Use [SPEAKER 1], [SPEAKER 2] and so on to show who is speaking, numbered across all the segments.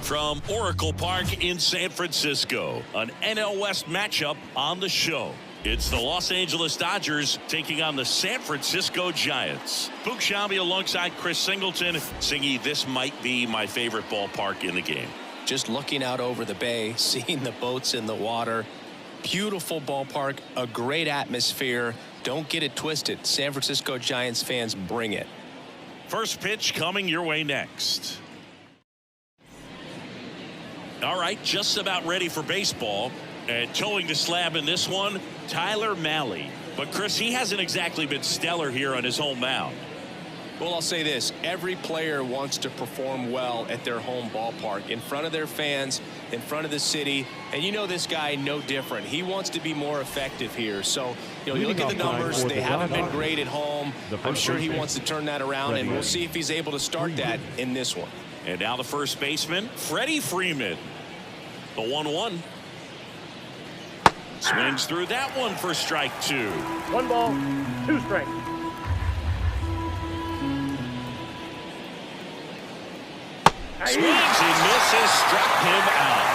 [SPEAKER 1] from Oracle Park in San Francisco. An NL West matchup on the show. It's the Los Angeles Dodgers taking on the San Francisco Giants. Boog Sciambi alongside Chris Singleton. Singy, this might be my favorite ballpark in the game.
[SPEAKER 2] Just looking out over the bay, seeing the boats in the water. Beautiful ballpark, a great atmosphere. Don't get it twisted. San Francisco Giants fans, bring it.
[SPEAKER 1] First pitch coming your way next. All right, just about ready for baseball. And towing the slab in this one, Tyler Mahle. But Chris, he hasn't exactly been stellar here on his home mound.
[SPEAKER 2] Well, I'll say this. Every player wants to perform well at their home ballpark, in front of their fans, in front of the city. And you know this guy no different. He wants to be more effective here. So, you look at the numbers. They haven't been great at home. I'm sure he wants to turn that around, and we'll see if he's able to start that in this one.
[SPEAKER 1] And now the first baseman, Freddie Freeman. The 1-1. Swings through that one for strike 2.
[SPEAKER 3] 1 ball, 2 strikes.
[SPEAKER 1] Swings and misses, struck him out.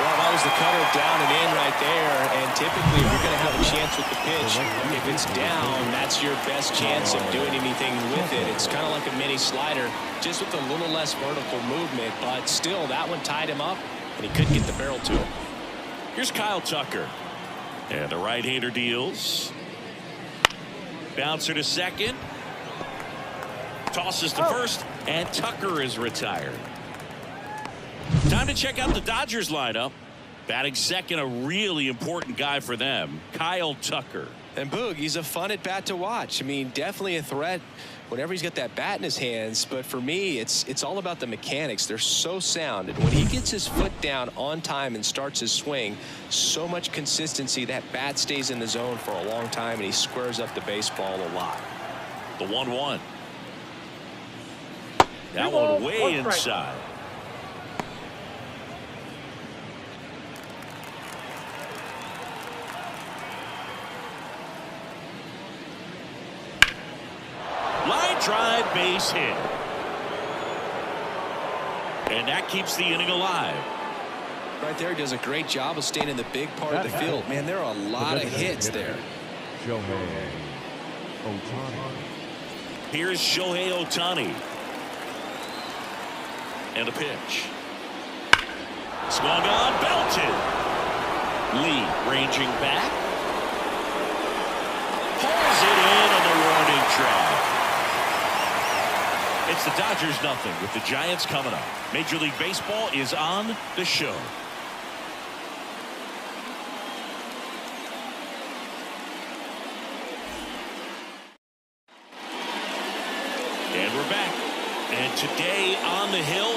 [SPEAKER 2] Well, that was the cutter down and in right there. And typically, if you're going to have a chance with the pitch, if it's down, that's your best chance of doing anything with it. It's kind of like a mini slider, just with a little less vertical movement. But still, that one tied him up, and he couldn't get the barrel to him.
[SPEAKER 1] Here's Kyle Tucker. And the right-hander deals. Bouncer to second. Tosses to first, and Tucker is retired. Time to check out the Dodgers lineup. Batting second, a really important guy for them, Kyle Tucker.
[SPEAKER 2] And Boog, he's a fun at bat to watch. I mean, definitely a threat whenever he's got that bat in his hands. But for me, it's all about the mechanics. They're so sound. And when he gets his foot down on time and starts his swing, so much consistency, that bat stays in the zone for a long time, and he squares up the baseball a lot.
[SPEAKER 1] The 1-1. That one way inside. Line drive, base hit. And that keeps the inning alive.
[SPEAKER 2] Right there, he does a great job of staying in the big part of the field. Man, there are a lot of hits there.
[SPEAKER 4] Shohei Ohtani.
[SPEAKER 1] Here's Shohei Ohtani. And a pitch. Swung on, belted. Lee ranging back. Pulls it in on the warning track. It's the Dodgers 0 with the Giants coming up. Major League Baseball is on the show. And we're back. And today on the hill,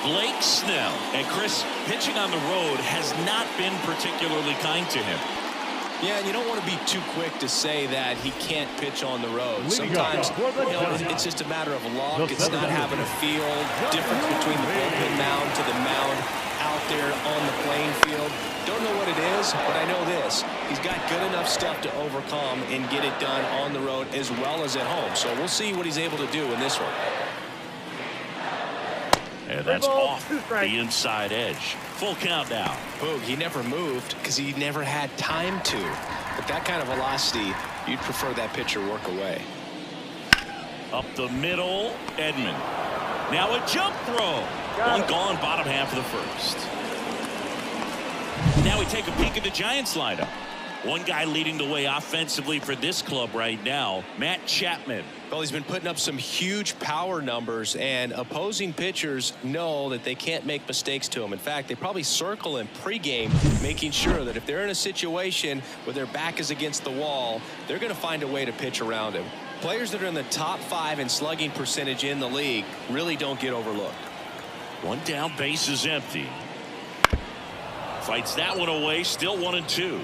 [SPEAKER 1] Blake Snell. And Chris, pitching on the road has not been particularly kind to him.
[SPEAKER 2] Yeah, and you don't want to be too quick to say that he can't pitch on the road. Sometimes it's just a matter of luck. It's not having a feel. Difference between the bullpen mound to the mound out there on the playing field. Don't know what it is, but I know this. He's got good enough stuff to overcome and get it done on the road as well as at home. So we'll see what he's able to do in this one.
[SPEAKER 1] And that's off the inside edge. Full count now.
[SPEAKER 2] Boog, he never moved because he never had time to. But that kind of velocity, you'd prefer that pitcher work away.
[SPEAKER 1] Up the middle, Edman. Now a jump throw. One gone, bottom half of the first. Now we take a peek at the Giants lineup. One guy leading the way offensively for this club right now, Matt Chapman.
[SPEAKER 2] Well, he's been putting up some huge power numbers, and opposing pitchers know that they can't make mistakes to him. In fact, they probably circle him pregame, making sure that if they're in a situation where their back is against the wall, they're going to find a way to pitch around him. Players that are in the top 5 in slugging percentage in the league really don't get overlooked.
[SPEAKER 1] One down, base is empty. Fights that one away, still 1-2.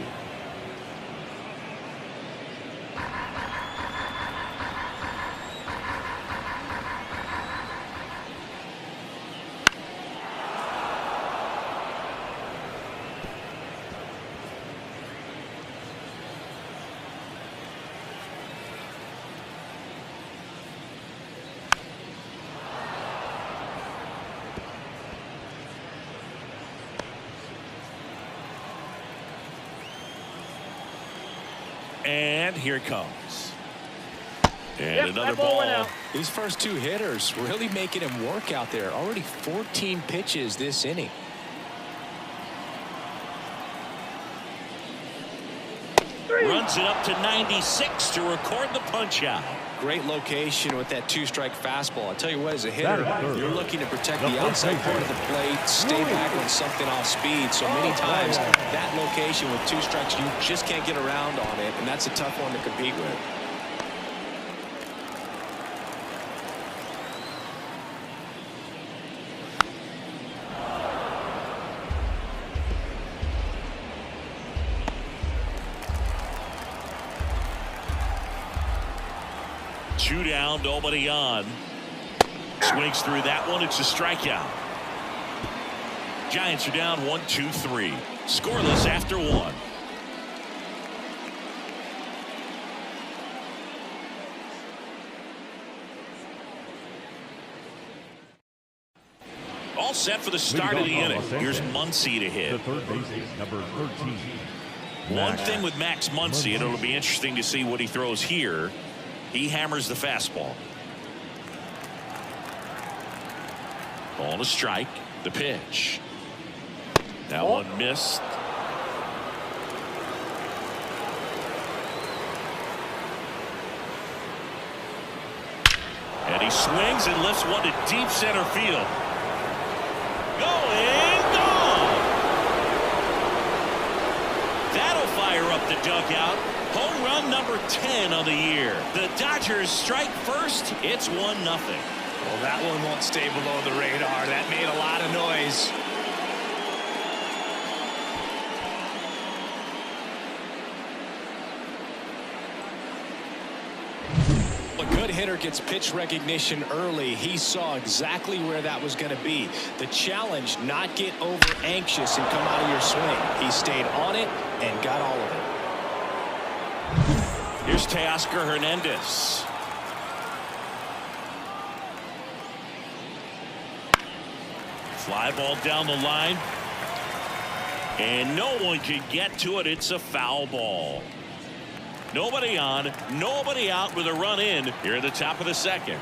[SPEAKER 1] And here it comes. And
[SPEAKER 3] Yep,
[SPEAKER 1] another
[SPEAKER 3] that ball went
[SPEAKER 1] ball.
[SPEAKER 3] out.
[SPEAKER 2] These first two hitters really making him work out there. Already 14 pitches this inning.
[SPEAKER 1] Runs it up to 96 to record the punch out.
[SPEAKER 2] Great location with that two-strike fastball. I tell you what, as a hitter,
[SPEAKER 4] That is third.
[SPEAKER 2] you're looking to protect
[SPEAKER 4] The
[SPEAKER 2] the
[SPEAKER 4] first
[SPEAKER 2] outside
[SPEAKER 4] base
[SPEAKER 2] part of the plate, stay back on something off speed. So many times, that location with two strikes, you just can't get around on it, and that's a tough one to compete with.
[SPEAKER 1] Two down, nobody on. Swings through that one. It's a strikeout. Giants are down 1-2-3. Scoreless after one. All set for the start of the inning. Here's Muncy to
[SPEAKER 4] The
[SPEAKER 1] hit.
[SPEAKER 4] third baseman, number 13.
[SPEAKER 1] One thing with Max Muncy, and it'll be interesting to see what he throws here. He hammers the fastball. Ball to strike. The pitch. That one missed. And he swings and lifts one to deep center field. Going, gone. That'll fire up the dugout. Home run number 10 on the year. The Dodgers strike first. It's 1-0.
[SPEAKER 2] Well, that one won't stay below the radar. That made a lot of noise. A good hitter gets pitch recognition early. He saw exactly where that was going to be. The challenge, not get over anxious and come out of your swing. He stayed on it and got all of it.
[SPEAKER 1] Here's Teoscar Hernandez. Fly ball down the line. And no one can get to it. It's a foul ball. Nobody on, nobody out with a run in here at the top of the second.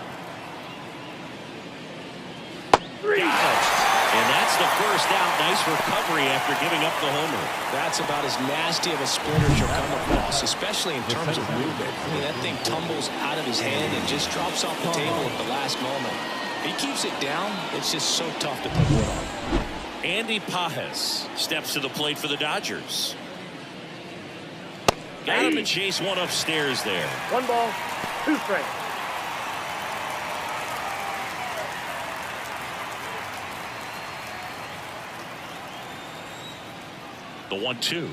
[SPEAKER 1] Got it. And that's the first out. Nice recovery after giving up the homer.
[SPEAKER 2] That's about as nasty of a split as you'll come across, especially in terms of movement. I mean, that thing tumbles out of his hand and just drops off the table at the last moment. If he keeps it down, it's just so tough to put wood on.
[SPEAKER 1] Andy Pages steps to the plate for the Dodgers. Got him to chase one upstairs there.
[SPEAKER 3] 1 ball, 2 strikes.
[SPEAKER 1] The 1-2.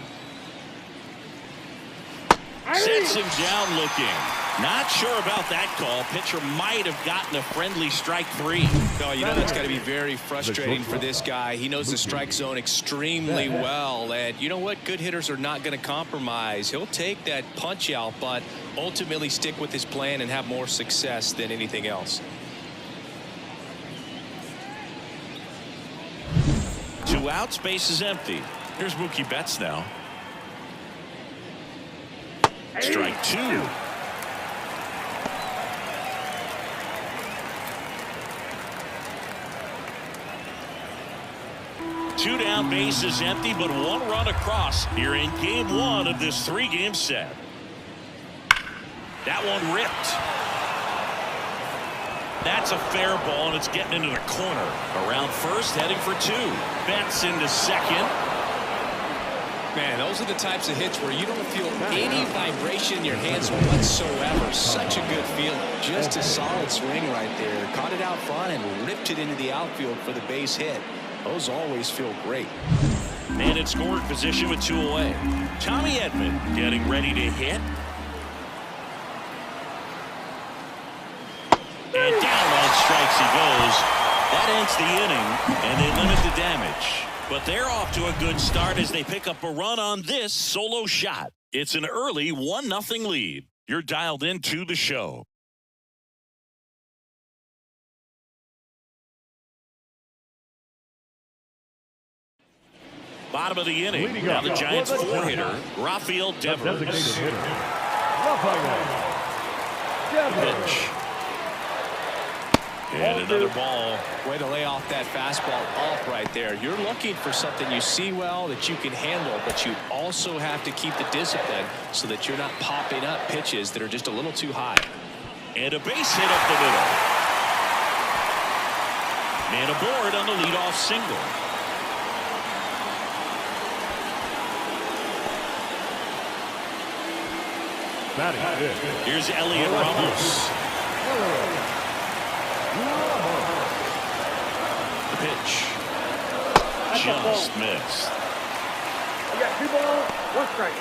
[SPEAKER 1] Sets him down looking. Not sure about that call. Pitcher might have gotten a friendly strike 3.
[SPEAKER 2] No, you know that's got to be very frustrating for this guy. He knows the strike zone extremely well, and you know what? Good hitters are not going to compromise. He'll take that punch out, but ultimately stick with his plan and have more success than anything else.
[SPEAKER 1] 2 outs, base is empty. Here's Mookie Betts now. Strike 2. Two down, base is empty, but 1 run across here in game 1 of this 3-game set. That one ripped. That's a fair ball, and it's getting into the corner. Around first, heading for 2. Betts into second.
[SPEAKER 2] Man, those are the types of hits where you don't feel any vibration in your hands whatsoever. Such a good feeling. Just a solid swing right there. Caught it out front and ripped it into the outfield for the base hit. Those always feel great.
[SPEAKER 1] Man in scoring position with 2 away. Tommy Edman getting ready to hit. And down on strikes he goes. That ends the inning, and they limit the damage. But they're off to a good start as they pick up a run on this solo shot. It's an early 1-0 lead. You're dialed into the show. Bottom of the inning. Now the Giants' four-hitter, Rafael Devers.
[SPEAKER 4] Designated hitter, Rafael Devers.
[SPEAKER 1] Pitch. And another ball.
[SPEAKER 2] Way to lay off that fastball off right there. You're looking for something you see well that you can handle, but you also have to keep the discipline so that you're not popping up pitches that are just a little too high.
[SPEAKER 1] And a base hit up the middle. Man aboard on the leadoff single.
[SPEAKER 4] Batting fifth,
[SPEAKER 1] Here's Elliot Ramos. The pitch. Just missed.
[SPEAKER 3] You got 2 balls, 1 strike.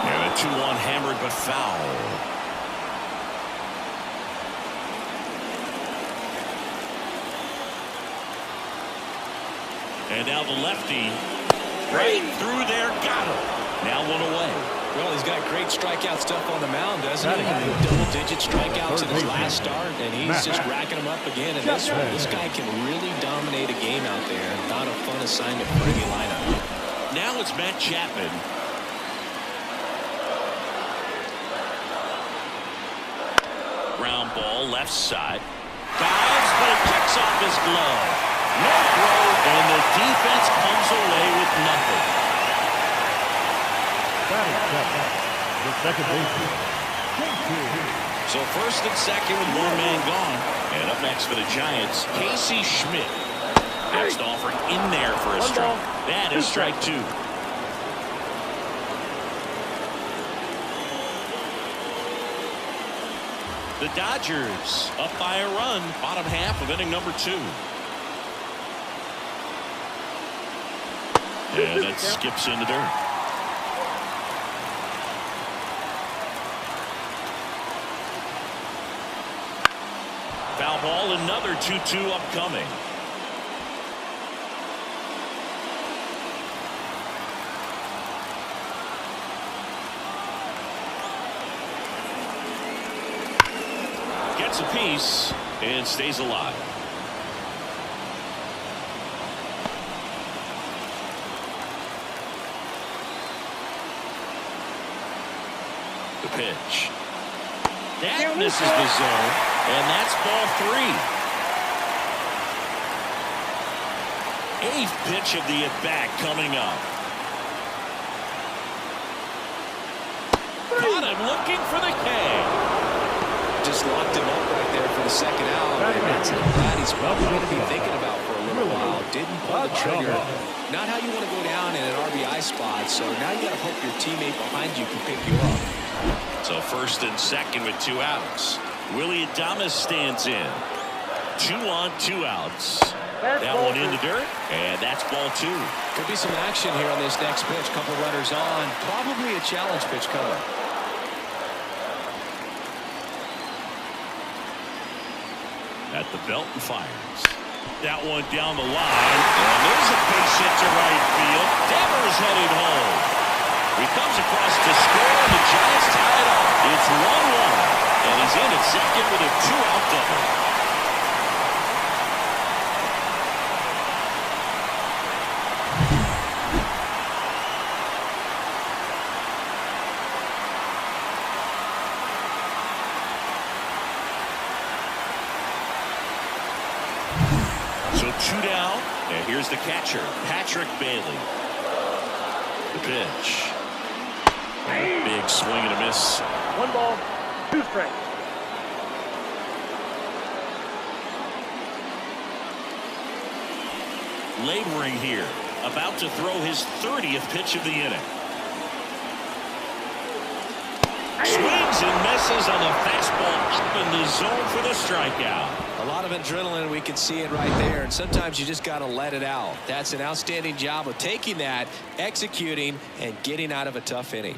[SPEAKER 1] And a 2-1 hammered but foul. And now the lefty, right through there, got him. Now 1 away.
[SPEAKER 2] Well, he's got great strikeout stuff on the mound, doesn't he? Double-digit strikeouts in his last start, and he's just racking them up again in this one. This guy can really dominate a game out there. Not a fun assignment for any lineup.
[SPEAKER 1] Now it's Matt Chapman. Ground ball, left side. Dives, but it kicks off his glove. No throw, and the defense comes away with nothing.
[SPEAKER 4] batting seventh, the second baseman.
[SPEAKER 1] So first and second with 1 man gone. And up next for the Giants, Casey Schmidt. Next offer in there for a strike. That is strike 2. The Dodgers up by a run, bottom half of inning number 2. And that skips in the dirt. Foul ball, another 2-2 upcoming. Gets a piece and stays alive. The pitch. That misses the zone, and that's ball 3. 8th pitch of the at-bat coming up. Caught him looking for the K.
[SPEAKER 2] Just locked him up right there for the second out, and that's a bat he's probably going to be thinking about for a little while. Didn't pull the trigger. Not how you want to go down in an RBI spot, so now you got to hope your teammate behind you can pick you up.
[SPEAKER 1] So first and second with 2 outs. Willie Adames stands in. 2 on, 2 outs. That one in the dirt, and that's ball 2.
[SPEAKER 2] Could be some action here on this next pitch. Couple runners on. Probably a challenge pitch coming.
[SPEAKER 1] At the belt and fires. That one down the line. And there's a base hit to right field. Devers headed home. He comes across to score, and the Giants tie it up. It's 1-1, and he's in at second with a 2-out double. So 2 down, and here's the catcher, Patrick Bailey. The pitch. Big swing and a miss.
[SPEAKER 3] 1 ball, 2 strikes.
[SPEAKER 1] Laboring here, about to throw his 30th pitch of the inning. Swings and misses on the fastball up in the zone for the strikeout.
[SPEAKER 2] A lot of adrenaline, we can see it right there, and sometimes you just got to let it out. That's an outstanding job of taking that, executing, and getting out of a tough inning.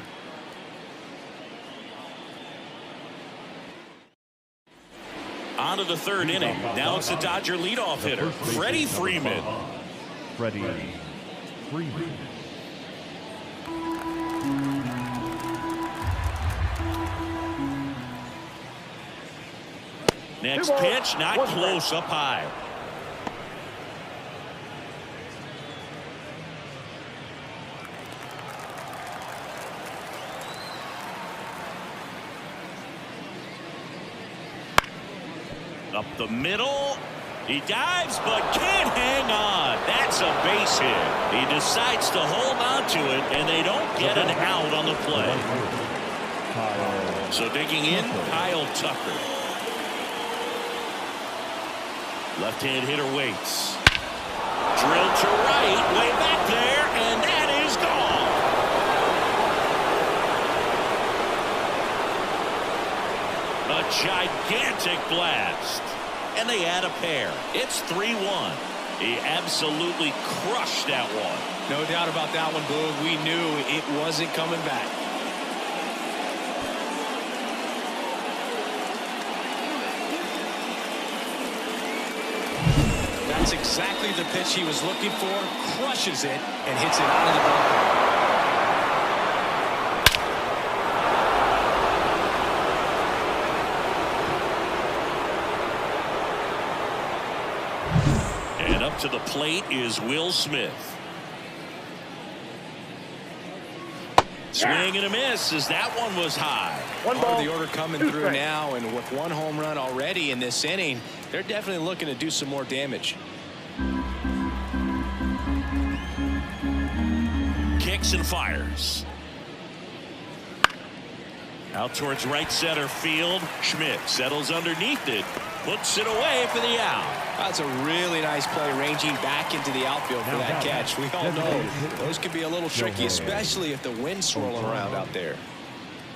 [SPEAKER 1] On to the 3rd inning. Now it's the Dodger leadoff hitter, Freddie Freeman.
[SPEAKER 4] Freddie Freeman.
[SPEAKER 1] Next
[SPEAKER 3] 2 balls,
[SPEAKER 1] pitch, not
[SPEAKER 3] 1
[SPEAKER 1] close,
[SPEAKER 3] strike.
[SPEAKER 1] up high. Up the middle. He dives, but can't hang on. That's a base hit. He decides to hold on to it, and they don't get an out on the play. So digging in, Kyle Tucker. Left-hand hitter waits. Drilled to right, way back there, and that is gone. A gigantic blast. And they add a pair. It's 3-1. He absolutely crushed that one.
[SPEAKER 2] No doubt about that one, Boog. We knew it wasn't coming back. That's exactly the pitch he was looking for. Crushes it and hits it out of the ballpark.
[SPEAKER 1] And up to the plate is Will Smith. Swing and a miss as that one was high.
[SPEAKER 3] 1
[SPEAKER 2] Part
[SPEAKER 3] ball,
[SPEAKER 2] of the order coming
[SPEAKER 3] 2
[SPEAKER 2] through
[SPEAKER 3] strikes.
[SPEAKER 2] now, and with 1 home run already in this inning, they're definitely looking to do some more damage.
[SPEAKER 1] Kicks and fires. Out towards right center field. Schmidt settles underneath it. Puts it away for the out.
[SPEAKER 2] That's a really nice play, ranging back into the outfield for that catch. We all know those can be a little tricky, especially if the wind's swirling around out there.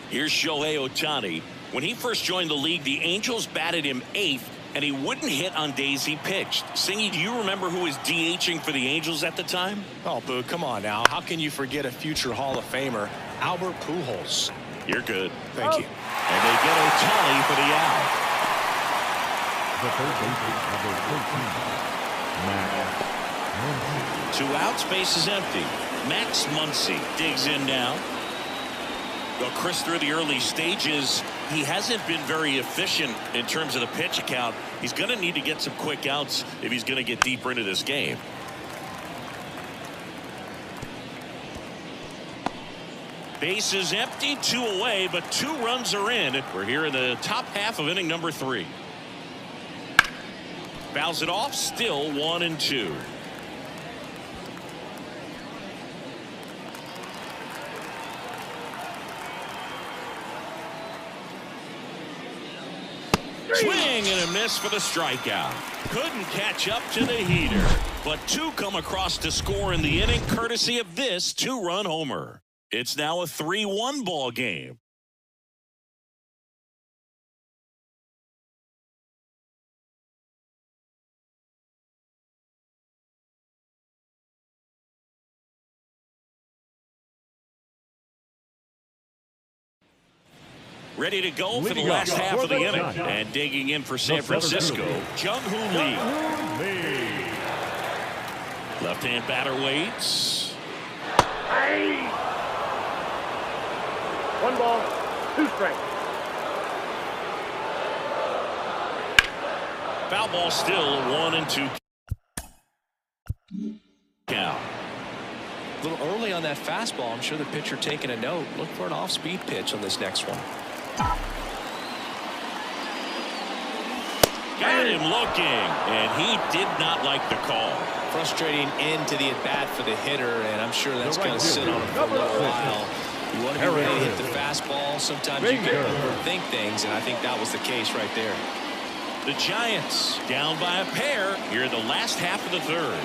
[SPEAKER 1] Here's Shohei Ohtani. When he first joined the league, the Angels batted him 8th, and he wouldn't hit on days he pitched. Singy, do you remember who was DHing for the Angels at the time?
[SPEAKER 2] Oh, Boo, come on now. How can you forget a future Hall of Famer, Albert Pujols?
[SPEAKER 1] You're good.
[SPEAKER 2] Thank you.
[SPEAKER 1] And they get Ohtani for the out.
[SPEAKER 4] The third baseman, number 13, Max Muncy.
[SPEAKER 1] 2 outs, base is empty. Max Muncy digs in now. Well, Chris, through the early stages, he hasn't been very efficient in terms of the pitch count. He's going to need to get some quick outs if he's going to get deeper into this game. Base is empty, 2 away, but 2 runs are in. We're here in the top half of inning number 3. Fouls it off, still 1-2. Swing and a miss for the strikeout. Couldn't catch up to the heater, but 2 come across to score in the inning courtesy of this 2-run homer. It's now a 3-1 ball game. Ready to go for the last half of the inning. And digging in for San Francisco, Jung-Hoo Lee. Left-hand batter waits.
[SPEAKER 3] Hey! 1 ball, 2 strikes.
[SPEAKER 1] Foul ball still 1-2 count.
[SPEAKER 2] A little early on that fastball. I'm sure the pitcher taking a note. Look for an off-speed pitch on this next one.
[SPEAKER 1] Got him looking, and he did not like the call.
[SPEAKER 2] Frustrating end to the at-bat for the hitter, and I'm sure that's going to sit on him for a little while. You want to be ready to hit the fastball. Sometimes you can overthink things, and I think that was the case right there.
[SPEAKER 1] The Giants down by a pair here in the last half of the 3rd.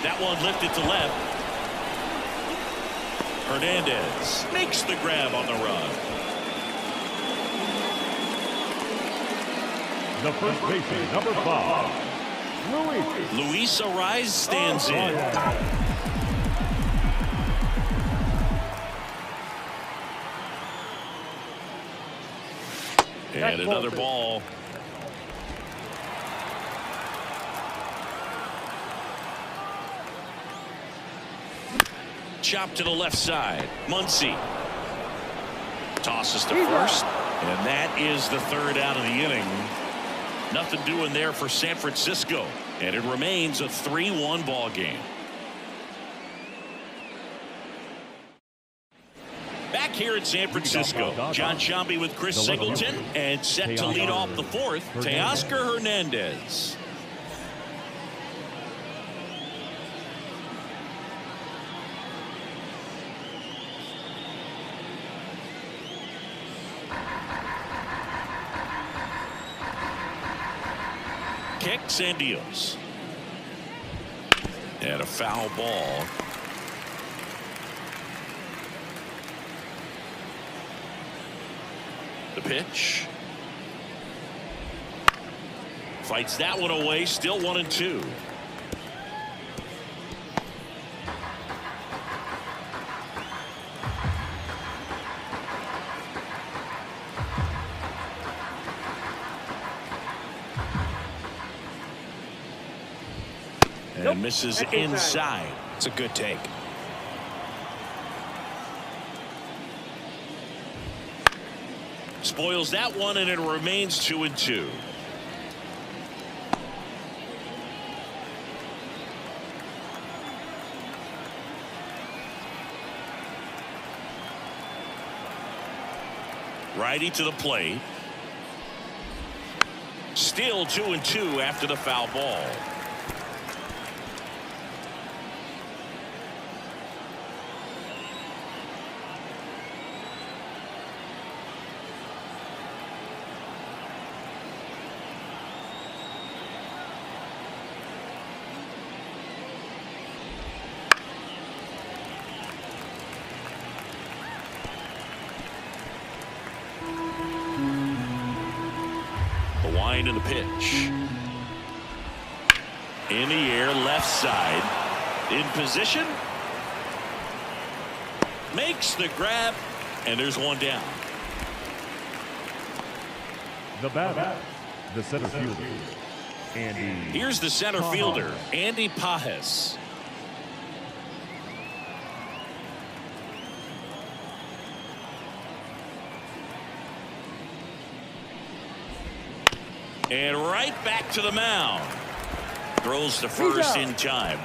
[SPEAKER 1] That one lifted to left. Hernandez makes the grab on the run.
[SPEAKER 4] The first baseman, number 5,
[SPEAKER 1] Luis Arraez stands in. And another ball. Chop to the left side. Muncy. Tosses to first. And that is the third out of the inning. Nothing doing there for San Francisco. And it remains a 3-1 ball game. Back here at San Francisco, John Sciambi with Chris Singleton, and set to lead off the fourth, Teoscar Hernandez. Kicks and deals. And a foul ball. The pitch. Fights that one away. Still 1-2. And misses inside.
[SPEAKER 2] It's a good take.
[SPEAKER 1] Spoils that one, and it remains 2-2. Righty to the plate. Still 2-2 after the foul ball. Wind in the pitch. In the air, left side. In position. Makes the grab. And there's one down.
[SPEAKER 4] The batter, the center fielder, Andy.
[SPEAKER 1] Here's the center fielder, Andy Pages. And right back to the mound. Throws to first in time.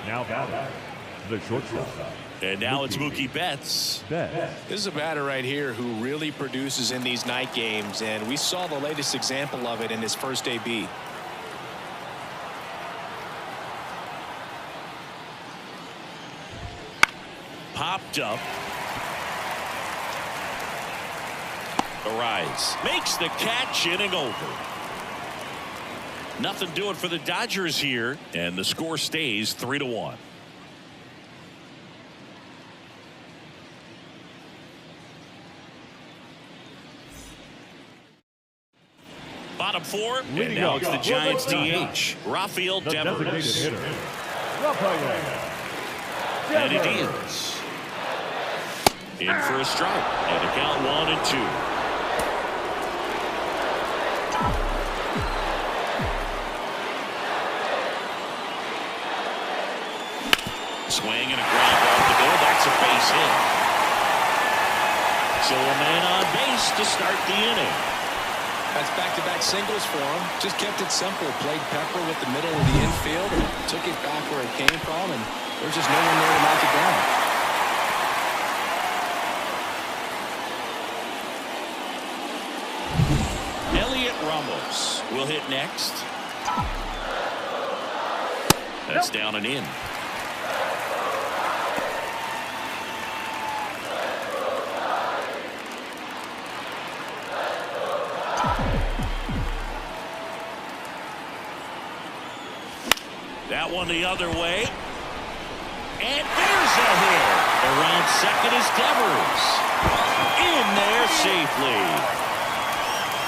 [SPEAKER 4] Now batter, the shortstop.
[SPEAKER 1] And now it's Mookie Betts.
[SPEAKER 2] This is a batter right here who really produces in these night games, and we saw the latest example of it in his first AB.
[SPEAKER 1] Popped up. Arise. Makes the catch, inning over. Nothing doing for the Dodgers here, and the score stays 3-1. Bottom four, and now it's the Giants DH, Rafael Devers. And he deals. In for a strike, and a count 1-2. Swing and a ground ball to go. That's a base hit. So a man on base to start the inning.
[SPEAKER 2] That's back-to-back singles for him. Just kept it simple. Played pepper with the middle of the infield and took it back where it came from, and there's just no one there to knock it down.
[SPEAKER 1] Elliot Ramos will hit next. That's down and in. That one the other way. And there's a hit. Around second is Devers. In there safely.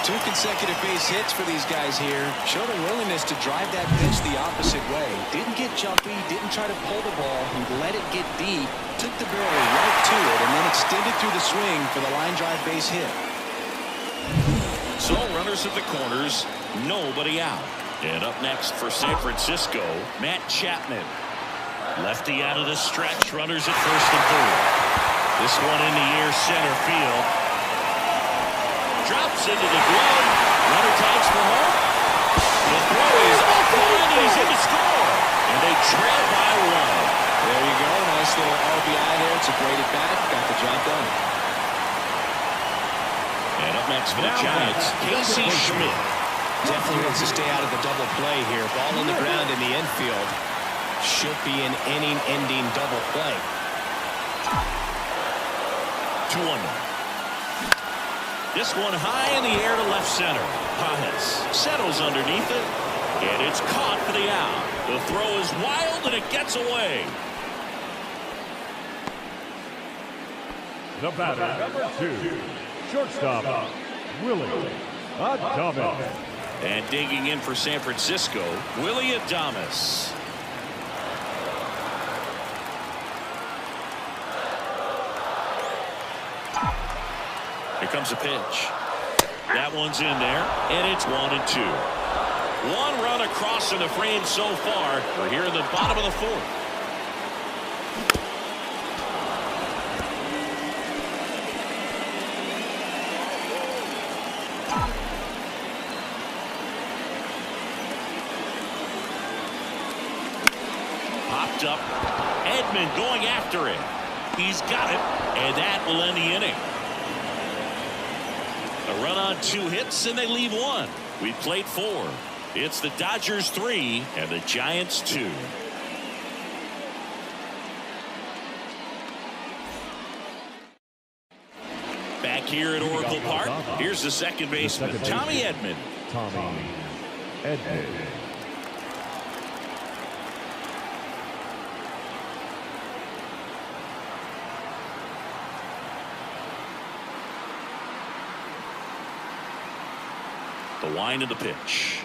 [SPEAKER 2] 2 consecutive base hits for these guys here. Showed a willingness to drive that pitch the opposite way. Didn't get jumpy, didn't try to pull the ball. He let it get deep, took the barrel right to it, and then extended through the swing for the line drive base hit.
[SPEAKER 1] So runners at the corners, nobody out. And up next for San Francisco, Matt Chapman. Lefty out of the stretch. Runners at first and third. This one in the air, center field. Drops into the glove. Runner tags for home. The throw is off the line, and he's in to score. And they trail by one.
[SPEAKER 2] There you go. Nice little RBI there. It's a great at bat. Got the job done.
[SPEAKER 1] And up next for the Giants, Casey Schmidt.
[SPEAKER 2] Definitely wants to stay out of the double play here. Ball on the ground in the infield. Should be an inning-ending double play.
[SPEAKER 1] 2-1. This one high in the air to left center. Pages settles underneath it, and it's caught for the out. The throw is wild, and it gets away.
[SPEAKER 4] The batter, number 2, shortstop, Willie Adames.
[SPEAKER 1] And digging in for San Francisco, Willie Adames. Here comes a pitch. That one's in there, and it's 1-2. One run across in the frame so far. We're here in the bottom of the fourth. Popped up. Edman going after it. He's got it, and that will end the inning. A run on 2 hits, and they leave 1. We played 4. It's the Dodgers 3 and the Giants 2. Back here at Oracle Park, here's the second baseman, Tommy Edman.
[SPEAKER 4] Tommy Edman.
[SPEAKER 1] The wind of the pitch.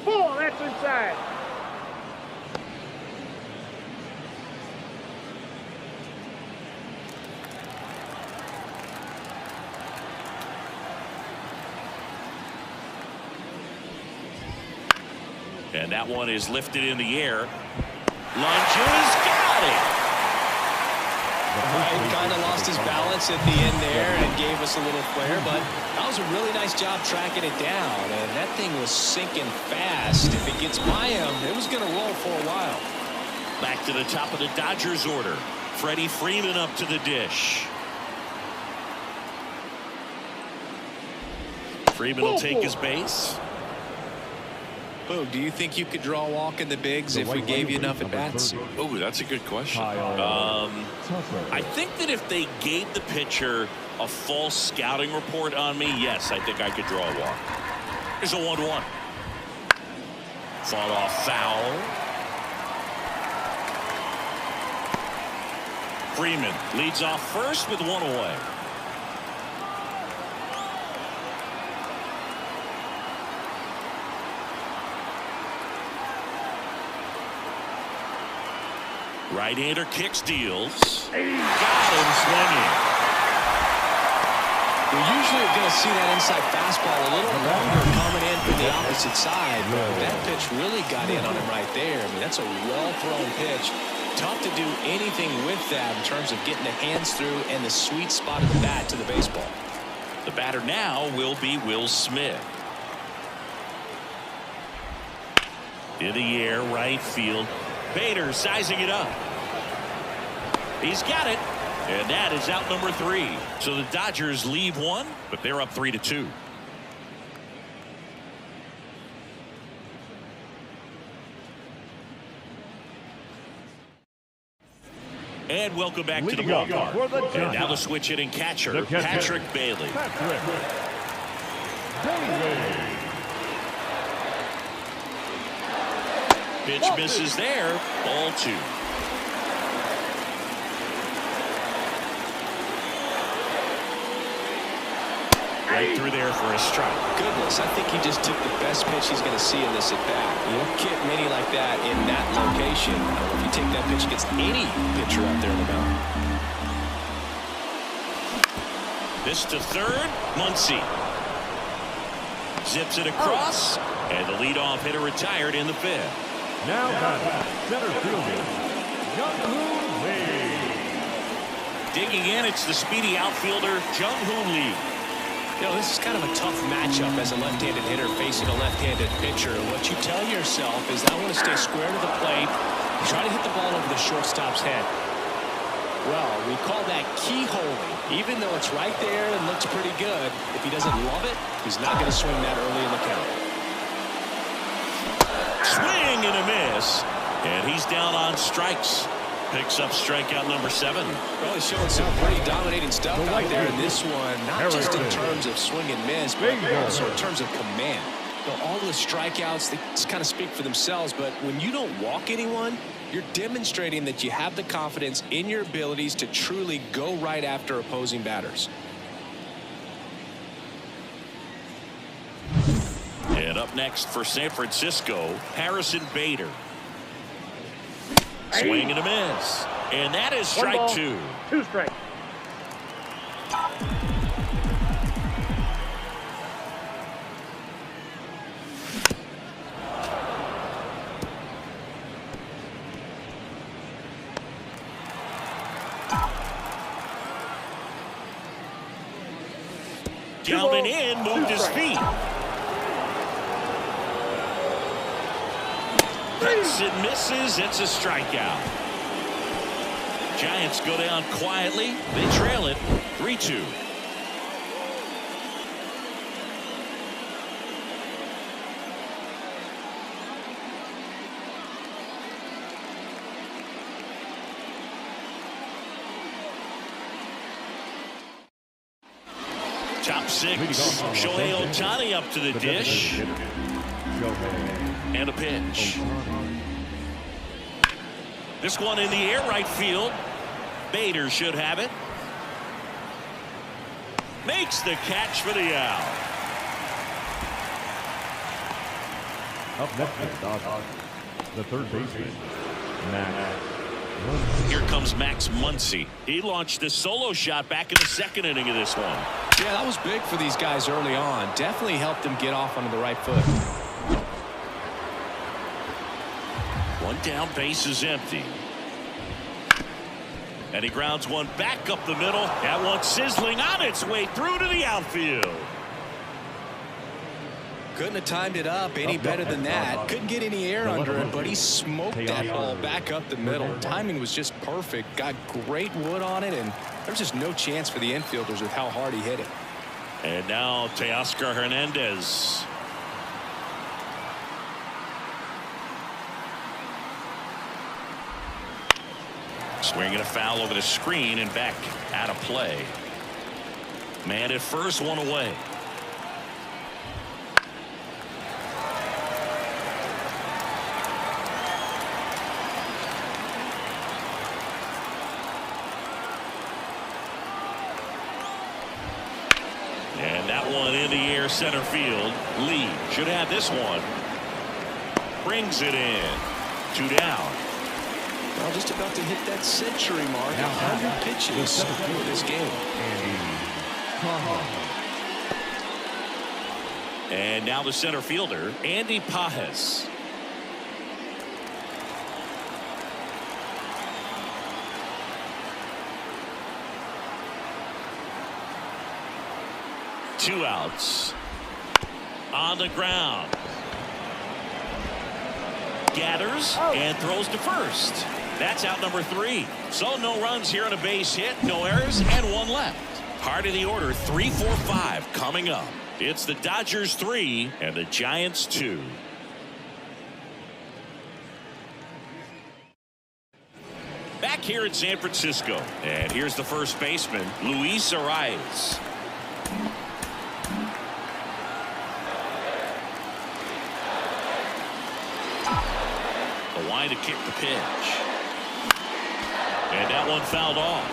[SPEAKER 3] Ball, that's inside.
[SPEAKER 1] And that one is lifted in the air. Lunges, got it.
[SPEAKER 2] He kind of lost his balance at the end there and gave us a little flare, but that was a really nice job tracking it down, and that thing was sinking fast. If it gets by him, it was going to roll for a while.
[SPEAKER 1] Back to the top of the Dodgers order. Freddie Freeman up to the dish. Freeman will take his base.
[SPEAKER 2] Boog, do you think you could draw a walk in the bigs if we gave you enough at bats?
[SPEAKER 1] Oh, that's a good question. I think that if they gave the pitcher a false scouting report on me, yes, I think I could draw a walk. Here's a 1-1. Fought off foul. Freeman leads off first with 1 away. Right-hander kicks, deals. Got him swinging.
[SPEAKER 2] We're usually going to see that inside fastball a little longer coming in from the opposite side. But that pitch really got in on him right there. I mean, that's a well-thrown pitch. Tough to do anything with that in terms of getting the hands through and the sweet spot of the bat to the baseball.
[SPEAKER 1] The batter now will be Will Smith. In the air, right field. Bader sizing it up. He's got it, and that is out number 3. So the Dodgers leave 1, but they're up 3-2. And welcome back to the ballpark. And now the switch hitting catcher, Patrick Bailey. Pitch misses there. Ball 2. Right through there for a strike.
[SPEAKER 2] Goodness, I think he just took the best pitch he's going to see in this at bat. You don't get many like that in that location. If you take that pitch against any pitcher out there in the mound.
[SPEAKER 1] This to third, Muncy. Zips it across, and the leadoff hitter retired in the 5th.
[SPEAKER 4] Now batting, center fielder, Jung-Hoo Lee.
[SPEAKER 1] Digging in, it's the speedy outfielder, Jung-Hoo Lee.
[SPEAKER 2] You know, this is kind of a tough matchup as a left-handed hitter facing a left-handed pitcher. What you tell yourself is, I want to stay square to the plate, try to hit the ball over the shortstop's head. Well, we call that keyholing. Even though it's right there and looks pretty good, if he doesn't love it, he's not going to swing that early in the count.
[SPEAKER 1] Swing and a miss, and he's down on strikes. Picks up strikeout number 7.
[SPEAKER 2] Well, he's showing some pretty dominating stuff out there in this one, not just in terms of swing and miss, but also in terms of command. You know, all the strikeouts, they just kind of speak for themselves, but when you don't walk anyone, you're demonstrating that you have the confidence in your abilities to truly go right after opposing batters.
[SPEAKER 1] And up next for San Francisco, Harrison Bader. Swing and a miss. And that is strike 2.
[SPEAKER 3] 2 strikes.
[SPEAKER 1] Down and in, moved his feet. Hits and misses. It's a strikeout. Giants go down quietly. They trail it 3-2. Top 6. Shohei Ohtani up to the dish. And a pitch. This one in the air, right field. Bader should have it. Makes the catch for the out.
[SPEAKER 4] Up next is Dodgers, the third baseman, Max.
[SPEAKER 1] Here comes Max Muncy. He launched a solo shot back in the 2nd inning of this one.
[SPEAKER 2] Yeah, that was big for these guys early on. Definitely helped them get off onto the right foot.
[SPEAKER 1] One down, base is empty. And he grounds one back up the middle. That one sizzling on its way through to the outfield.
[SPEAKER 2] Couldn't have timed it up any better than that. Couldn't get any air under it, but he smoked that ball back up the middle. Timing was just perfect. Got great wood on it, and there's just no chance for the infielders with how hard he hit it.
[SPEAKER 1] And now Teoscar Hernandez. Swinging a foul over the screen and back out of play. Man at first, one away. And that one in the air, center field. Lee should have this one. Brings it in. 2 down.
[SPEAKER 2] Well, just about to hit that century mark. 100 pitches for this game.
[SPEAKER 1] And now the center fielder, Andy Pages. Two outs. On the ground. Gathers and throws to first. That's out number 3. So no runs here on a base hit, no errors, and 1 left. Part of the order, 3, 4, 5 coming up. It's the Dodgers 3 and the Giants 2. Back here in San Francisco. And here's the first baseman, Luis Arraez. The line to kick the pitch. And that one fouled off.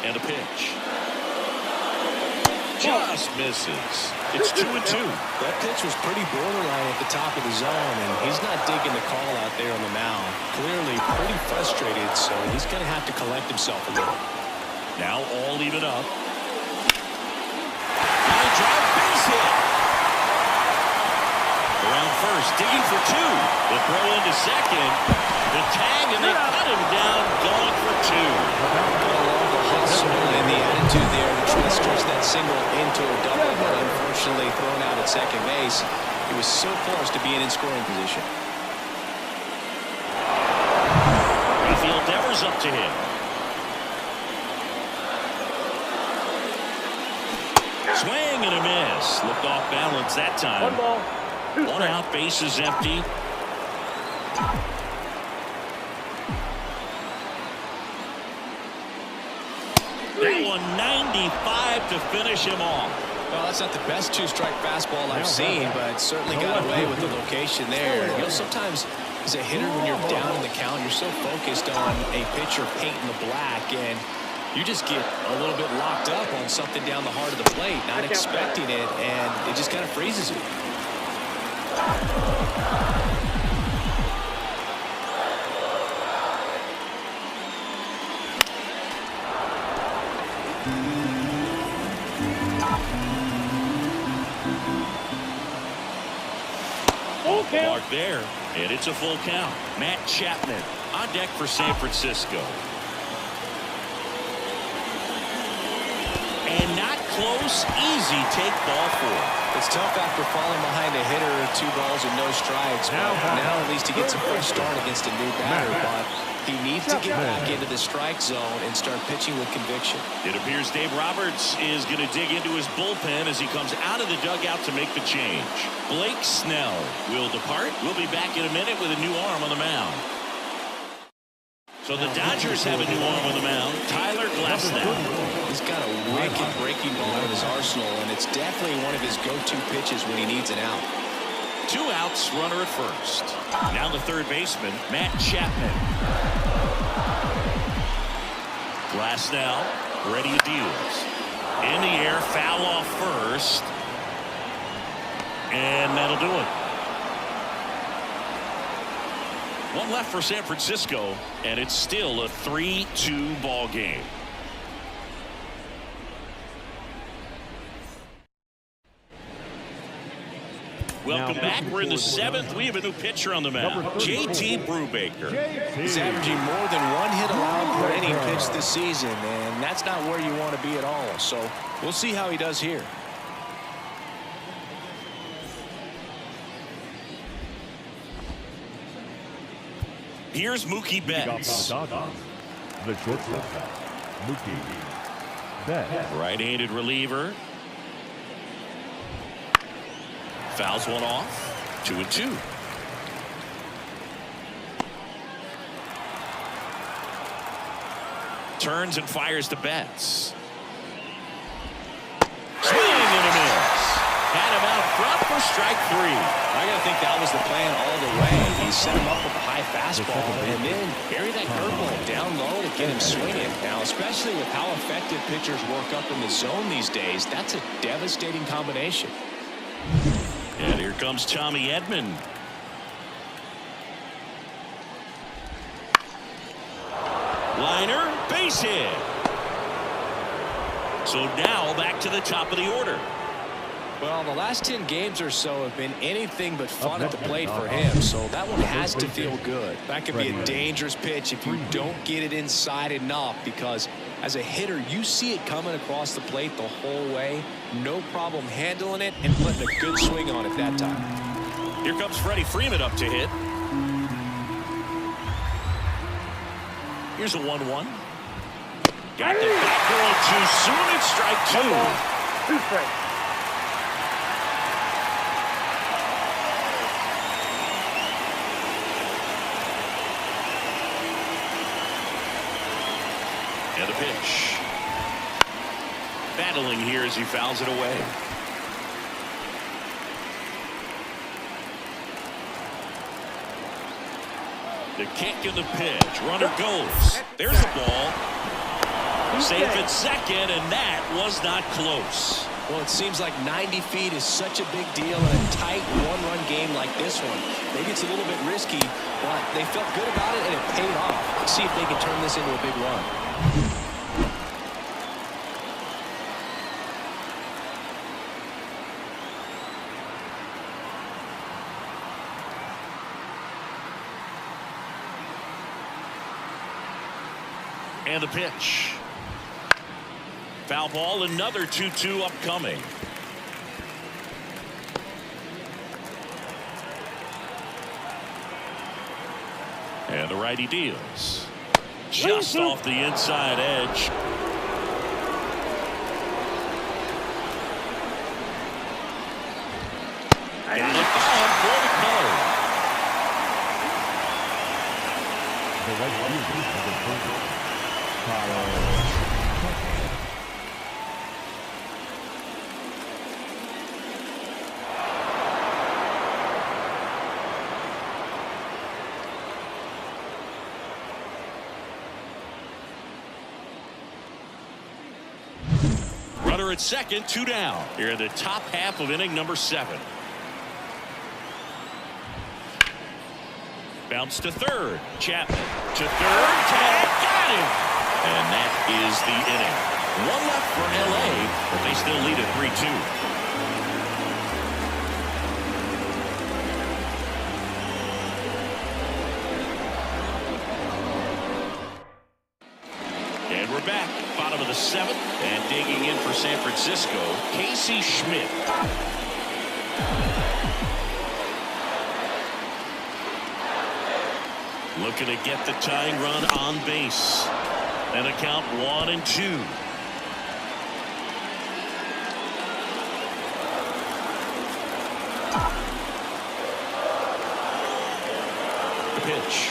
[SPEAKER 1] And a pitch. Just misses. It's 2-2.
[SPEAKER 2] That pitch was pretty borderline at the top of the zone, and he's not digging the call out there on the mound. Clearly pretty frustrated, so he's going to have to collect himself a little.
[SPEAKER 1] Now all even up. Line drive first, digging for two. The throw into second. The tag, and they cut him down, going for two.
[SPEAKER 2] Along the hustle and the attitude there to try to stretch that single into a double, but unfortunately thrown out at second base. He was so close to being in scoring position.
[SPEAKER 1] Rafael Devers up to him. Swing and a miss. Looked off balance that time.
[SPEAKER 3] One ball, two
[SPEAKER 1] One
[SPEAKER 3] strikes.
[SPEAKER 1] out, base is empty. That one 95 to finish him off.
[SPEAKER 2] Well, that's not the best two-strike fastball I've seen, but certainly got away with the location there. You know, sometimes as a hitter, when you're down in the count, you're so focused on a pitcher painting the black, and you just get a little bit locked up on something down the heart of the plate, not expecting it, and it just kind of freezes you.
[SPEAKER 1] Off the mark there, and it's a full count. Matt Chapman on deck for San Francisco. And not close, easy take ball four.
[SPEAKER 2] It's tough after falling behind a hitter, 2 balls and no strikes. But now at least he gets a fresh start against a new batter, but he needs to get back into the strike zone and start pitching with conviction.
[SPEAKER 1] It appears Dave Roberts is going to dig into his bullpen as he comes out of the dugout to make the change. Blake Snell will depart. We'll be back in a minute with a new arm on the mound. So the Dodgers have a new arm on the mound, Tyler Glasnow.
[SPEAKER 2] He's got a wicked breaking ball in his arsenal, and it's definitely one of his go-to pitches when he needs an out.
[SPEAKER 1] 2 outs, runner at first. Now the third baseman, Matt Chapman. Glasnow, ready to deals. In the air, foul off first. And that'll do it. One left for San Francisco, and it's still a 3-2 ball game. Welcome back. We're in the 7th. We have a new pitcher on the mound, J.T. Brubaker.
[SPEAKER 2] He's averaging more than 1 hit allowed per inning pitched this season, and that's not where you want to be at all. So we'll see how he does here.
[SPEAKER 1] Here's Mookie Betts.
[SPEAKER 4] The shortstop, Mookie Betts.
[SPEAKER 1] Right-handed reliever. Fouls one off. 2-2. Turns and fires to Betts. Swing and a miss. Had him out front for strike 3.
[SPEAKER 2] I gotta think that was the plan all the way. He set him up with a high fastball and then bury that curveball down low to get him swinging. Now, especially with how effective pitchers work up in the zone these days, that's a devastating combination.
[SPEAKER 1] And here comes Tommy Edman. Liner, base hit. So now back to the top of the order.
[SPEAKER 2] Well, the last 10 games or so have been anything but fun at the plate for him, so that one has to feel good. That could be a dangerous pitch if you don't get it inside enough, because as a hitter, you see it coming across the plate the whole way. No problem handling it and putting a good swing on it that time.
[SPEAKER 1] Here comes Freddie Freeman up to hit. Here's a 1-1. Got the back going too soon. It's strike 2.
[SPEAKER 3] 2 strikes.
[SPEAKER 1] And a pitch. Battling here as he fouls it away. The kick and the pitch. Runner goes. There's the ball. Safe at second, and that was not close.
[SPEAKER 2] Well, it seems like 90 feet is such a big deal in a tight one-run game like this one. Maybe it's a little bit risky, but they felt good about it, and it paid off. Let's see if they can turn this into a big run.
[SPEAKER 1] And the pitch. Foul ball, another 2-2 upcoming. And the righty deals. Just off the inside edge. Got it foul for the Cubs.
[SPEAKER 4] The right fielder for the Cardinals, Kyle.
[SPEAKER 1] Runner at second, 2 down. Here in the top half of inning number 7. Bounce to third. Chapman to third. Tag, got him. And that is the inning. One left for LA, but they still lead at 3-2. And we're back. Bottom of the 7th. And digging in for San Francisco, Casey Schmidt. Looking to get the tying run on base. And a count 1-2. The pitch.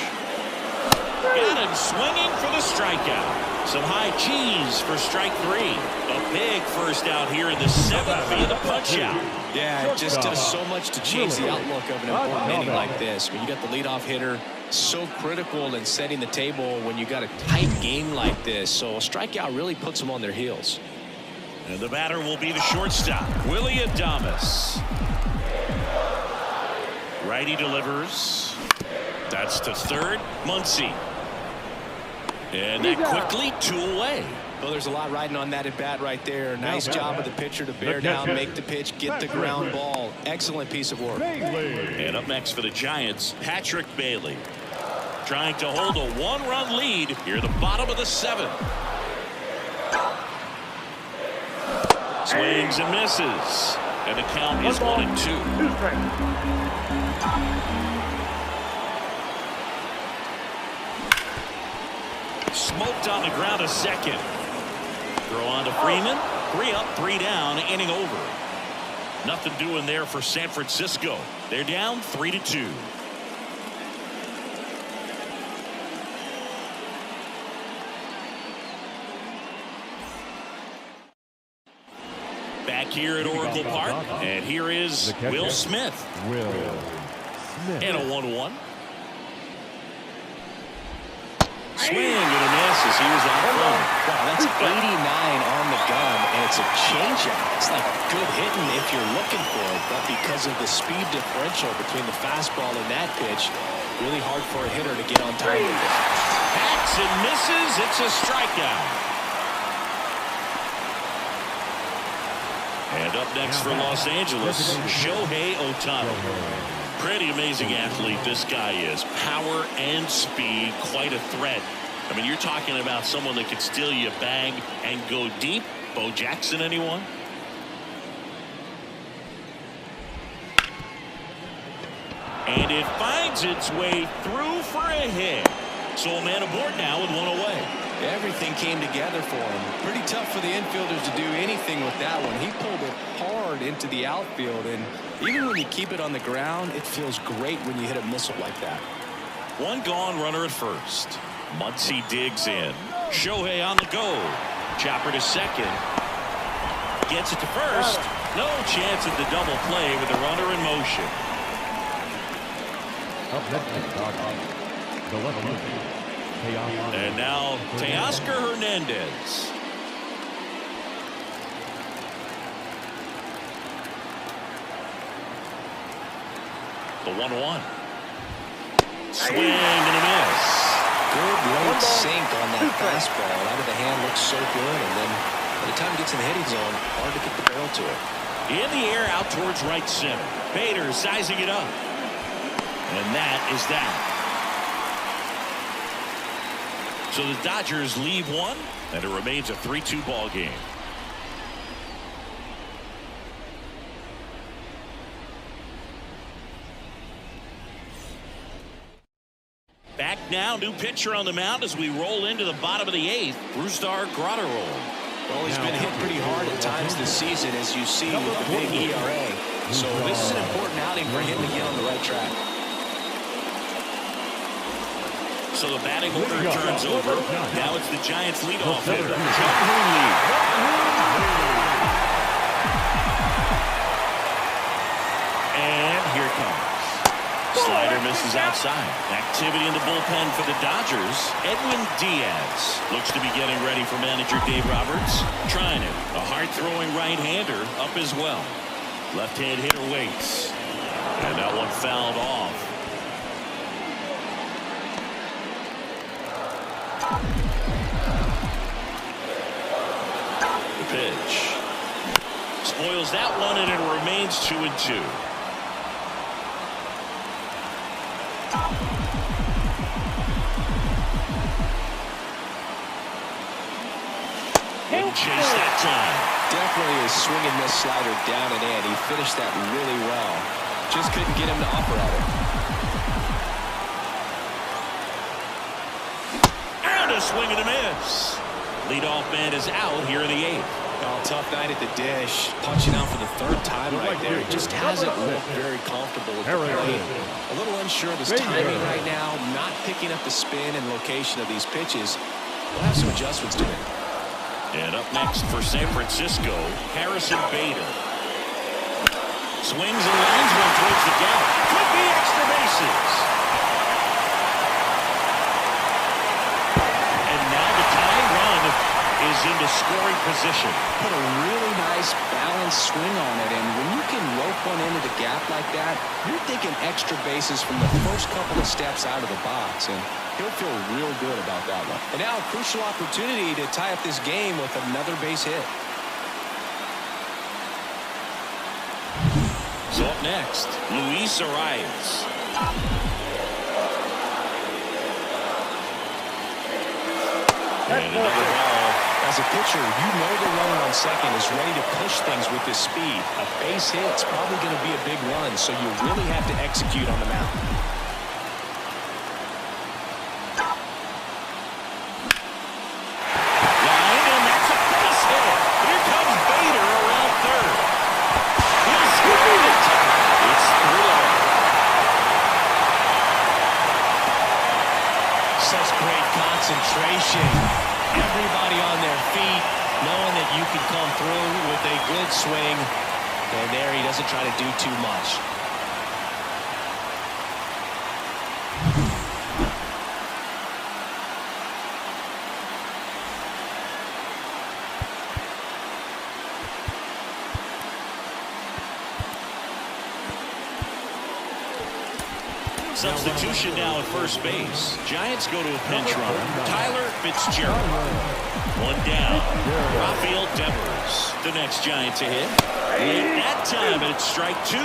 [SPEAKER 1] Got him swinging for the strikeout. Some high cheese for strike 3. A big first out here in the 7th via the punch out.
[SPEAKER 2] Yeah, it just does so much to change the outlook of an important inning like this. When you got the leadoff hitter, so critical in setting the table when you got a tight game like this. So a strikeout really puts them on their heels.
[SPEAKER 1] And the batter will be the shortstop, Willy Adames. Righty delivers. That's to third, Muncy. And that quickly 2 away.
[SPEAKER 2] Well, there's a lot riding on that at bat right there. Nice job of the pitcher to bear down, make the pitch, get the ground ball. Excellent piece of work.
[SPEAKER 1] And up next for the Giants, Patrick Bailey. Trying to hold a 1-run lead here at the bottom of the 7th. Swings and misses. And the count is 1-2. Smoked on the ground a second. Throw on to Freeman. 3 up, 3 down, inning over. Nothing doing there for San Francisco. They're down 3-2. Back here at Oracle Park, and here is Will Smith. And a 1-1. Swing and a miss as he was out front.
[SPEAKER 2] Wow, that's 89 on the gun, and it's a changeup. It's like good hitting if you're looking for it, but because of the speed differential between the fastball and that pitch, really hard for a hitter to get on time with it.
[SPEAKER 1] Hacks and misses. It's a strikeout. And up next for Los Angeles, Shohei Ohtani. Pretty amazing athlete this guy is. Power and speed, quite a threat. I mean, you're talking about someone that could steal you a bag and go deep. Bo Jackson, anyone? And it finds its way through for a hit. So a man aboard now with 1 away.
[SPEAKER 2] Everything came together for him. Pretty tough for the infielders to do anything with that one. He pulled it hard into the outfield, and even when you keep it on the ground, it feels great when you hit a missile like that.
[SPEAKER 1] 1 gone, runner at first. Muncy digs in. Shohei on the go. Chopper to second. Gets it to first. No chance at the double play with the runner in motion.
[SPEAKER 4] Up next, the left fielder.
[SPEAKER 1] And now Teoscar Hernandez. The 1-1. Swing and a miss.
[SPEAKER 2] Good late sink on that fastball. Out of the hand looks so good, and then by the time it gets in the hitting zone, hard to get the barrel to it.
[SPEAKER 1] In the air out towards right center. Bader sizing it up. And that is that. So the Dodgers leave one, and it remains a 3-2 ball game. Back now, new pitcher on the mound as we roll into the bottom of the 8th. Brusdar Graterol.
[SPEAKER 2] Well, he's been hit pretty hard at times this season, as you see with the big ERA. So this is an important outing for him to get on the right track.
[SPEAKER 1] So the batting order turns over. Now it's the Giants leadoff hitter, Jung-Hoo Lee. And here it comes. Slider misses outside. Activity in the bullpen for the Dodgers. Edwin Diaz looks to be getting ready for manager Dave Roberts. Trying it. A hard-throwing right-hander up as well. Left-hand hitter waits. And that one fouled off. The pitch. Spoils that one, and it remains 2-2. Wouldn't chase that time.
[SPEAKER 2] Definitely is swinging this slider down and in. He finished that really well. Just couldn't get him to operate it.
[SPEAKER 1] And a swing and a miss. Leadoff man is out here in the 8th.
[SPEAKER 2] Oh, tough night at the dish. Punching out for the 3rd time right there. He just hasn't looked very comfortable at the plate. A little unsure of his timing right now. Not picking up the spin and location of these pitches. We'll have some adjustments to make.
[SPEAKER 1] And up next for San Francisco, Harrison Bader. Swings and lines one towards the gap. Could be extra bases. And now the tying run is into scoring position.
[SPEAKER 2] Put a really nice balanced swing on it, and when you can rope one into the gap like that, you're thinking extra bases from the first couple of steps out of the box, and he'll feel real good about that one. And now a crucial opportunity to tie up this game with another base hit.
[SPEAKER 1] So up next, Luis Arias. And another ball.
[SPEAKER 2] As a pitcher, you know the runner on second is ready to push things with his speed. A base hit's probably going to be a big run, so you really have to execute on the mound.
[SPEAKER 1] Line, and that's a base hit. Here comes Bader around third. He'll score it. It's 3-0.
[SPEAKER 2] Such great concentration. Everybody on their feet, knowing that you can come through with a good swing. And there he doesn't try to do too much.
[SPEAKER 1] Substitution now at first base. Giants go to a pinch runner. Tyler Fitzgerald. One down. Rafael Devers, the next Giant to hit. And that time it's strike 2.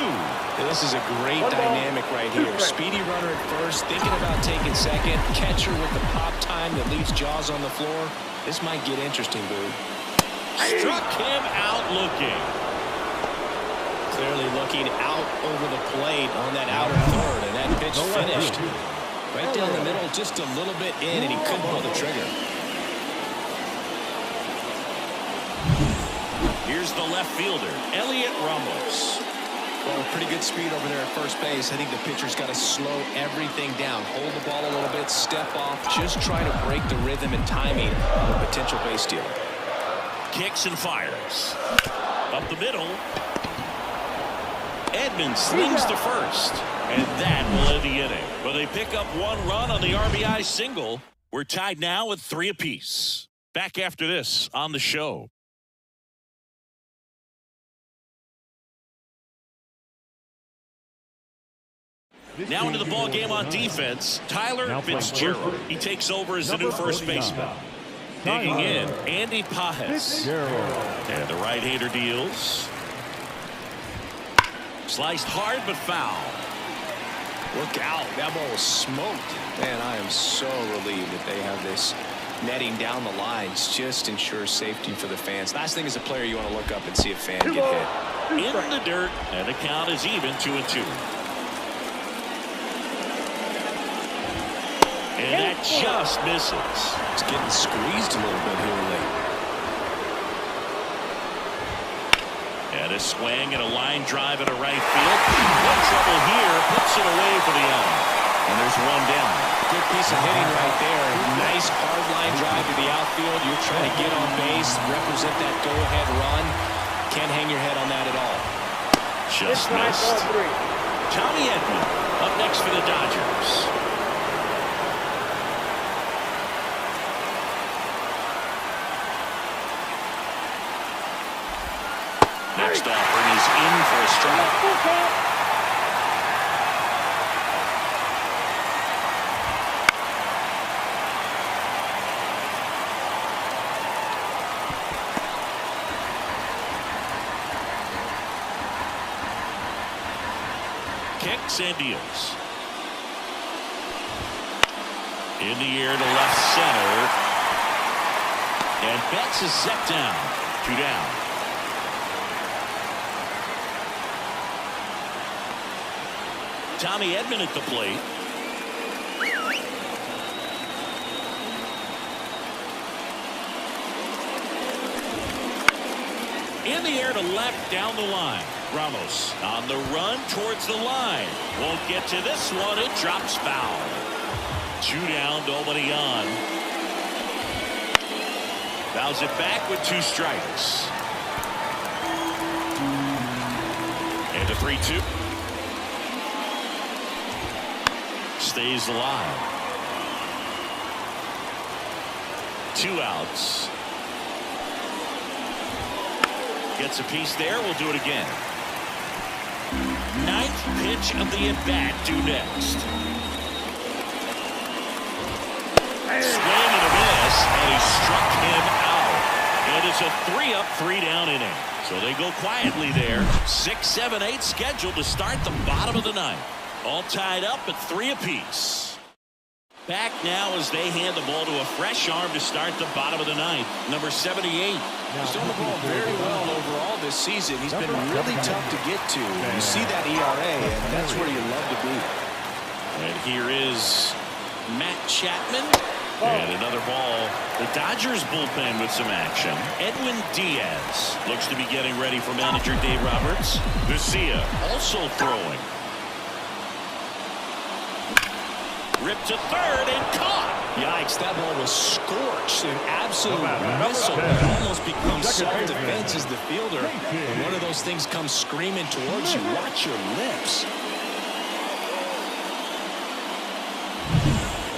[SPEAKER 2] This is a great dynamic right here. Speedy runner at first, thinking about taking second. Catcher with the pop time that leaves Jaws on the floor. This might get interesting, Boo.
[SPEAKER 1] Struck him out looking.
[SPEAKER 2] Clearly looking out over the plate on that outer third, and that pitch finished. Right down the middle, just a little bit in, and he couldn't pull the trigger.
[SPEAKER 1] Here's the left fielder, Elliot Ramos.
[SPEAKER 2] Well, pretty good speed over there at first base. I think the pitcher's got to slow everything down. Hold the ball a little bit, step off, just try to break the rhythm and timing of a potential base stealer.
[SPEAKER 1] Kicks and fires. Up the middle. Edmonds slings to first. And that will end the inning. But they pick up one run on the RBI single. We're tied now with 3 apiece. Back after this on the show. Now into the ball game on defense, Tyler Fitzgerald. He takes over as the new first baseman. Digging in, Andy Pages. And the right-hander deals. Sliced hard but foul.
[SPEAKER 2] Look out. That ball was smoked. Man, I am so relieved that they have this netting down the lines just ensures safety for the fans. Last thing as a player, you want to look up and see a fan get hit.
[SPEAKER 1] In the dirt, and the count is even 2-2. And that just misses.
[SPEAKER 2] It's getting squeezed a little bit here late.
[SPEAKER 1] And a swing and a line drive at a right field. No trouble here. Puts it away for the out. And there's one down.
[SPEAKER 2] Good piece of hitting right there. Nice hard line drive to the outfield. You're trying to get on base, represent that go-ahead run. Can't hang your head on that at all.
[SPEAKER 1] Just missed. Tommy Edman up next for the Dodgers. Next offering is in for a strike. Kicks and deals. In the air to left center. And Betts is set down. 2 down. Tommy Edman at the plate. In the air to left down the line. Ramos on the run towards the line. Won't get to this one. It drops foul. 2 down, nobody on. Fouls it back with 2 strikes. And a 3-2. Stays alive. 2 outs. Gets a piece there. We'll do it again. 9th pitch of the at-bat due next. Swing and a miss, and he struck him out. And it's a 3-up, 3-down inning. So they go quietly there. 6, 7, 8 scheduled to start the bottom of the 9th. All tied up at 3 apiece. Back now as they hand the ball to a fresh arm to start the bottom of the 9th. Number 78.
[SPEAKER 2] He's doing the ball very well overall this season. He's been really tough to get to. You see that ERA, and that's where you love to be.
[SPEAKER 1] And here is Matt Chapman. And another ball. The Dodgers bullpen with some action. Edwin Diaz looks to be getting ready for manager Dave Roberts. Garcia also throwing. Ripped to third and caught.
[SPEAKER 2] Yikes, that ball was scorched. An absolute missile that almost becomes self-defense as the fielder. When one of those things comes screaming towards you, watch your lips.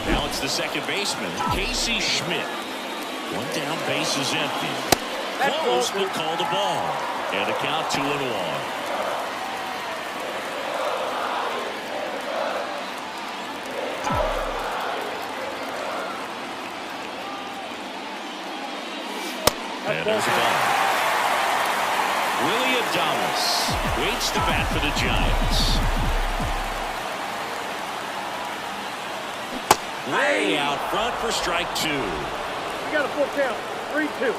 [SPEAKER 1] Now it's the second baseman, Casey Schmidt. 1 down, base is empty. Close, but called a ball. And a count 2-1. And there's a ball. Willy Adames waits to bat for the Giants. Way out front for strike 2.
[SPEAKER 3] You got a full count. 3-2.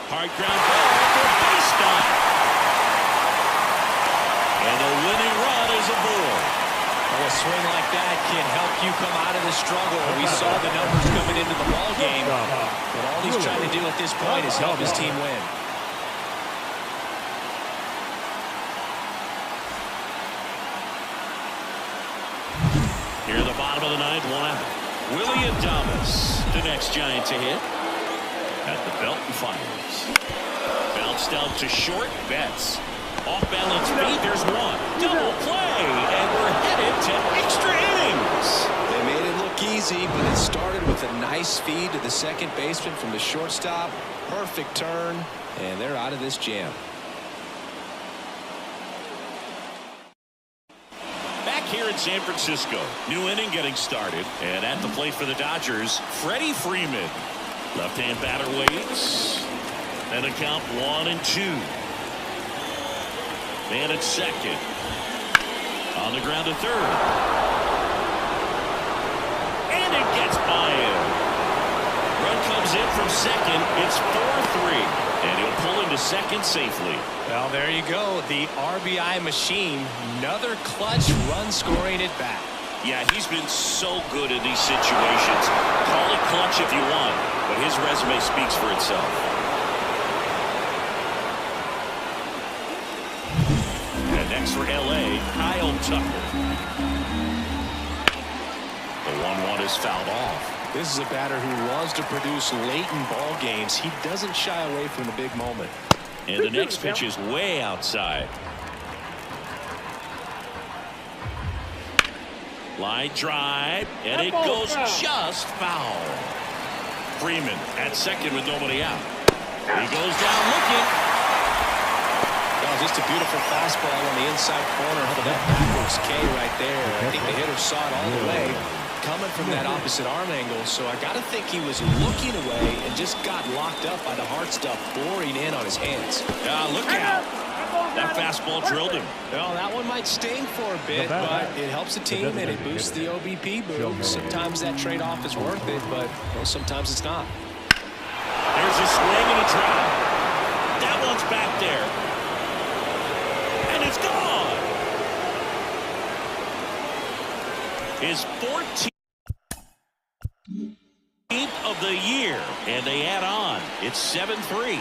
[SPEAKER 1] Hard ground ball for base stop. And the winning run is aboard.
[SPEAKER 2] Well, a swing like that can help you come out of the struggle. We saw the numbers coming into the ball game, but all he's trying to do at this point is help his team win.
[SPEAKER 1] Here at the bottom of the 9th, 1 out. Willy Adames, the next Giant to hit. At the belt and fires. Bounced out to short. Betts. Off balance beat. There's 1. Double play. And we're headed to extra innings.
[SPEAKER 2] They made it look easy, but it started with a nice feed to the second baseman from the shortstop. Perfect turn. And they're out of this jam.
[SPEAKER 1] Back here in San Francisco. New inning getting started. And at the plate for the Dodgers, Freddie Freeman. Left-hand batter waits. And a count 1-2. Man at second. On the ground to third. And it gets by him. Run comes in from second. It's 4-3. And he'll pull into second safely.
[SPEAKER 2] Well, there you go. The RBI machine. Another clutch run scoring at bat.
[SPEAKER 1] Yeah, he's been so good in these situations. Call it clutch if you want, but his resume speaks for itself. And next for LA, Kyle Tucker. The 1-1 is fouled off.
[SPEAKER 2] This is a batter who loves to produce late in ball games. He doesn't shy away from the big moment.
[SPEAKER 1] And the next pitch is way outside. Line drive, and it goes just foul. Freeman at second with nobody out. He goes down looking.
[SPEAKER 2] Well, just a beautiful fastball on the inside corner. That backwards K right there. I think the hitter saw it all the way coming from that opposite arm angle. So I got to think he was looking away and just got locked up by the hard stuff boring in on his hands.
[SPEAKER 1] Look out. That fastball drilled him.
[SPEAKER 2] Well, that one might sting for a bit, but it helps the team and it boosts the OBP boom. Sometimes that trade-off is worth it, but sometimes it's not.
[SPEAKER 1] There's a swing and a drop. That one's back there. And it's gone. His 14th of the year. And they add on. It's 7-3.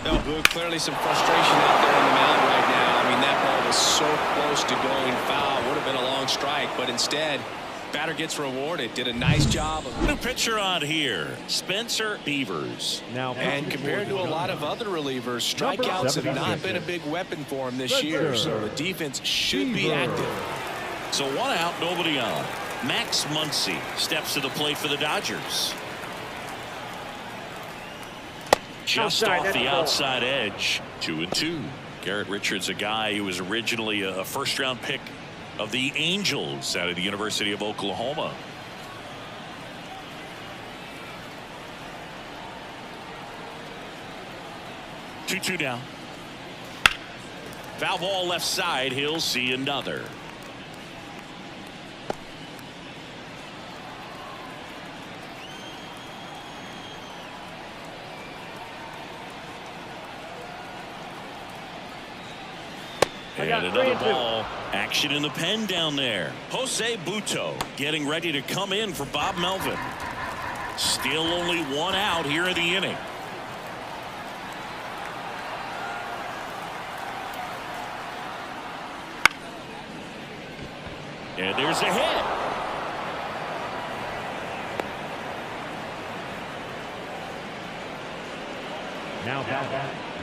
[SPEAKER 2] No, Boog, clearly some frustration out there on the mound right now. I mean, that ball was so close to going foul. Would have been a long strike, but instead, batter gets rewarded. Did a nice job.
[SPEAKER 1] New pitcher on here, Spencer Beavers.
[SPEAKER 2] And compared to a lot of other relievers, strikeouts have not been a big weapon for him this year, so the defense should be active.
[SPEAKER 1] So 1 out, nobody on. Max Muncy steps to the plate for the Dodgers. Just off the outside edge. 2-2. Garrett Richards, a guy who was originally a first-round pick of the Angels out of the University of Oklahoma. Two down. Foul ball left side. He'll see another. And another ball. Action in the pen down there. Jose Butto getting ready to come in for Bob Melvin. Still only 1 out here in the inning. And there's a hit.
[SPEAKER 4] Now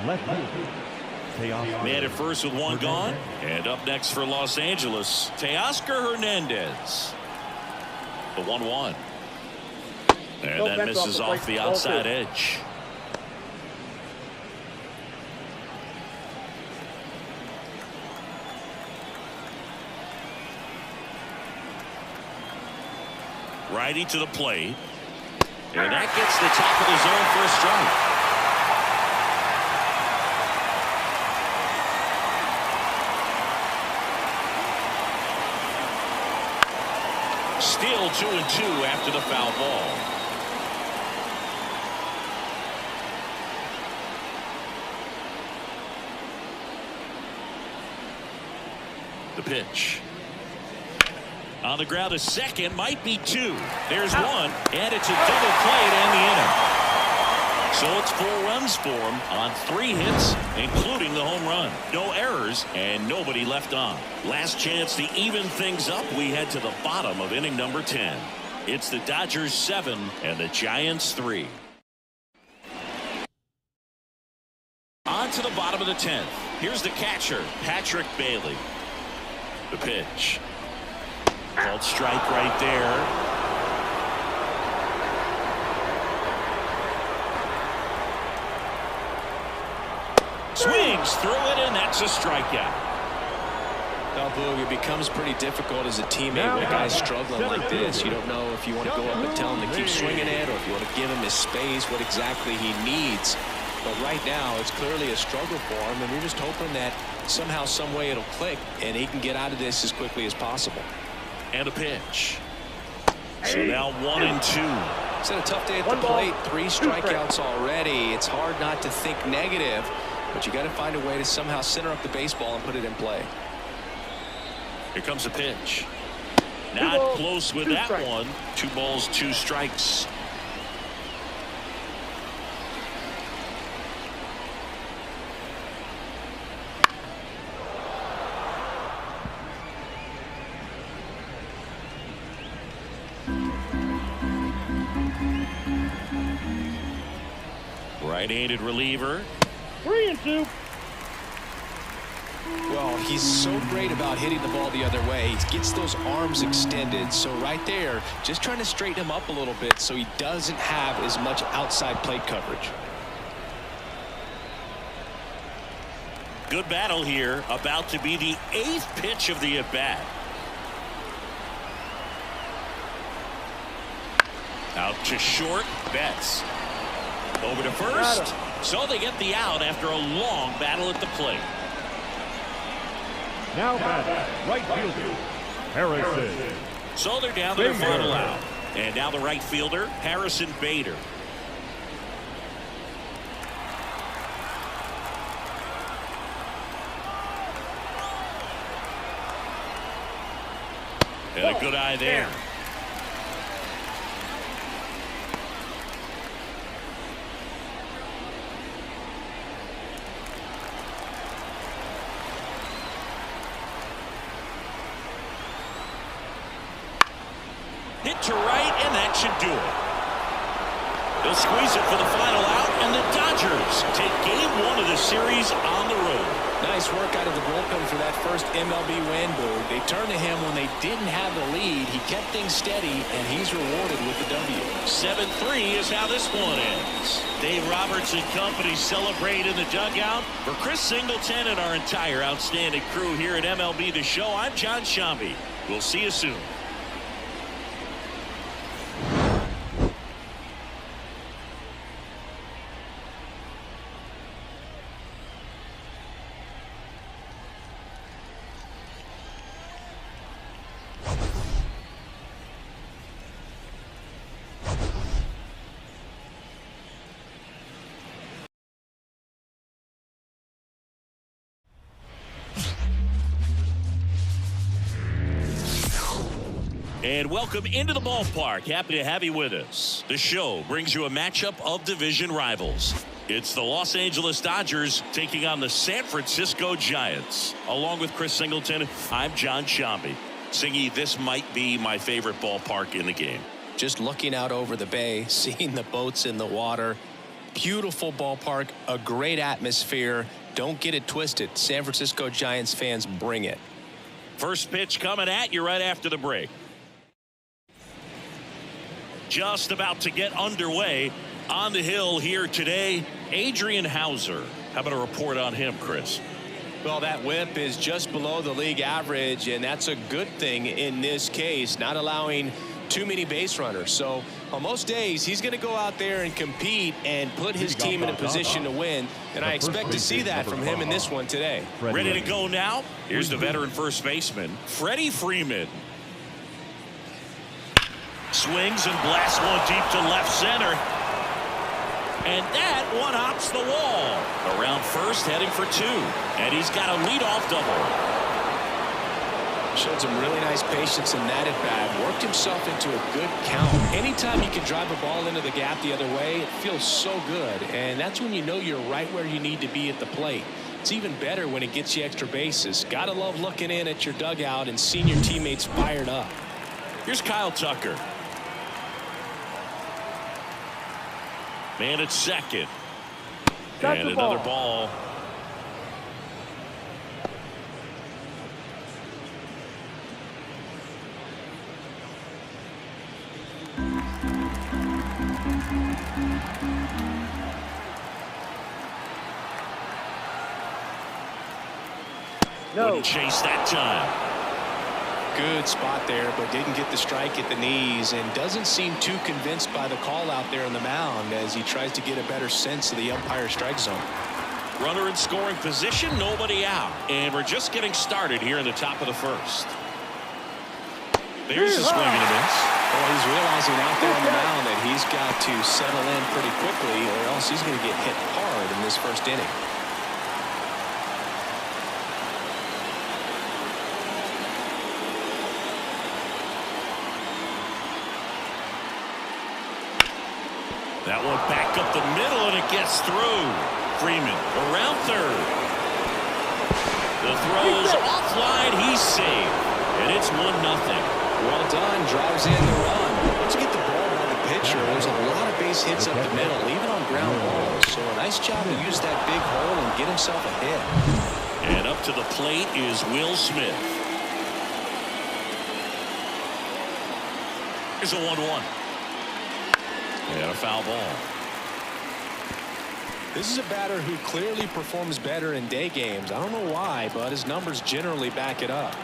[SPEAKER 4] left field.
[SPEAKER 1] Man at first with 1 gone. And up next for Los Angeles, Teoscar Hernandez. The 1-1. And that misses off the outside edge. Righty to the plate. And that gets the top of the zone for a strike. Still 2-2 after the foul ball. The pitch. On the ground, a second, might be 2. There's 1, and it's a double play to end the inning. So it's 4 runs for him on 3 hits, including the home run. No errors and nobody left on. Last chance to even things up. We head to the bottom of inning number 10. It's the Dodgers 7 and the Giants 3. On to the bottom of the 10th. Here's the catcher, Patrick Bailey. The pitch. Called strike right there. Swings through it, and that's a strikeout.
[SPEAKER 2] Well, Boog, it becomes pretty difficult as a teammate when a guy's struggling like this. You don't know if you want to go up and tell him to keep swinging it, or if you want to give him his space, what exactly he needs. But right now, it's clearly a struggle for him, and we're just hoping that somehow, some way it'll click, and he can get out of this as quickly as possible.
[SPEAKER 1] And a pitch. So now 1-2.
[SPEAKER 2] It's been a tough day at the plate. 3 strikeouts already. It's hard not to think negative, but you got to find a way to somehow center up the baseball and put it in play.
[SPEAKER 1] Here comes a pitch. Not close with that one. 2 balls, 2 strikes. Right-handed reliever.
[SPEAKER 3] 3-2.
[SPEAKER 2] Well, he's so great about hitting the ball the other way. He gets those arms extended. So right there, just trying to straighten him up a little bit so he doesn't have as much outside plate coverage.
[SPEAKER 1] Good battle here. About to be the 8th pitch of the at-bat. Out to short. Betts. Over to first. So they get the out after a long battle at the plate.
[SPEAKER 4] Now batting, right fielder, Harrison.
[SPEAKER 1] So they're down to their final out. And now the right fielder, Harrison Bader. And a good eye there. Hit to right, and that should do it. They'll squeeze it for the final out, and the Dodgers take game 1 of the series on the road.
[SPEAKER 2] Nice work out of the bullpen for that first MLB win, Boog. They turned to him when they didn't have the lead. He kept things steady, and he's rewarded with the W.
[SPEAKER 1] 7-3 is how this one ends. Dave Roberts and company celebrate in the dugout. For Chris Singleton and our entire outstanding crew here at MLB The Show, I'm John Sciambi. We'll see you soon. And welcome into the ballpark. Happy to have you with us. The show brings you a matchup of division rivals. It's the Los Angeles Dodgers taking on the San Francisco Giants. Along with Chris Singleton, I'm John Sciambi. Singy, this might be my favorite ballpark in the game.
[SPEAKER 2] Just looking out over the bay, seeing the boats in the water. Beautiful ballpark, a great atmosphere. Don't get it twisted. San Francisco Giants fans, bring it.
[SPEAKER 1] First pitch coming at you right after the break. Just about to get underway on the hill here today, Adrian Houser. How about a report on him, Chris?
[SPEAKER 2] Well, that whip is just below the league average, and that's a good thing in this case, not allowing too many base runners. So on most days, he's going to go out there and compete and put his team in a position to win, and I expect to see that from him in this one today.
[SPEAKER 1] Ready to go now? Here's the veteran first baseman, Freddie Freeman. Swings and blasts one deep to left center. And that one hops the wall. Around first, heading for 2. And he's got a leadoff double.
[SPEAKER 2] Showed some really nice patience in that at bat. Worked himself into a good count. Anytime you can drive a ball into the gap the other way, it feels so good. And that's when you know you're right where you need to be at the plate. It's even better when it gets you extra bases. Gotta love looking in at your dugout and seeing your teammates fired up.
[SPEAKER 1] Here's Kyle Tucker. Man at second. And another ball.
[SPEAKER 3] No.
[SPEAKER 1] Wouldn't chase that time.
[SPEAKER 2] Good spot there, but didn't get the strike at the knees, and doesn't seem too convinced by the call out there on the mound as he tries to get a better sense of the umpire strike zone.
[SPEAKER 1] Runner in scoring position, nobody out. And we're just getting started here in the top of the first. There's a swing and a miss.
[SPEAKER 2] Well, he's realizing out there on the mound that he's got to settle in pretty quickly, or else he's going to get hit hard in this first inning.
[SPEAKER 1] That one back up the middle, and it gets through. Freeman around third. The throw's offline. He's safe. And it's 1-0.
[SPEAKER 2] Well done. Drives in the run. Once you get the ball by the pitcher, there's a lot of base hits up the middle, even on ground balls. So a nice job to use that big hole and get himself a hit.
[SPEAKER 1] And up to the plate is Will Smith. Here's a 1-1. And a foul ball.
[SPEAKER 2] This is a batter who clearly performs better in day games. I don't know why, but his numbers generally back it up.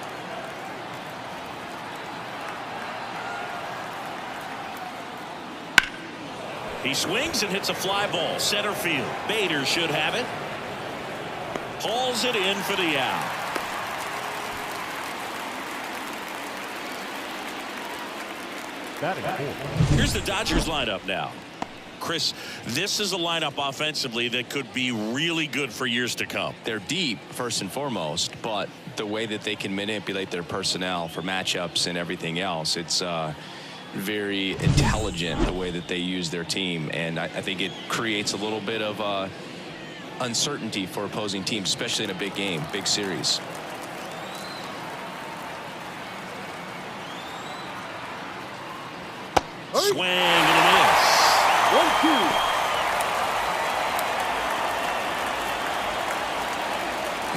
[SPEAKER 1] He swings and hits a fly ball. Center field. Bader should have it. Hauls it in for the out. Here's the Dodgers lineup now. Chris, this is a lineup offensively that could be really good for years to come.
[SPEAKER 2] They're deep, first and foremost, but the way that they can manipulate their personnel for matchups and everything else, it's very intelligent the way that they use their team. And I think it creates a little bit of uncertainty for opposing teams, especially in a big game, big series.
[SPEAKER 1] Swing and a miss.
[SPEAKER 3] 1-2.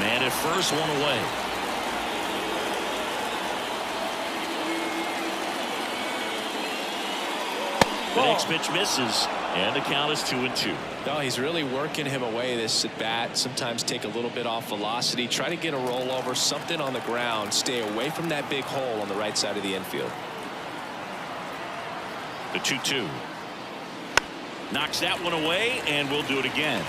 [SPEAKER 1] Man at first, one away. The next pitch misses, and the count is 2-2.
[SPEAKER 2] No, he's really working him away this at bat. Sometimes take a little bit off velocity, try to get a rollover, something on the ground, stay away from that big hole on the right side of the infield.
[SPEAKER 1] The 2-2. Knocks that one away, and we'll do it again.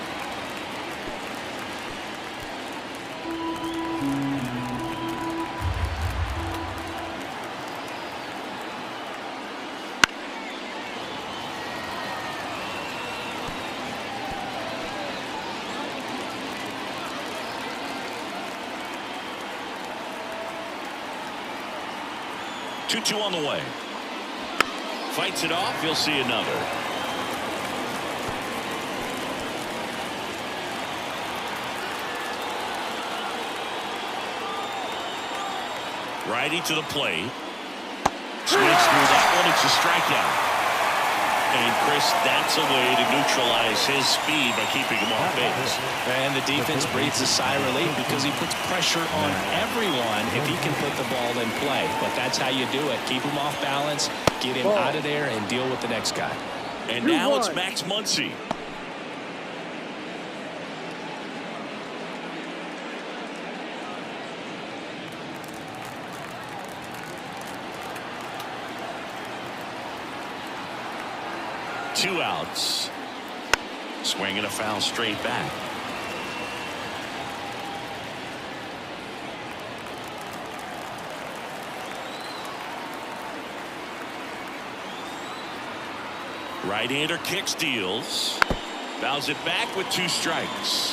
[SPEAKER 1] Two on the way. Fights it off. You'll see another. Righty to the plate. Swings through that one. It's a strikeout. And Chris, that's a way to neutralize his speed by keeping him off base.
[SPEAKER 2] And the defense breathes a sigh of relief because he puts pressure on everyone if he can put the ball in play. But that's how you do it. Keep him off balance, get him out of there, and deal with the next guy.
[SPEAKER 1] And now it's Max Muncy. Two outs. Swing and a foul straight back. Right-hander kicks, deals. Fouls it back with 2 strikes.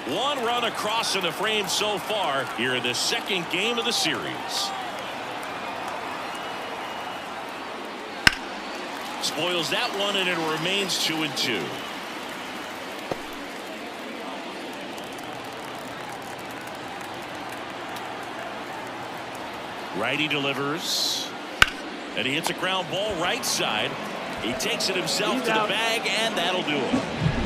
[SPEAKER 1] One run across in the frame so far here in the second game of the series. Spoils that one, and it remains 2-2. Righty delivers, and he hits a ground ball right side. He takes it himself to the bag, and that'll do it.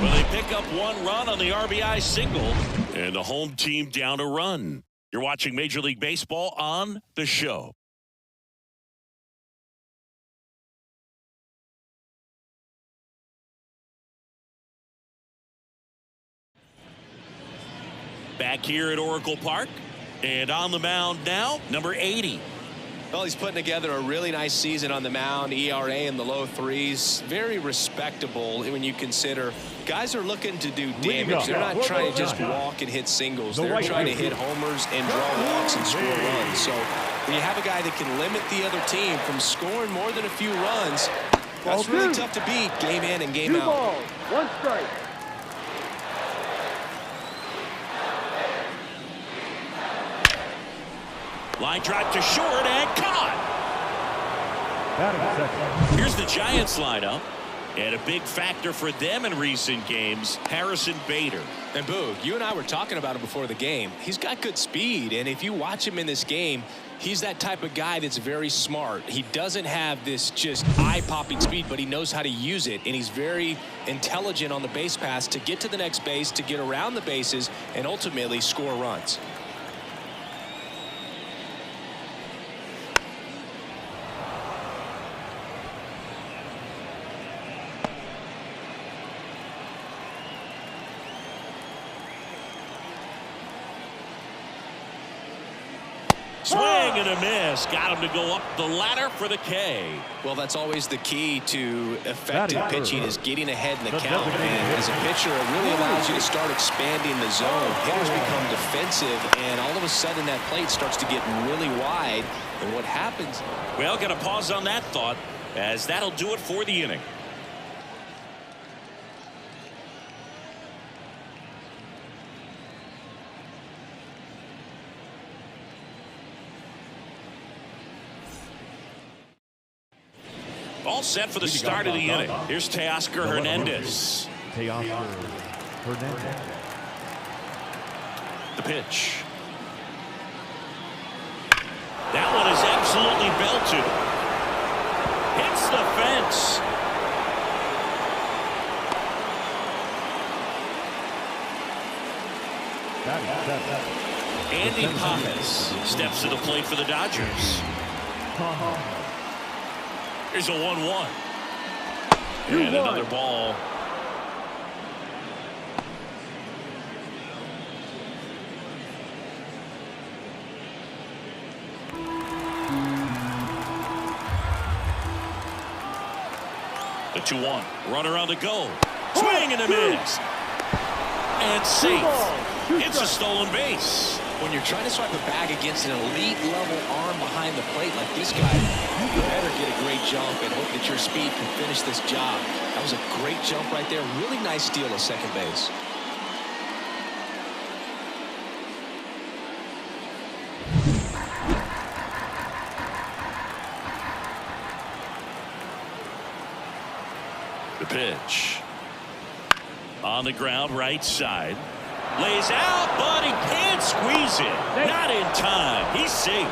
[SPEAKER 1] Well, they pick up 1 run on the RBI single, and the home team down a run. You're watching Major League Baseball on The Show. Back here at Oracle Park. And on the mound now, number 80.
[SPEAKER 2] Well, he's putting together a really nice season on the mound. ERA in the low 3s. Very respectable when you consider guys are looking to do damage. They're not trying to just walk and hit singles. They're trying to hit homers and draw walks and score runs. So when you have a guy that can limit the other team from scoring more than a few runs, that's really tough to beat game in and game out.
[SPEAKER 3] 2 balls, 1 strike.
[SPEAKER 1] Line drive to short and caught. Here's the Giants lineup. And a big factor for them in recent games, Harrison Bader.
[SPEAKER 2] And Boog, you and I were talking about it before the game. He's got good speed, and if you watch him in this game, he's that type of guy that's very smart. He doesn't have this just eye-popping speed, but he knows how to use it, and he's very intelligent on the base pass to get to the next base, to get around the bases, and ultimately score runs.
[SPEAKER 1] Swing and a miss. Got him to go up the ladder for the K.
[SPEAKER 2] Well, that's always the key to effective pitching is getting ahead in the count. And as a pitcher, it really allows you to start expanding the zone. Hitters become defensive, and all of a sudden that plate starts to get really wide. And what happens?
[SPEAKER 1] Well, got to pause on that thought, as that'll do it for the inning. All set for the start of the inning. Here's Teoscar Hernandez.
[SPEAKER 4] Teoscar Hernandez.
[SPEAKER 1] The pitch. That one is absolutely belted. Hits the fence. Andy Pappas steps to the plate for the Dodgers. Here's a 1-1. And another ball. The 2-1. Runner on the go. Swing and a miss. And safe. It's a stolen base.
[SPEAKER 2] When you're trying to swipe a bag against an elite level arm behind the plate like this guy, you better get a great jump and hope that your speed can finish this job. That was a great jump right there. Really nice steal at second base.
[SPEAKER 1] The pitch. On the ground, right side. Lays out, but he can't squeeze it. Not in time. He's safe.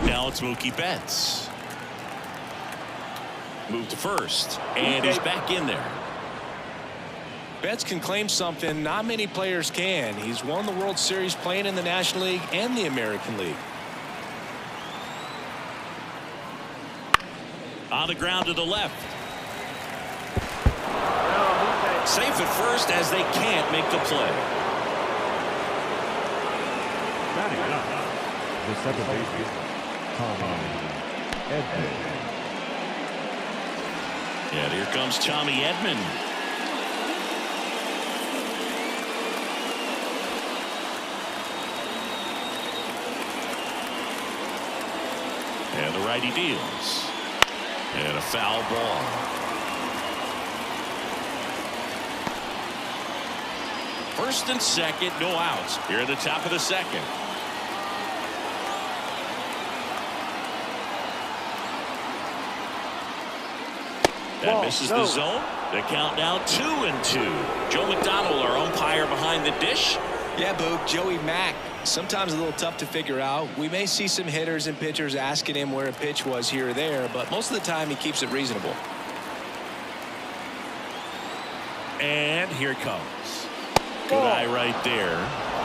[SPEAKER 1] Now it's Mookie Betts. Move to first, and he's back in there.
[SPEAKER 2] Betts can claim something not many players can. He's won the World Series playing in the National League and the American League.
[SPEAKER 1] On the ground to the left. Safe at first as they can't make the play.
[SPEAKER 4] The second baseman, Tommy Edman.
[SPEAKER 1] And here comes Tommy Edman. And the righty deals. And a foul ball. First and second, no outs. Here at the top of the second. That misses the zone. The count now 2-2. Joe McDonald, our umpire behind the dish.
[SPEAKER 2] Yeah, Boog, Joey Mack, sometimes a little tough to figure out. We may see some hitters and pitchers asking him where a pitch was here or there, but most of the time he keeps it reasonable.
[SPEAKER 1] And here it comes. Good eye right there.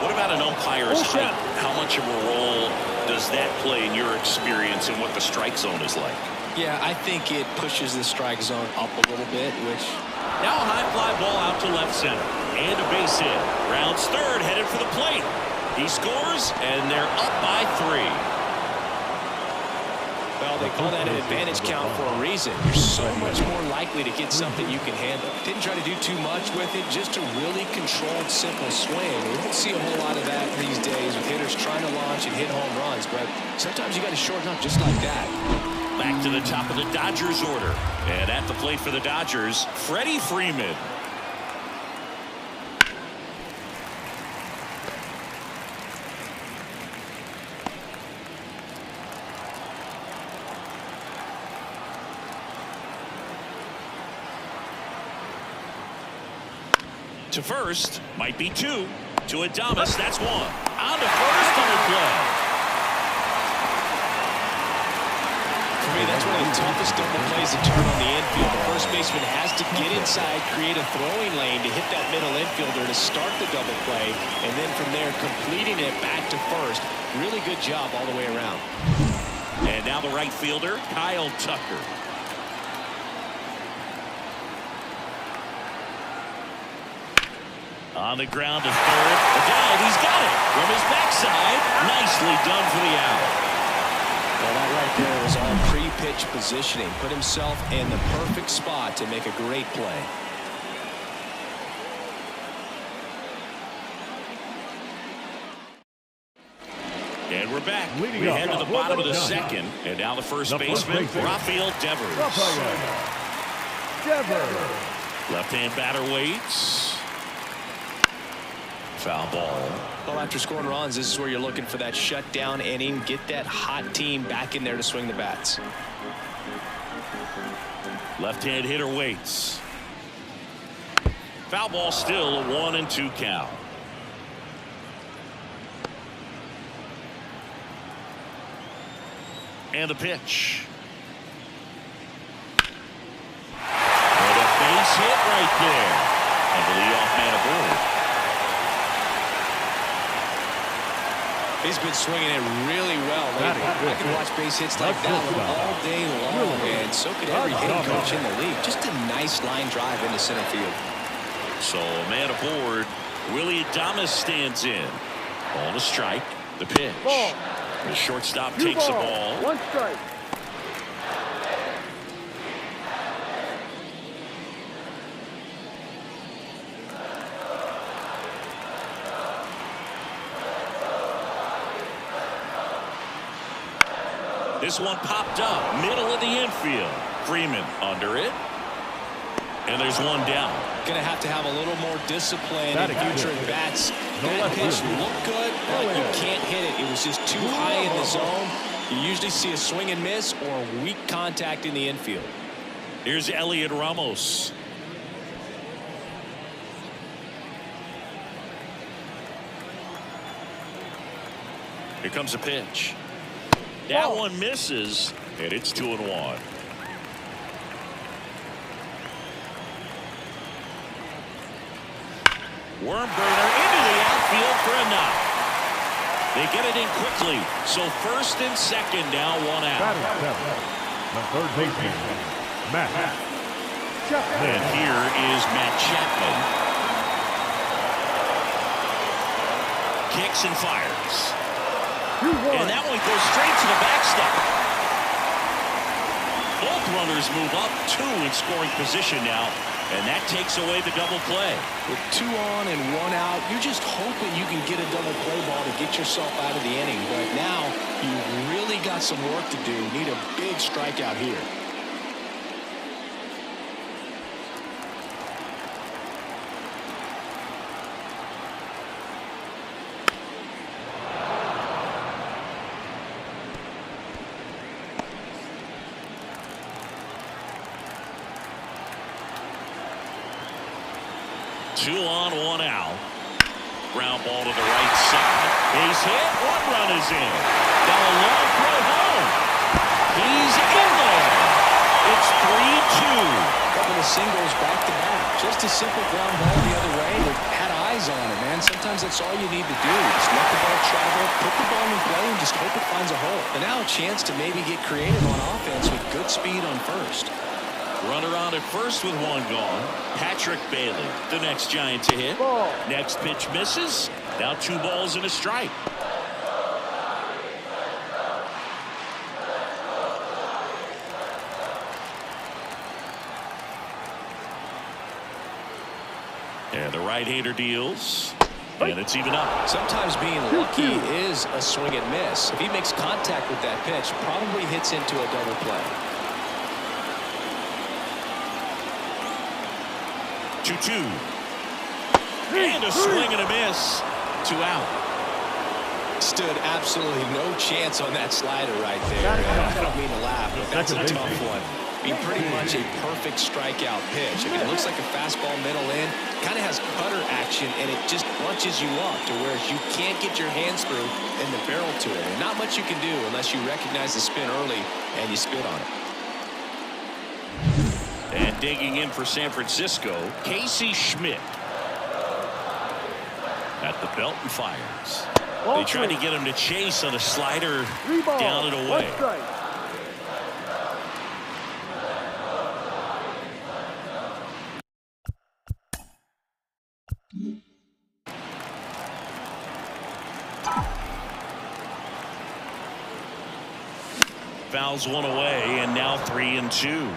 [SPEAKER 1] What about an umpire's height? How much of a role does that play in your experience and what the strike zone is like?
[SPEAKER 2] Yeah, I think it pushes the strike zone up a little bit, which...
[SPEAKER 1] Now a high fly ball out to left center. And a base hit. Rounds third, headed for the plate. He scores, and they're up by 3.
[SPEAKER 2] Well, they call that an advantage count for a reason. You're so much more likely to get something you can handle. Didn't try to do too much with it, just a really controlled, simple swing. We don't see a whole lot of that these days with hitters trying to launch and hit home runs, but sometimes you got to shorten up just like that.
[SPEAKER 1] Back to the top of the Dodgers order. And at the plate for the Dodgers, Freddie Freeman. To first, might be 2. To Adames, that's 1. On to first, double play.
[SPEAKER 2] For me, that's one of the toughest double plays to turn on the infield. The first baseman has to get inside, create a throwing lane to hit that middle infielder to start the double play, and then from there, completing it back to first. Really good job all the way around.
[SPEAKER 1] And now the right fielder, Kyle Tucker. On the ground to third. A dive. He's got it from his backside. Nicely done for the out.
[SPEAKER 2] Well, that right there was all pre-pitch positioning. Put himself in the perfect spot to make a great play.
[SPEAKER 1] And we're back. We head to the bottom of the second. And now the first baseman, Rafael Devers. Left-hand batter waits. Foul ball.
[SPEAKER 2] Well, after scoring runs, this is where you're looking for that shutdown inning. Get that hot team back in there to swing the bats.
[SPEAKER 1] Left-hand hitter waits. Foul ball still, a 1-2 count. And the pitch. And a base hit right there. And the leadoff man aboard.
[SPEAKER 2] He's been swinging it really well lately. I can watch base hits like that one all day long, and so could every hitting coach in the league. Just a nice line drive into center field.
[SPEAKER 1] So a man aboard. Willie Adames stands in. Ball to strike. The pitch. The shortstop takes the ball.
[SPEAKER 3] 1 strike.
[SPEAKER 1] This one popped up, middle of the infield. Freeman under it. And there's one down.
[SPEAKER 2] Going to have a little more discipline in future at bats. That pitch looked good, but you can't hit it. It was just too high in the zone. You usually see a swing and miss or weak contact in the infield.
[SPEAKER 1] Here's Elliot Ramos. Here comes a pitch. That one misses, and it's 2-1. Worm burner into the outfield for a knock. They get it in quickly, so first and second now 1 out.
[SPEAKER 4] The third baseman, Matt.
[SPEAKER 1] And here is Matt Chapman. Kicks and fires. And that one goes straight to the backstop. Both runners move up, 2 in scoring position now, and that takes away the double play.
[SPEAKER 2] With 2 on and 1 out, you're just hoping you can get a double play ball to get yourself out of the inning. But now you've really got some work to do. Need a big strikeout here.
[SPEAKER 1] Two on, 1 out. Ground ball to the right side. Base hit. 1 run is in. Now a long throw home. He's in there. It's 3-2.
[SPEAKER 2] Couple of singles back to back. Just a simple ground ball the other way. They had eyes ease on it, man. Sometimes that's all you need to do. Just let the ball travel, put the ball in play, and just hope it finds a hole. And now a chance to maybe get creative on offense with good speed on first.
[SPEAKER 1] Runner on at first with one gone. Patrick Bailey, the next Giant to hit.
[SPEAKER 3] Ball.
[SPEAKER 1] Next pitch misses. Now 2 balls and a strike. And the right-hander deals. And it's even up.
[SPEAKER 2] Sometimes being lucky is a swing and miss. If he makes contact with that pitch, probably hits into a double play.
[SPEAKER 1] 2-2. And a swing and a miss. 2 out.
[SPEAKER 2] Stood absolutely no chance on that slider right there. I don't mean to laugh, but that's a tough one. I mean, pretty much a perfect strikeout pitch. I mean, it looks like a fastball middle in. Kind of has cutter action, and it just bunches you up to where you can't get your hands through and the barrel to it. And not much you can do unless you recognize the spin early and you spit on it.
[SPEAKER 1] And digging in for San Francisco, Casey Schmidt. At the belt and fires. They tried to get him to chase on a slider down and away. Fouls one away, and now 3-2.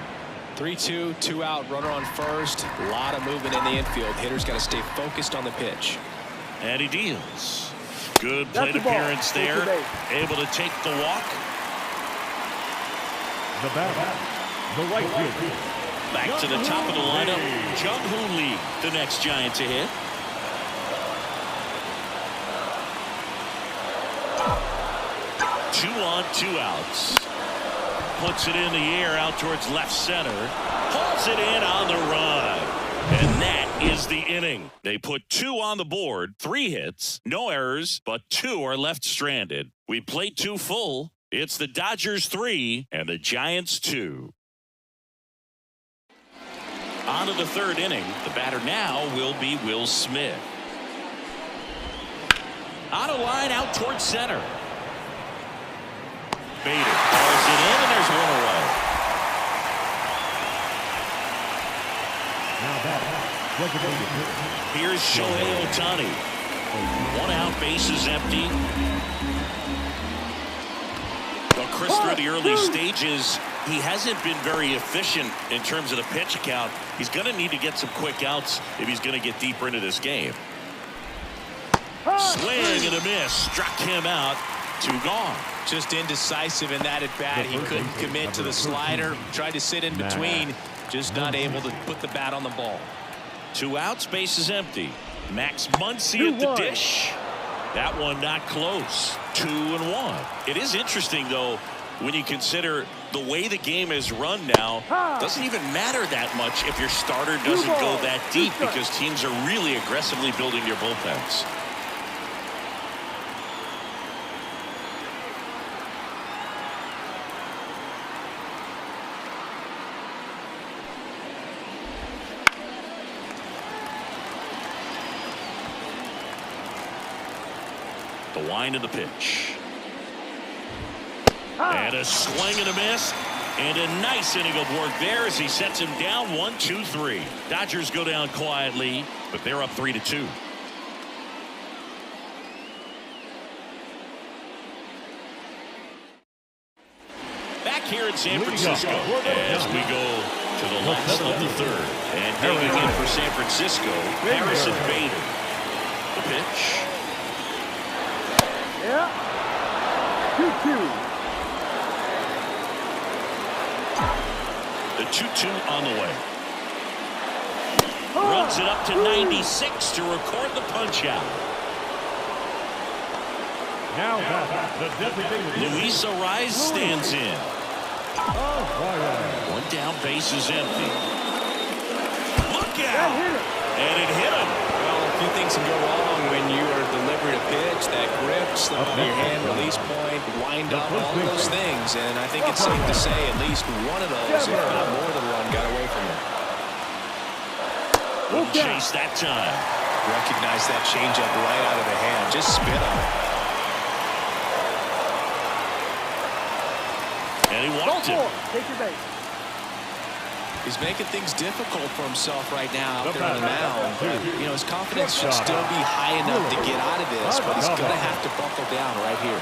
[SPEAKER 2] 3-2, 2 out, runner on first. A lot of movement in the infield. Hitter's got to stay focused on the pitch.
[SPEAKER 1] And he deals. Good plate appearance there. Able to take the walk.
[SPEAKER 4] The batter, the right fielder.
[SPEAKER 1] Back to the top of the lineup. Jung-Hoo Lee, the next Giant to hit. Two on, 2 outs. Puts it in the air out towards left center. Hauls it in on the run. And that is the inning. They put 2 on the board, 3 hits, no errors, but 2 are left stranded. We played 2 full. It's the Dodgers 3 and the Giants 2. On to the 3rd inning. The batter now will be Will Smith. On a line out towards center. Bader calls it in, and there's 1 away.
[SPEAKER 4] Now back.
[SPEAKER 1] Here's Shohei Ohtani. 1 out, bases empty. Well, Chris, through the early stages, he hasn't been very efficient in terms of the pitch count. He's going to need to get some quick outs if he's going to get deeper into this game. Swing and a miss. Struck him out. 2 gone.
[SPEAKER 2] Just indecisive in that at bat. He couldn't commit to the slider. Tried to sit in between. Just not able to put the bat on the ball.
[SPEAKER 1] 2 outs, bases empty. Max Muncy at the dish. That one not close. 2-1. It is interesting, though, when you consider the way the game is run now. Doesn't even matter that much if your starter doesn't go that deep, because teams are really aggressively building their bullpens. The wind of the pitch. And a swing and a miss. And a nice inning of work there as he sets him down 1-2-3. Dodgers go down quietly, but they're up 3-2. Back here in San Francisco as we go to the last of the 3rd. And digging in for San Francisco, Harrison Bader. The pitch.
[SPEAKER 3] Yeah. 2-2.
[SPEAKER 1] The 2-2 on the way. Runs it up to 96 to record the punch out.
[SPEAKER 4] Now the designated
[SPEAKER 1] Luis Arraez stands in. 1 down, base is empty. Look out! And it hit him.
[SPEAKER 2] Well, a few things can go wrong when you are delivering a pitch. That grip, slip out of your hand, release point, wind up, all of those things. And I think it's safe to say at least one of those, if not more than one, got away from him.
[SPEAKER 1] Wouldn't chase that time.
[SPEAKER 2] Recognize that changeup right out of the hand. Just spit on it.
[SPEAKER 1] And he walked him.
[SPEAKER 3] Take your base.
[SPEAKER 2] He's making things difficult for himself right now out there on the mound. But, you know, his confidence should still be high enough to get out of this, but he's going to have to buckle down right here.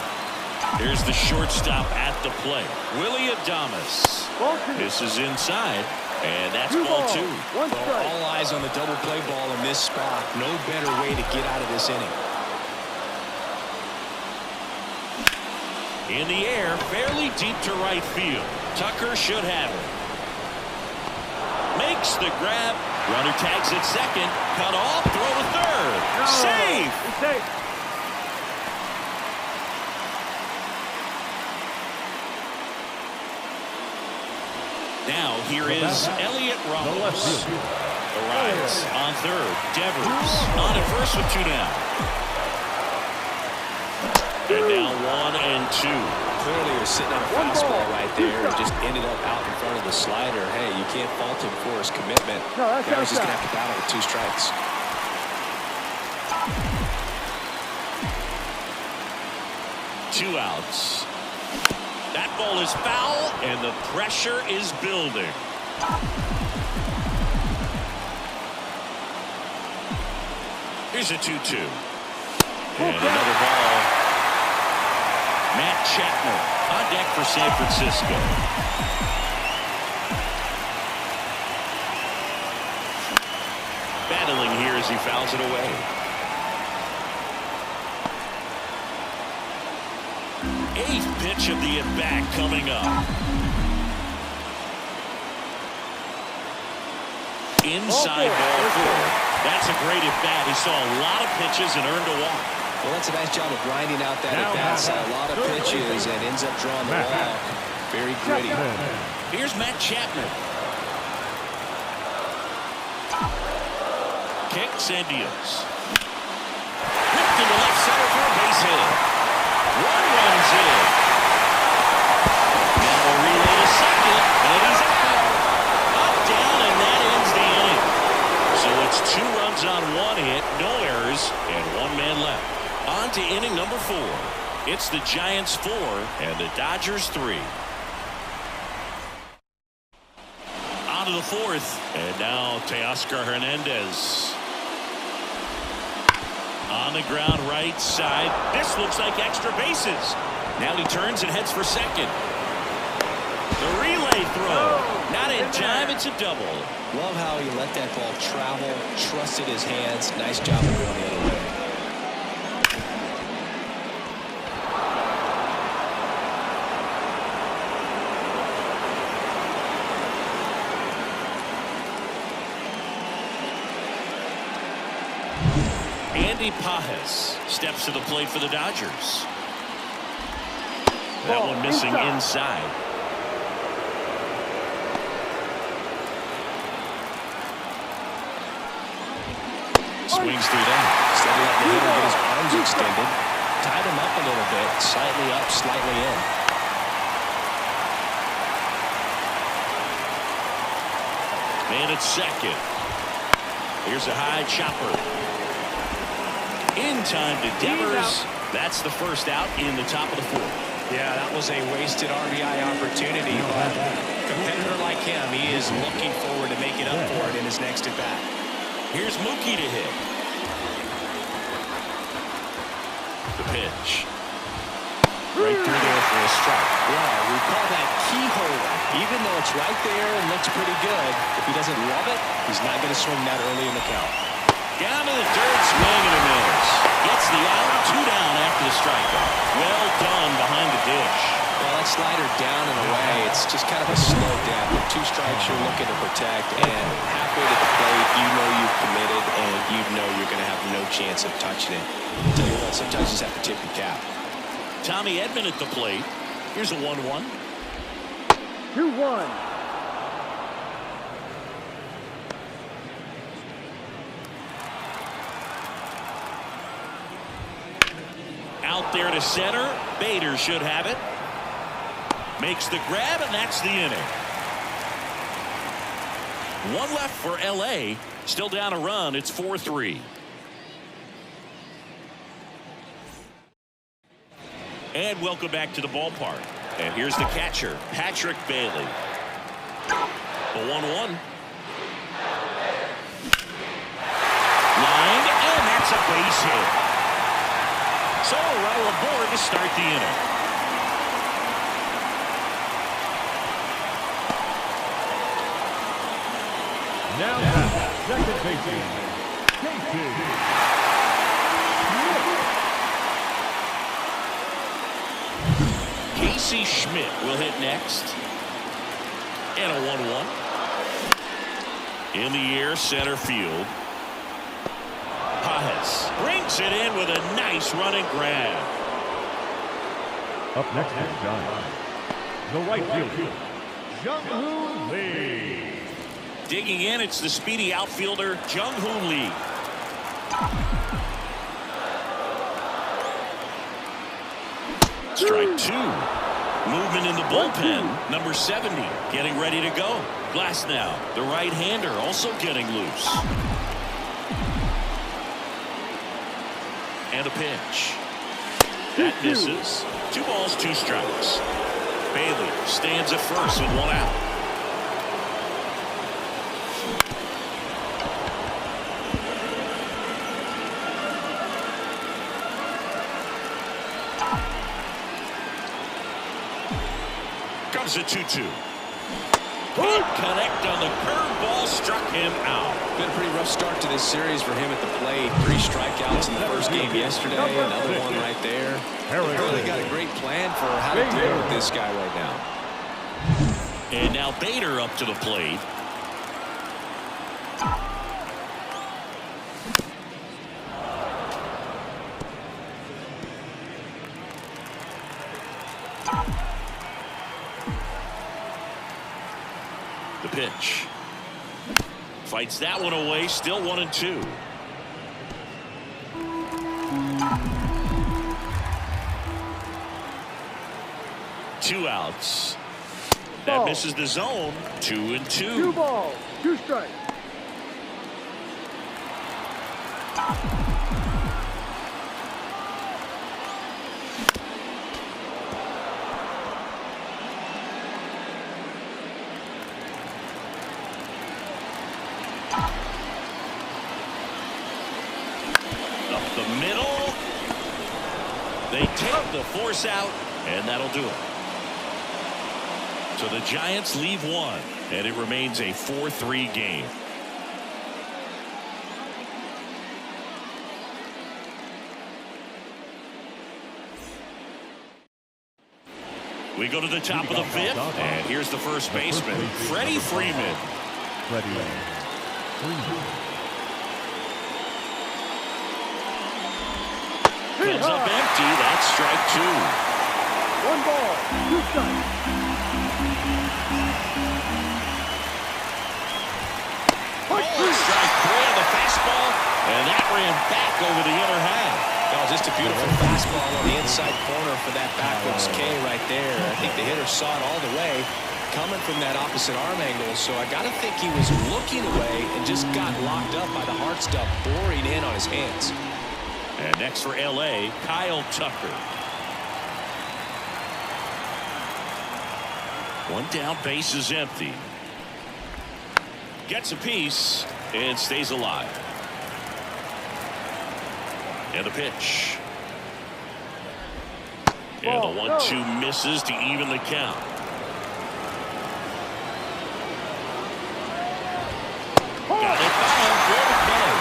[SPEAKER 1] Here's the shortstop at the plate, Willy Adames. This is inside, and that's ball 2.
[SPEAKER 3] One
[SPEAKER 2] Well,
[SPEAKER 3] strike.
[SPEAKER 2] all eyes on the double play ball in this spot. No better way to get out of this inning.
[SPEAKER 1] In the air, fairly deep to right field. Tucker should have it. Makes the grab. Runner tags at second. Cut off. Throw to third. Safe.
[SPEAKER 3] It's safe.
[SPEAKER 1] Now here is Elliot Ramos. Arias on third. Devers on at first with 2 down. And now 1 and 2.
[SPEAKER 2] Clearly he was sitting on a fastball right there and just ended up out in front of the slider. Hey, you can't fault him for his commitment.
[SPEAKER 3] No, that's
[SPEAKER 2] now he's just going to
[SPEAKER 3] outside.
[SPEAKER 2] have to battle with 2 strikes.
[SPEAKER 1] 2 outs. That ball is foul, and the pressure is building. Here's a 2-2. And another ball. Matt Chapman on deck for San Francisco. Battling here as he fouls it away. Eighth pitch of the at-bat coming up. Inside ball 4. That's a great at-bat. He saw a lot of pitches and earned a walk.
[SPEAKER 2] Well, that's a nice job of grinding out that at-bat. Saw a lot of pitches and ends up drawing the walk. Very gritty.
[SPEAKER 1] Here's Matt Chapman. Kicks and deals. Ripped into left center for a base hit. 1 runs in. Now a relay to second, and he's out. Up, down, and that ends the inning. So it's 2 runs on 1 hit, no errors, and 1 man left. On to inning number 4. It's the Giants 4 and the Dodgers 3. On to the 4th, and now Teoscar Hernandez. On the ground right side. This looks like extra bases. Now he turns and heads for second. The relay throw. Not in time. It's a double.
[SPEAKER 2] Love how he let that ball travel, trusted his hands. Nice job of going the other way.
[SPEAKER 1] Andy Pages steps to the plate for the Dodgers. That one missing inside. Swings through that.
[SPEAKER 2] Instead of letting the hitter get his arms extended, tied him up a little bit, slightly up, slightly in.
[SPEAKER 1] Man at second. Here's a high chopper. In time to Devers. That's the first out in the top of the 4th.
[SPEAKER 2] Yeah, that was a wasted RBI opportunity, but a competitor like him, he is looking forward to making up for it in his next at-bat.
[SPEAKER 1] Here's Mookie to hit. The pitch. Right through there for a strike.
[SPEAKER 2] Yeah, we call that keyhole. Even though it's right there and looks pretty good, if he doesn't love it, he's not going to swing that early in the count.
[SPEAKER 1] Down to the dirt, swing and a miss. Gets the out, 2 down after the strikeout. Well done behind the dish.
[SPEAKER 2] Well, that slider down and away, it's just kind of a slow down. With 2 strikes you're looking to protect, and halfway to the plate, you know you've committed, and you know you're going to have no chance of touching it. I'll tell you what, sometimes you just have to tip your cap.
[SPEAKER 1] Tommy Edman at the plate. Here's a 1-1.
[SPEAKER 3] 2-1.
[SPEAKER 1] Out there to center. Bader should have it. Makes the grab, and that's the inning. 1 left for L.A. Still down a run. It's 4-3. And welcome back to the ballpark. And here's the catcher, Patrick Bailey. The 1-1. Line, and that's a base hit. So a runner aboard to start the inning.
[SPEAKER 4] Now second baseman,
[SPEAKER 1] Casey Schmidt will hit next. And a 1-1. In the air, center field. Pages brings it in with a nice running grab.
[SPEAKER 4] Up next is John. The right fielder, Jung-Hoo Lee.
[SPEAKER 1] Digging in, it's the speedy outfielder, Jung-Hoo Lee. Strike 2. Movement in the bullpen. Number 70 getting ready to go. Glasnow, the right-hander, also getting loose. And a pitch. That misses. 2 balls, 2 strikes. Bailey stands at first with 1 out. Comes a 2-2. Can't connect on the curveball, struck him out.
[SPEAKER 2] Been a pretty rough start to this series for him at the plate. 3 strikeouts in the first game yesterday. Another one right there. Really got a great plan for how to deal with this guy right now.
[SPEAKER 1] And now Bader up to the plate. The pitch. Fights that one away, still 1-2. Two outs. That misses the zone. 2-2.
[SPEAKER 3] 2 balls, 2 strikes.
[SPEAKER 1] Up the middle. They take the force out, and that'll do it. So the Giants leave 1, and it remains a 4-3 game. We go to the top of the 5th, and here's the first baseman, Freddie Freeman. Comes up empty. That's strike 2.
[SPEAKER 3] 1 ball, 2 strikes.
[SPEAKER 1] Strike 3 on the fastball, and that ran back over the inner half.
[SPEAKER 2] Oh, just a beautiful fastball on the inside corner for that backwards K right there. I think the hitter saw it all the way coming from that opposite arm angle, so I got to think he was looking away and just got locked up by the hard stuff boring in on his hands.
[SPEAKER 1] And next for L.A., Kyle Tucker. 1 down, base is empty. Gets a piece and stays alive. And the pitch. And the 1-2 misses to even the count. Got it fouled. Good play.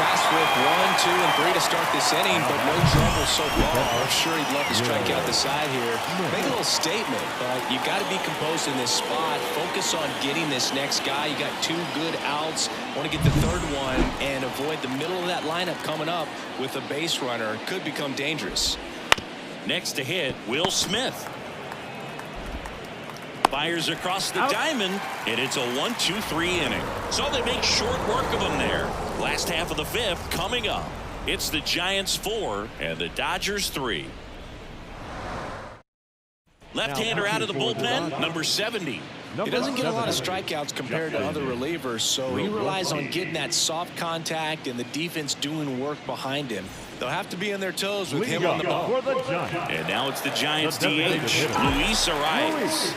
[SPEAKER 2] Tasked with 1, 2, and 3 to start this inning, but no trouble so far. I'm sure he'd love to strike out the side here. Make a little statement, but you got to be composed in this spot. Focus on getting this next guy. You got 2 good outs. Want to get the 3rd one and avoid the middle of that lineup coming up with a base runner. Could become dangerous.
[SPEAKER 1] Next to hit, Will Smith. Fires across the diamond, and it's a 1-2-3 inning. So they make short work of him there. Last half of the 5th coming up. It's the Giants 4 and the Dodgers 3. Left-hander out of the bullpen, number 70.
[SPEAKER 2] He doesn't get a lot of strikeouts compared to other relievers, so he relies on getting that soft contact and the defense doing work behind him. They'll have to be on their toes with him
[SPEAKER 4] Leading
[SPEAKER 2] on the ball.
[SPEAKER 4] for the Giants.
[SPEAKER 1] And now it's the Giants
[SPEAKER 4] The designated
[SPEAKER 1] DH,
[SPEAKER 4] hitter.
[SPEAKER 1] Luis Arias.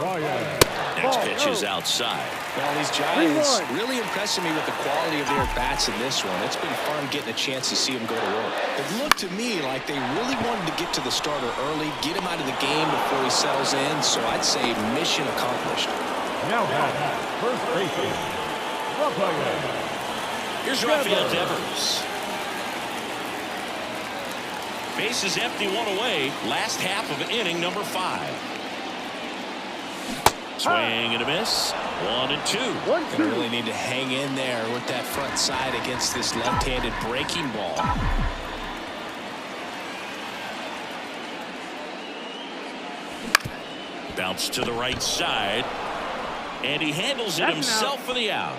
[SPEAKER 4] Ryan.
[SPEAKER 1] Next pitch is outside.
[SPEAKER 2] Well, these Giants really impressing me with the quality of their at-bats in this one. It's been fun getting a chance to see them go to work. It looked to me like they really wanted to get to the starter early, get him out of the game before he settles in, so I'd say mission accomplished.
[SPEAKER 4] Now batting, first baseman, Rafael.
[SPEAKER 1] Here's Rafael Devers. Base is empty, one away. Last half of inning number 5. Swing and a miss. 1-2.
[SPEAKER 2] Gonna really need to hang in there with that front side against this left-handed breaking ball.
[SPEAKER 1] Bounce to the right side. And he handles it himself for the out.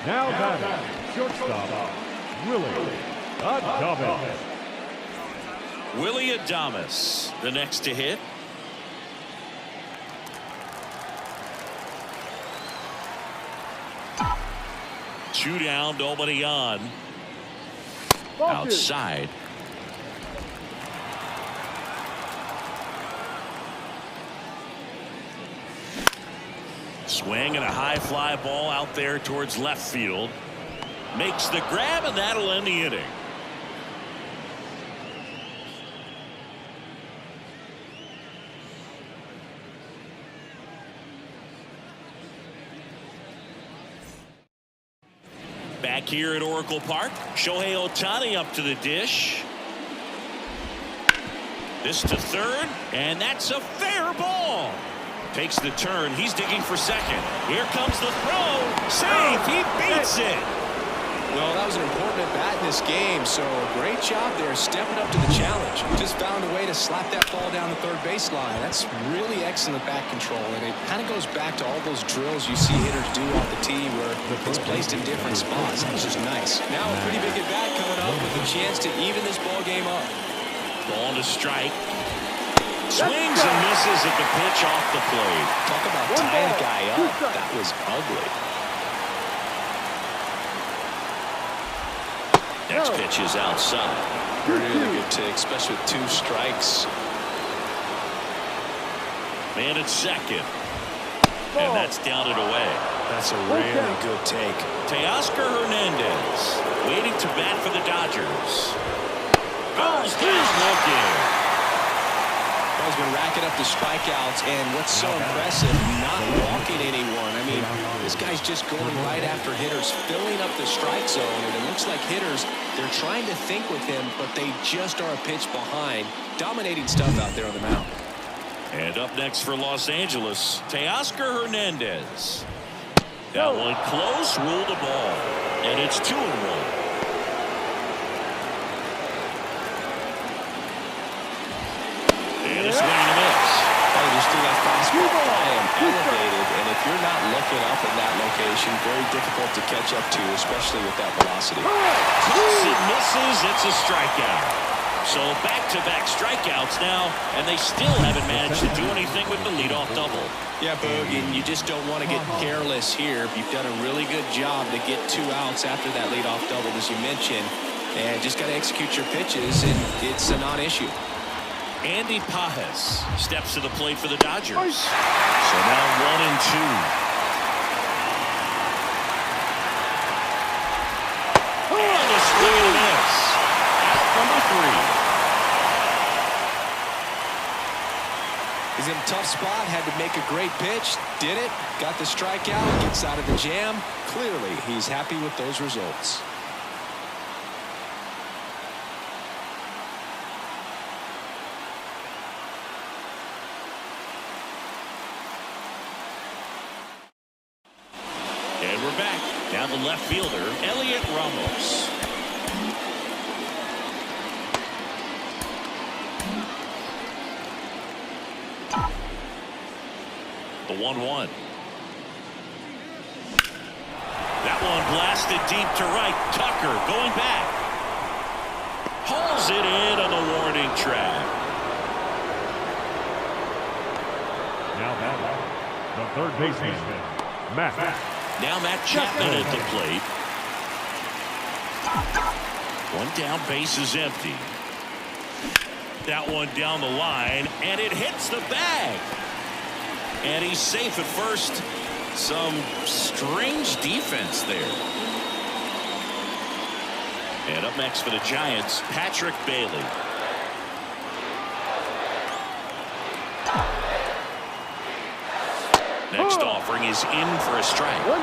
[SPEAKER 4] Now batting, shortstop, Willie Adames.
[SPEAKER 1] Willie Adames, the next to hit. Two down, nobody on. Outside. Swing and a high fly ball out there towards left field. Makes the grab, and that'll end the inning. Back here at Oracle Park, Shohei Ohtani up to the dish. This to third, and that's a fair ball. Takes the turn. He's digging for second. Here comes the throw. Safe. He beats it.
[SPEAKER 2] Well, that was an important at-bat in this game, so great job there stepping up to the challenge. Just found a way to slap that ball down the third baseline. That's really excellent back control, and it kind of goes back to all those drills you see hitters do off the tee where it's placed in different spots. That was just nice. Now a pretty big at-bat coming up with a chance to even this ball game up.
[SPEAKER 1] Ball to strike. Swings and misses at the pitch off the plate.
[SPEAKER 2] Talk about tying a guy up. That was ugly.
[SPEAKER 1] Next pitch is outside.
[SPEAKER 2] Really good take, especially with 2 strikes.
[SPEAKER 1] Man at second. And that's down and away.
[SPEAKER 2] That's a really good take.
[SPEAKER 1] Teoscar Hernandez waiting to bat for the Dodgers. Goes down looking.
[SPEAKER 2] He's been racking up the strikeouts, and what's so impressive, not walking anyone. I mean, this guy's just going right after hitters, filling up the strike zone, and it looks like hitters, they're trying to think with him, but they just are a pitch behind. Dominating stuff out there on the mound.
[SPEAKER 1] And up next for Los Angeles, Teoscar Hernandez. That one close, ruled the ball, and it's 2-1. And a swing and a miss.
[SPEAKER 2] Oh, just threw that fastball by him, elevated, and if you're not looking up in that location, very difficult to catch up to, especially with that velocity.
[SPEAKER 1] Close, it misses. It's a strikeout. So back-to-back strikeouts now, and they still haven't managed to do anything with the leadoff double.
[SPEAKER 2] Yeah, Boog, and you just don't want to get careless here. You've done a really good job to get 2 outs after that leadoff double, as you mentioned, and just got to execute your pitches, and it's a non-issue.
[SPEAKER 1] Andy Pages steps to the plate for the Dodgers. So now 1-2. And a swing and a miss. Out number 3.
[SPEAKER 2] He's in a tough spot, had to make a great pitch, did it, got the strikeout, gets out of the jam. Clearly, he's happy with those results.
[SPEAKER 1] And we're back. Now the left fielder, Elliot Ramos. The 1-1. That one blasted deep to right. Tucker going back. Hauls it in on the warning track.
[SPEAKER 4] Now batting, the third baseman, Matt.
[SPEAKER 1] Now Matt Chapman at the plate. One down, base is empty. That one down the line, and it hits the bag. And he's safe at first. Some strange defense there. And up next for the Giants, Patrick Bailey. Next offering is in for a strike.
[SPEAKER 3] 1-2.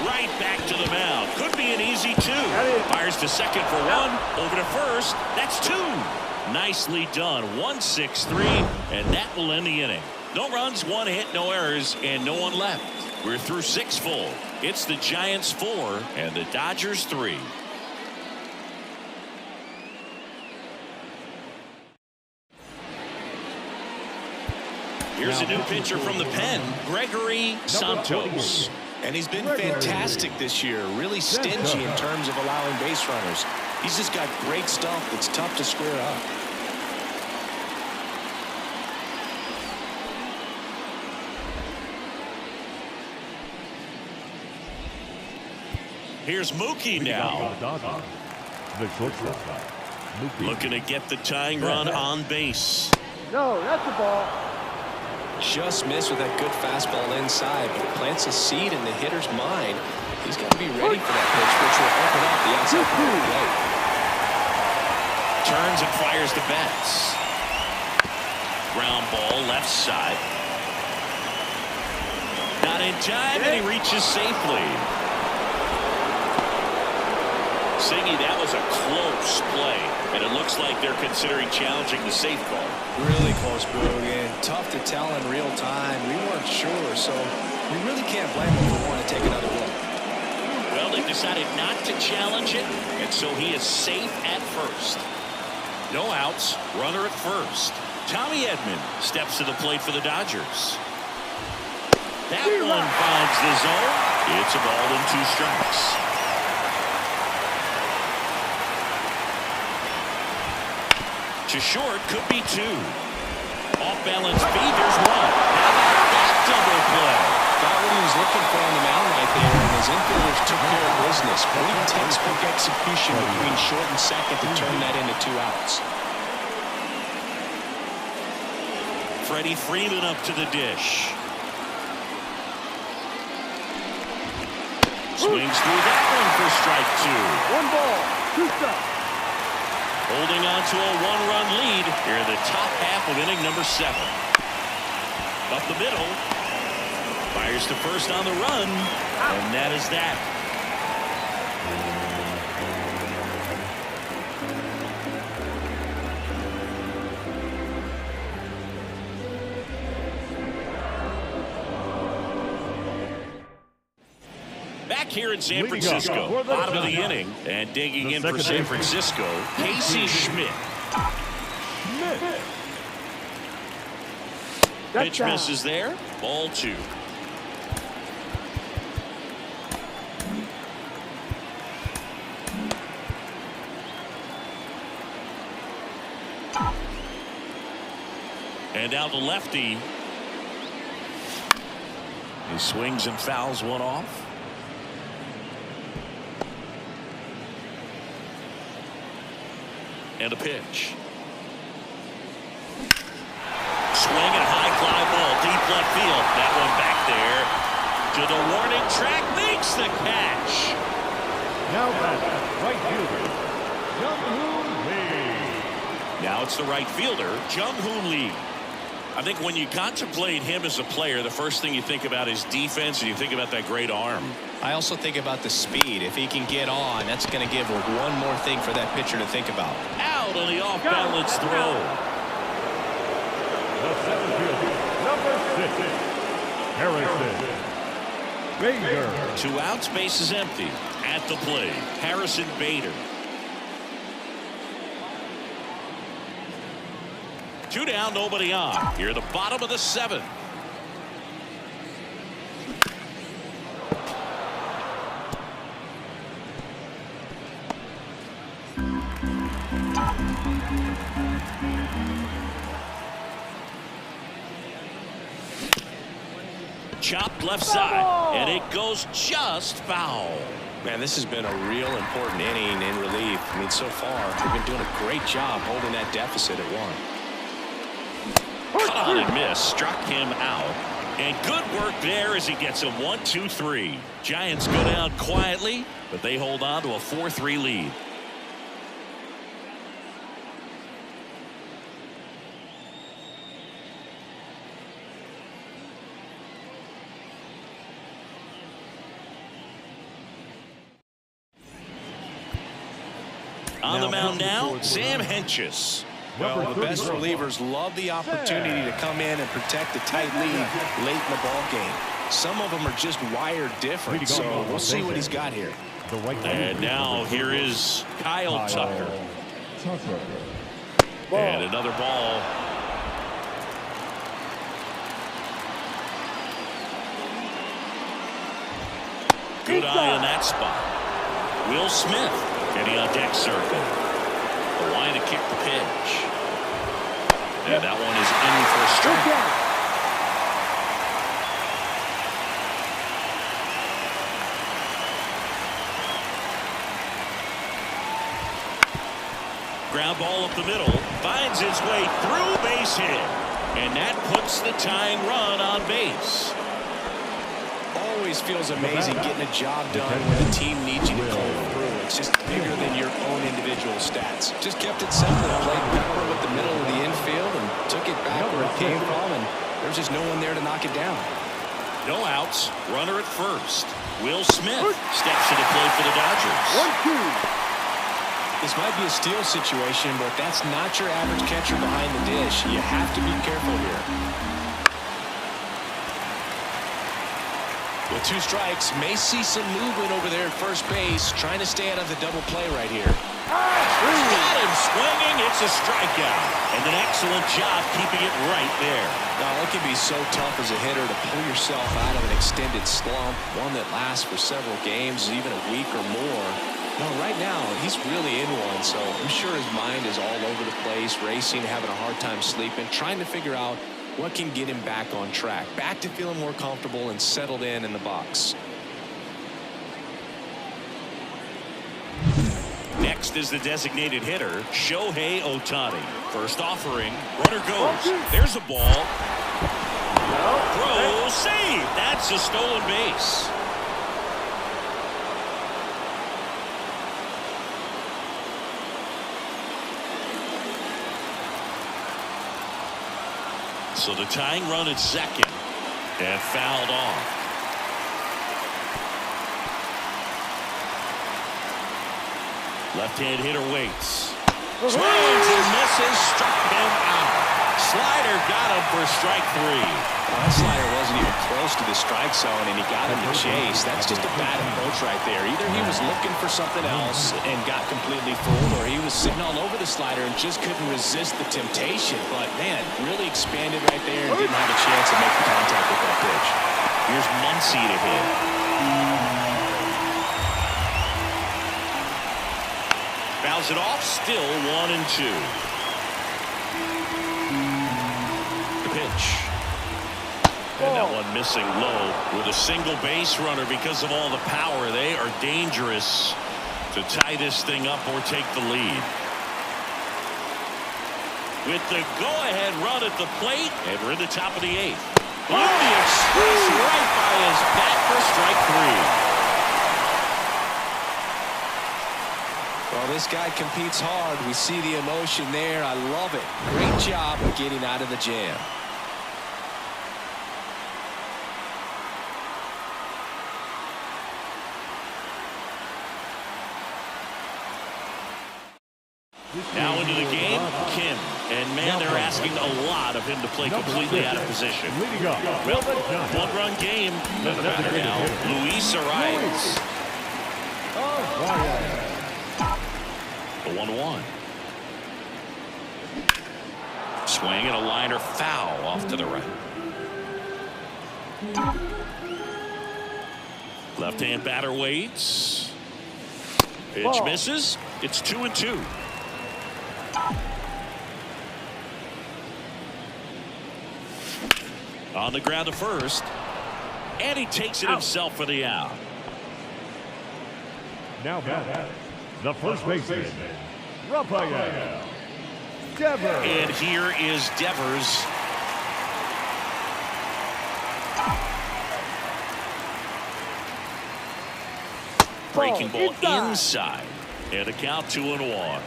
[SPEAKER 1] Right back to the mound. Could be an easy two. Fires to second for one. Over to first. That's two. Nicely done. 1-6-3, and that will end the inning. No runs, one hit, no errors, and no one left. We're through 6 full. It's the Giants 4 and the Dodgers 3. Here's a new pitcher from the pen, Gregory Santos.
[SPEAKER 2] And he's been fantastic this year. Really stingy in terms of allowing base runners. He's just got great stuff that's tough to square up.
[SPEAKER 1] Here's Mookie now.
[SPEAKER 4] The shortstop, Mookie.
[SPEAKER 1] Looking to get the tying run on base.
[SPEAKER 3] No, that's the ball.
[SPEAKER 2] Just missed with that good fastball inside, but plants a seed in the hitter's mind. He's got to be ready for that pitch, which will open up the outside part of the plate.
[SPEAKER 1] Turns and fires to Betts. Ground ball left side. Not in time, and he reaches safely. Singy, that was a close play, and it looks like they're considering challenging the safe call.
[SPEAKER 2] Really close, Boog. Tough to tell in real time. We weren't sure, so we really can't blame him for wanting to take another look.
[SPEAKER 1] Well, they decided not to challenge it, and so he is safe at first. No outs, runner at first. Tommy Edman steps to the plate for the Dodgers. That one finds the zone. It's a ball and 2 strikes. To short, could be 2. Off balance feed, there's 1. How about that double play?
[SPEAKER 2] Got what he was looking for on the mound right there, and his infielders took care of business. Pretty textbook execution between short and second to turn that into 2 outs.
[SPEAKER 1] Freddie Freeman up to the dish. Swings through that one for strike 2.
[SPEAKER 3] 1 ball, 2 strikes.
[SPEAKER 1] Holding on to a 1-run lead here in the top half of inning number 7. Up the middle. Fires to first on the run. And that is that. Back here in San Francisco, bottom of the inning, and digging in for San Francisco, Casey Schmidt. Pitch misses there. Ball 2. And now the lefty. He swings and fouls one off. And a pitch. Swing and high fly ball deep left field. That one back there to the warning track, makes the catch.
[SPEAKER 4] Now back, right fielder, Jung-Hoo Lee.
[SPEAKER 1] Now it's the right fielder, Jung-Hoo Lee. I think when you contemplate him as a player, the first thing you think about is defense, and you think about that great arm.
[SPEAKER 2] I also think about the speed. If he can get on, that's going to give one more thing for that pitcher to think about.
[SPEAKER 1] Out on the off-balance throw.
[SPEAKER 4] The center fielder, number 6, Harrison Bader.
[SPEAKER 1] 2 outs, base is empty. At the plate, Harrison Bader. 2 down, nobody on. Here at the bottom of the 7th. Chopped left side, and it goes just foul.
[SPEAKER 2] Man, this has been a real important inning in relief. I mean, so far, they've been doing a great job holding that deficit at 1.
[SPEAKER 1] Cut on and miss, struck him out. And good work there as he gets a 1-2-3. Giants go down quietly, but they hold on to a 4-3 lead. On the mound now, Sam Hentges.
[SPEAKER 2] Well, the best relievers love the opportunity to come in and protect a tight lead late in the ball game. Some of them are just wired different, so we'll see what he's got here.
[SPEAKER 1] And now here is Kyle Tucker. And another ball. Good eye on that spot. Will Smith getting on deck circle. The line to kick the pitch. And that one is in for a strike. Ground ball up the middle. Finds its way through, base hit. And that puts the tying run on base.
[SPEAKER 2] Always feels amazing getting a job done when the team needs you to come through. It's just bigger than your own individual stats. Just kept it simple. Played pepper with the middle of the infield and took it back where it came from, and there's just no one there to knock it down.
[SPEAKER 1] No outs. Runner at first. Will Smith steps into play for the Dodgers.
[SPEAKER 3] 1-2.
[SPEAKER 2] This might be a steal situation, but that's not your average catcher behind the dish. You have to be careful here. With 2 strikes, may see some movement over there at first base, trying to stay out of the double play right here.
[SPEAKER 1] Got him swinging. It's a strikeout. And an excellent job keeping it right there.
[SPEAKER 2] Now, it can be so tough as a hitter to pull yourself out of an extended slump, one that lasts for several games, even a week or more. No, right now, he's really in one, so I'm sure his mind is all over the place, racing, having a hard time sleeping, trying to figure out what can get him back on track, back to feeling more comfortable and settled in the box.
[SPEAKER 1] Next is the designated hitter, Shohei Ohtani. First offering, runner goes. There's a ball. Throw, save. That's a stolen base. So the tying run at second, and fouled off. Left-hand hitter waits. Swings and misses, struck him out. Slider got him for strike 3.
[SPEAKER 2] Well, that slider wasn't even close to the strike zone, and he got him to chase. That's just a bad approach right there. Either he was looking for something else and got completely fooled, or he was sitting all over the slider and just couldn't resist the temptation. But, man, really expanded right there and didn't have a chance to make the contact with that pitch.
[SPEAKER 1] Here's Muncy to hit. Fouls it off, still 1-2. The pitch. And that one missing low with a single base runner because of all the power. They are dangerous to tie this thing up or take the lead. With the go-ahead run at the plate, and we're in the top of the 8th. Blew the express right by his bat for strike 3.
[SPEAKER 2] Well, this guy competes hard. We see the emotion there. I love it. Great job of getting out of the jam.
[SPEAKER 1] Now into the game, Kim. And, man, they're asking a lot of him to play completely out of position. Well, one-run game. The batter now, Luis Arias. The 1-1. Swing and a liner foul off to the right. Left-hand batter waits. Pitch misses. It's 2-2. On the ground to first. And he takes it himself for the out.
[SPEAKER 4] Now back, the first baseman, Rafael Devers.
[SPEAKER 1] And here is Devers. Breaking ball inside. And a count 2-1.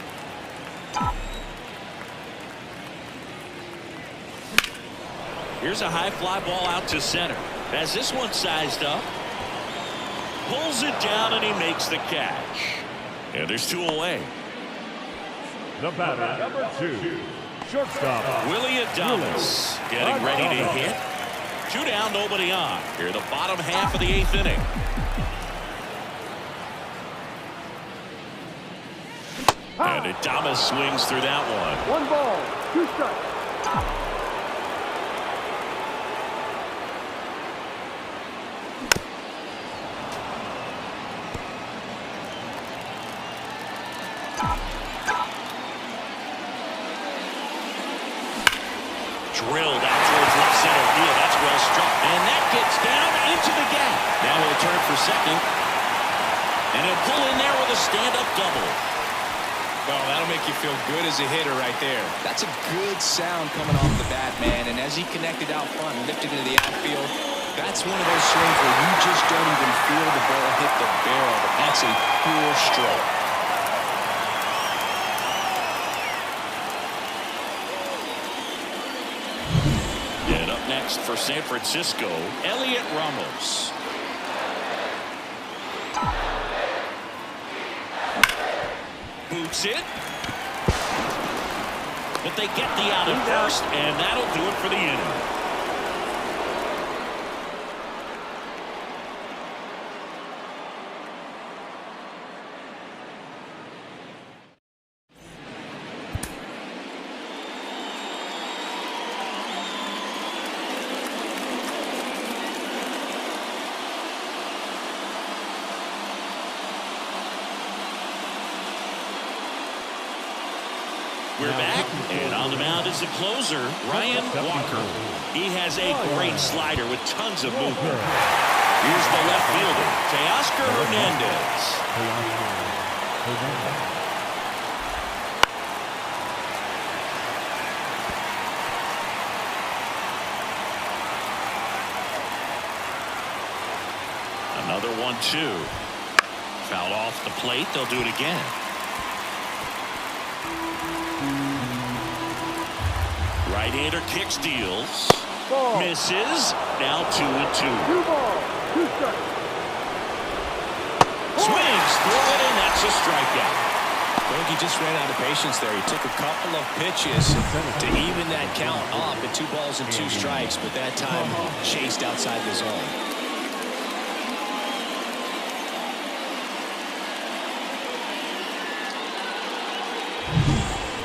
[SPEAKER 1] Here's a high fly ball out to center. As this one sized up. Pulls it down and he makes the catch. And there's 2 away.
[SPEAKER 4] The batter, number 2, shortstop,
[SPEAKER 1] Willie Adames getting ready to hit. 2 down, nobody on. Here, the bottom half of the 8th inning. And Adames swings through that one.
[SPEAKER 3] 1 ball, 2 strikes.
[SPEAKER 1] Drilled out towards left center field. That's well struck. And that gets down into the gap. Now he'll turn for second. And he'll pull in there with a stand-up double.
[SPEAKER 2] Well, that'll make you feel good as a hitter right there. That's a good sound coming off the bat, man. And as he connected out front and lifted into the outfield, that's one of those swings where you just don't even feel the ball hit the barrel. But that's a pure stroke.
[SPEAKER 1] And up next for San Francisco, Elliot Ramos. Boots it. But they get the out at first, and that'll do it for the inning. We're back, and on the mound is the closer, Ryan Walker. He has a great slider with tons of movement. Here's the left fielder, Teoscar Hernandez. Another 1-2. Foul off the plate. They'll do it again. Right-hander kick steals.
[SPEAKER 3] Ball.
[SPEAKER 1] Misses. Now 2-2.
[SPEAKER 3] 2 balls, 2 strikes.
[SPEAKER 1] Swings through it, and that's a strikeout.
[SPEAKER 2] I think he just ran out of patience there. He took a couple of pitches to even that count up at 2 balls and 2 strikes, but that time chased outside the zone.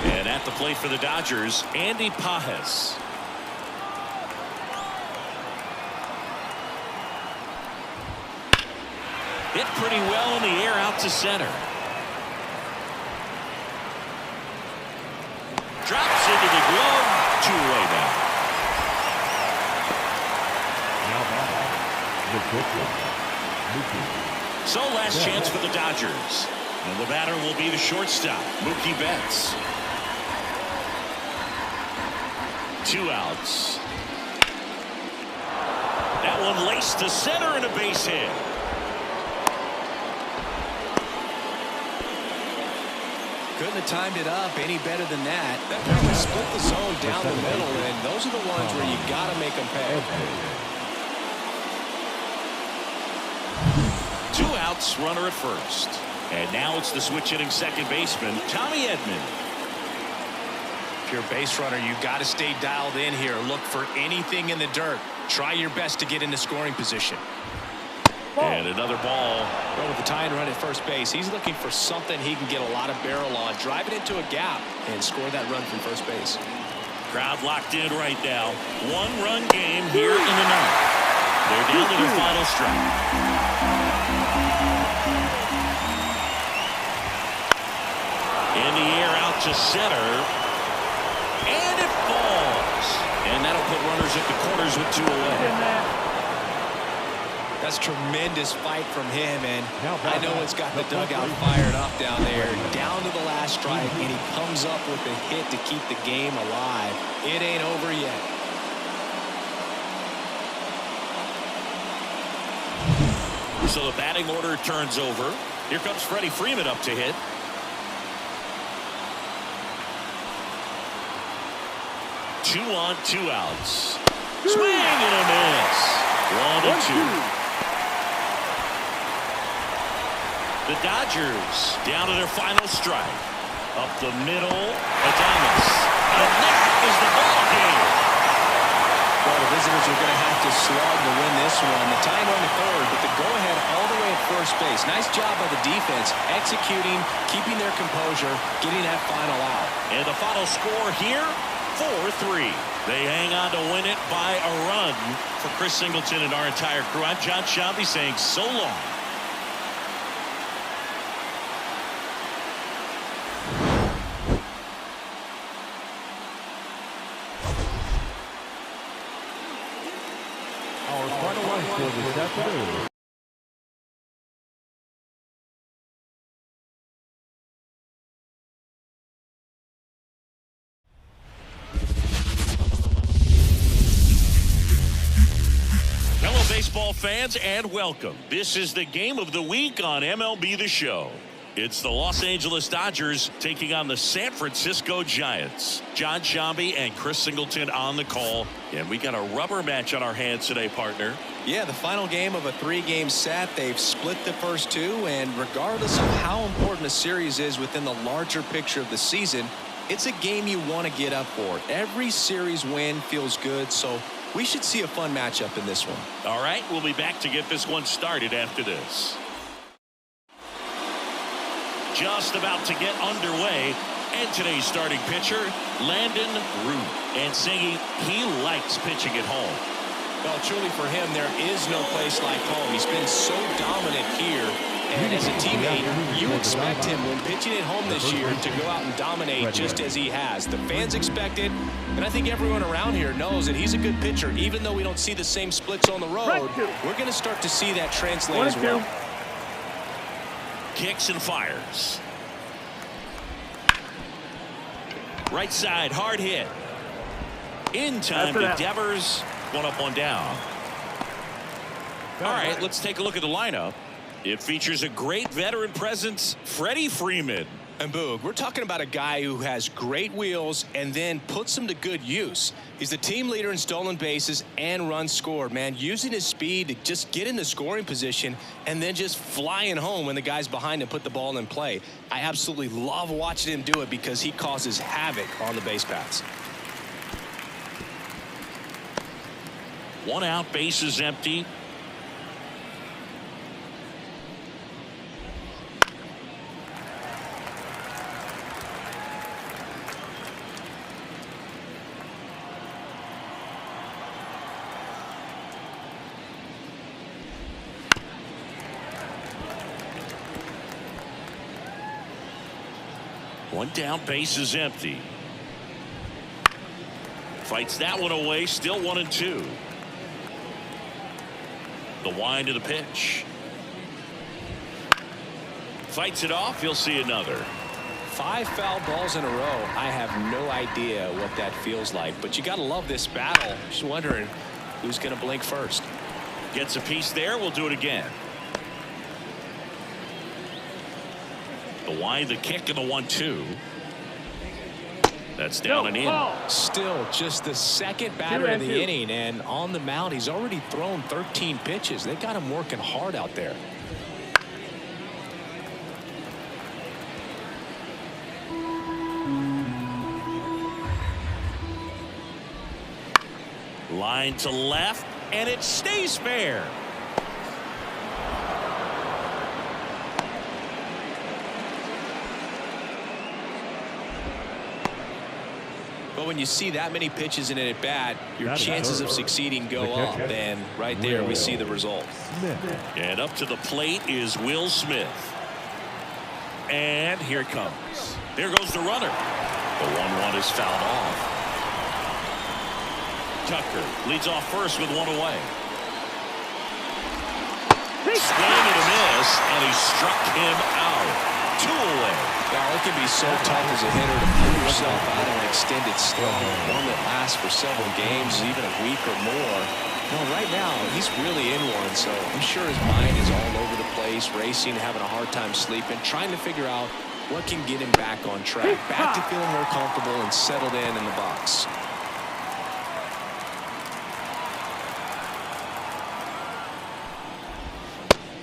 [SPEAKER 1] And at the plate for the Dodgers, Andy Pages. Hit pretty well in the air out to center. Drops into the glove. 2 away now. So last chance for the Dodgers. And the batter will be the shortstop, Mookie Betts. 2 outs. That one laced to center and a base hit.
[SPEAKER 2] Couldn't have timed it up any better than that. That really split the zone down the middle, and those are the ones where you got to make them pay.
[SPEAKER 1] 2 outs, runner at first. And now it's the switch hitting second baseman, Tommy Edman.
[SPEAKER 2] If you're a base runner, you got to stay dialed in here. Look for anything in the dirt. Try your best to get into scoring position.
[SPEAKER 1] And another ball.
[SPEAKER 2] Well, with the tying run at first base, he's looking for something he can get a lot of barrel on. Drive it into a gap and score that run from first base.
[SPEAKER 1] Crowd locked in right now. 1-run game here in the ninth. They're down to their final strike. In the air out to center. And it falls. And that'll put runners at the corners with 2 away.
[SPEAKER 2] That's tremendous fight from him, and I know it's got the dugout fired up down there. Down to the last strike, and he comes up with a hit to keep the game alive. It ain't over yet.
[SPEAKER 1] So the batting order turns over. Here comes Freddie Freeman up to hit. Two on, 2 outs. Swing and a miss. 1-2. The Dodgers down to their final strike. Up the middle, Adames. And that is the ball game.
[SPEAKER 2] Well, the visitors are going to have to slug to win this one. The tying run to third, but the go-ahead all the way at first base. Nice job by the defense, executing, keeping their composure, getting that final out.
[SPEAKER 1] And the final score here, 4-3. They hang on to win it by a run. For Chris Singleton and our entire crew, I'm Jon Sciambi saying so long.
[SPEAKER 4] Our final line score this afternoon.
[SPEAKER 1] Hello, baseball fans, and welcome. This is the game of the week on MLB The Show. It's the Los Angeles Dodgers taking on the San Francisco Giants. Jon Sciambi and Chris Singleton on the call. And we got a rubber match on our hands today, partner.
[SPEAKER 2] Yeah, the final game of a 3-game set. They've split the first 2, and regardless of how important a series is within the larger picture of the season, it's a game you want to get up for. Every series win feels good, so we should see a fun matchup in this one.
[SPEAKER 1] All right, we'll be back to get this one started after this. Just about to get underway, and today's starting pitcher, Landon Root, and singing he likes pitching at home.
[SPEAKER 2] Well, truly for him, there is no place like home. He's been so dominant here, and as a teammate, you expect him when pitching at home this year to go out and dominate just as he has. The fans expect it, and I think everyone around here knows that he's a good pitcher. Even though we don't see the same splits on the road, we're going to start to see that translate as well.
[SPEAKER 1] Kicks and fires. Right side, hard hit. In time to Devers. 1 up, 1 down. All right, let's take a look at the lineup. It features a great veteran presence, Freddie Freeman.
[SPEAKER 2] And Boog, we're talking about a guy who has great wheels and then puts them to good use. He's the team leader in stolen bases and runs scored, man. Using his speed to just get in the scoring position and then just flying home when the guys behind him put the ball in play. I absolutely love watching him do it because he causes havoc on the base paths.
[SPEAKER 1] 1 out, base is empty. One down, base is empty. Fights that one away, still 1-2. The wind of the pitch. Fights it off, you'll see another.
[SPEAKER 2] 5 foul balls in a row. I have no idea what that feels like, but you got to love this battle. Just wondering who's going to blink first.
[SPEAKER 1] Gets a piece there, we'll do it again. The wind, the kick, and the 1-2. That's down and in.
[SPEAKER 2] Still just the second batter of the inning, and on the mound he's already thrown 13 pitches. They got him working hard out there.
[SPEAKER 1] Line to left, and it stays fair.
[SPEAKER 2] But when you see that many pitches in an at-bat, your chances of succeeding go up, and right there we see the result.
[SPEAKER 1] And up to the plate is Will Smith. And here it comes. There goes the runner. The 1-1 is fouled off. Tucker leads off first with one away. Swing and a miss, and he struck him out. 2 away.
[SPEAKER 2] Well, it can be so tough as a hitter to pull yourself out of an extended slump, one that lasts for several games, even a week or more. Well, right now, he's really in one, so I'm sure his mind is all over the place, racing, having a hard time sleeping, trying to figure out what can get him back on track, back to feeling more comfortable and settled in the box.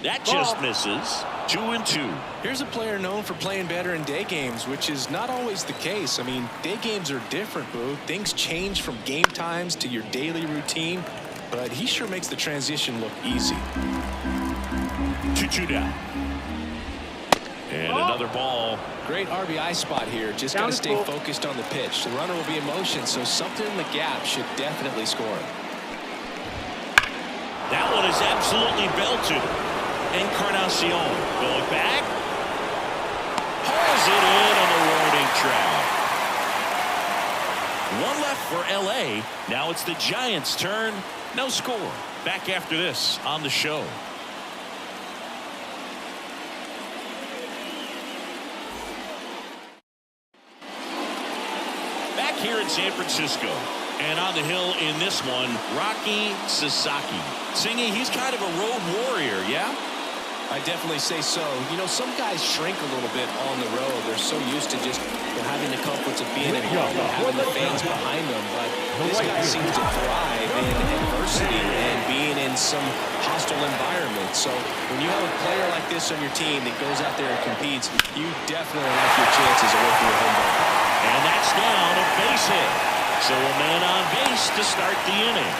[SPEAKER 1] That just misses. 2-2.
[SPEAKER 2] Here's a player known for playing better in day games, which is not always the case. I mean, day games are different, Boo. Things change from game times to your daily routine, but he sure makes the transition look easy.
[SPEAKER 1] 2-2 down. And another ball.
[SPEAKER 2] Great RBI spot here. Just got to stay focused on the pitch. The runner will be in motion, so something in the gap should definitely score.
[SPEAKER 1] That one is absolutely belted. Encarnacion going back. Hauls it in on the warning track. One left for LA. Now it's the Giants' turn. No score. Back after this on the show. Back here in San Francisco. And on the hill in this one, Rocky Sasaki. Singy, he's kind of a road warrior, yeah?
[SPEAKER 2] I definitely say so. You know, some guys shrink a little bit on the road. They're so used to just having the comforts of being at home and having the fans behind them. But this guy seems to thrive in adversity and being in some hostile environment. So when you have a player like this on your team that goes out there and competes, you definitely like your chances away from your home ball.
[SPEAKER 1] And that's down a base hit. So a man on base to start the inning.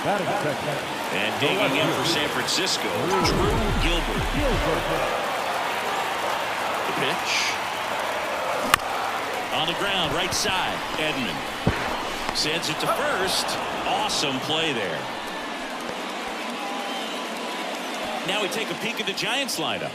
[SPEAKER 1] And digging in for San Francisco, Drew Gilbert. The pitch. On the ground, right side, Edman. Sends it to first. Awesome play there. Now we take a peek at the Giants lineup.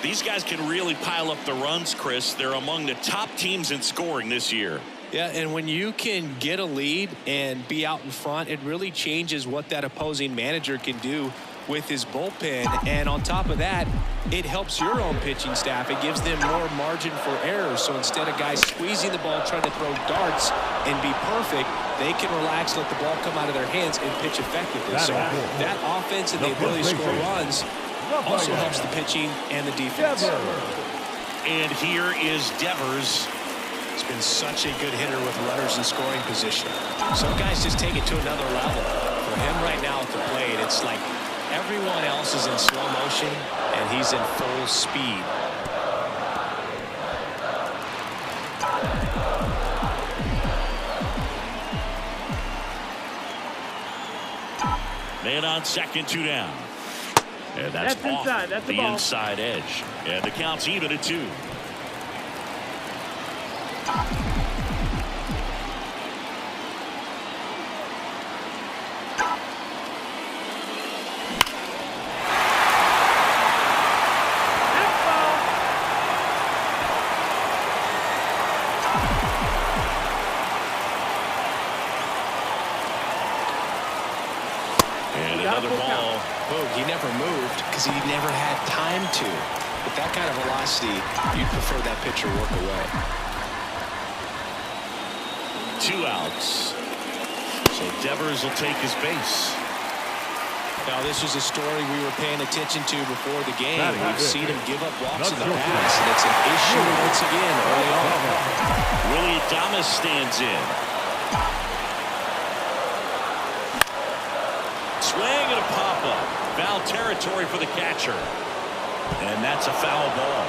[SPEAKER 1] These guys can really pile up the runs, Chris. They're among the top teams in scoring this year.
[SPEAKER 2] Yeah, and when you can get a lead and be out in front, it really changes what that opposing manager can do with his bullpen. And on top of that, it helps your own pitching staff. It gives them more margin for error. So instead of guys squeezing the ball, trying to throw darts and be perfect, they can relax, let the ball come out of their hands and pitch effectively. So that offense and the ability to score runs also helps the pitching and the defense.
[SPEAKER 1] And here is Devers.
[SPEAKER 2] He's been such a good hitter with runners in scoring position. Some guys just take it to another level. For him right now at the plate, it's like everyone else is in slow motion and he's in full speed.
[SPEAKER 1] Man on second, 2 down. And that's off
[SPEAKER 3] inside. That's
[SPEAKER 1] the
[SPEAKER 3] ball.
[SPEAKER 1] inside edge. And the count's even at 2. And another ball.
[SPEAKER 2] Oh, he never moved because he never had time to. With that kind of velocity, you'd prefer that pitcher work away.
[SPEAKER 1] 2 outs. So Devers will take his base.
[SPEAKER 2] Now, this was a story we were paying attention to before the game. We've seen him give up walks in the past, and it's an issue once again early on.
[SPEAKER 1] Willie Adames stands in. Swing and a pop-up. Foul territory for the catcher. And that's a foul ball.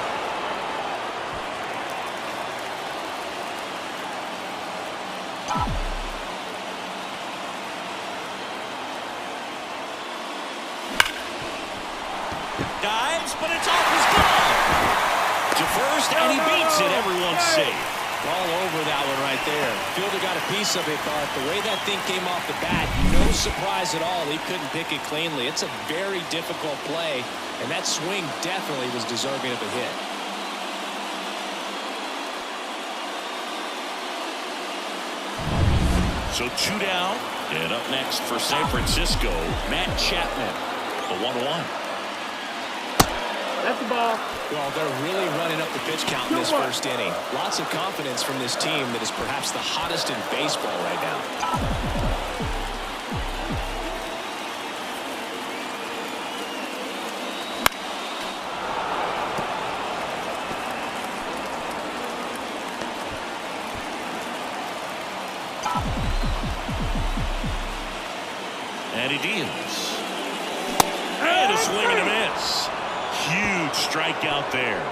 [SPEAKER 1] Dives, but it's off his glove. To first, and he beats it. Everyone's safe.
[SPEAKER 2] All over that one right there. Fielder got a piece of it, but the way that thing came off the bat, no surprise at all. He couldn't pick it cleanly. It's a very difficult play, and that swing definitely was deserving of a hit.
[SPEAKER 1] So 2 down, and up next for San Francisco, Matt Chapman, the 1-1.
[SPEAKER 3] That's the ball.
[SPEAKER 2] Well, they're really running up the pitch count in this first inning. Lots of confidence from this team that is perhaps the hottest in baseball right now.
[SPEAKER 1] And he deals. And a swing and a miss. Huge strikeout there.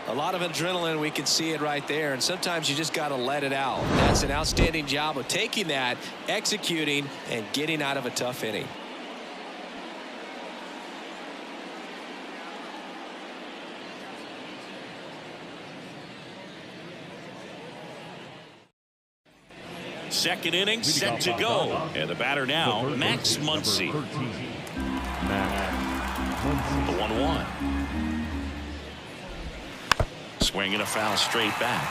[SPEAKER 2] A lot of adrenaline, we can see it right there, and sometimes you just got to let it out. That's an outstanding job of taking that, executing, and getting out of a tough inning.
[SPEAKER 1] Second inning set to go. And the batter now, Max Muncy. The 1-1. Swing and a foul straight back.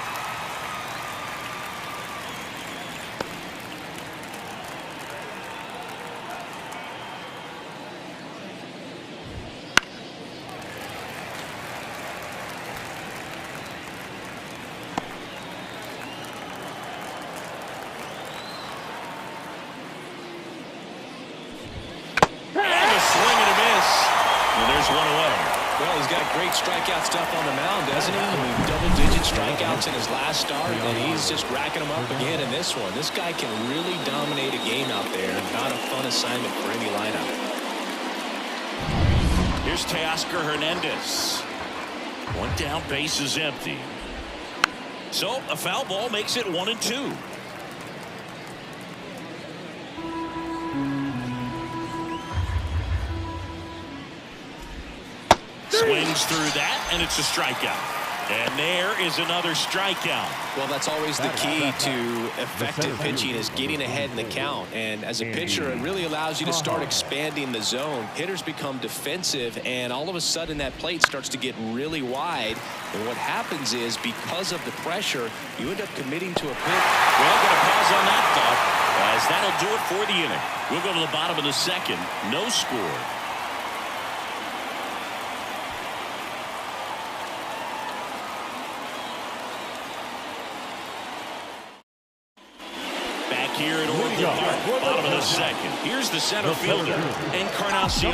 [SPEAKER 2] Well, he's got great strikeout stuff on the mound, doesn't he? I mean, double-digit strikeouts in his last start, and he's just racking them up again in this one. This guy can really dominate a game out there. Not a fun assignment for any lineup.
[SPEAKER 1] Here's Teoscar Hernandez. One down, base is empty. So a foul ball makes it 1-2. Swings through that, and it's a strikeout. And there is another strikeout.
[SPEAKER 2] Well, that's always the key to effective pitching, is getting ahead in the count. And as a pitcher, it really allows you to start expanding the zone. Hitters become defensive, and all of a sudden that plate starts to get really wide. And what happens is, because of the pressure, you end up committing to a pitch.
[SPEAKER 1] Well, going to pause on that thought, as that'll do it for the inning. We'll go to the bottom of the second. No score. Here at Oracle Park, bottom of the second. Here's the center fielder, Encarnacion.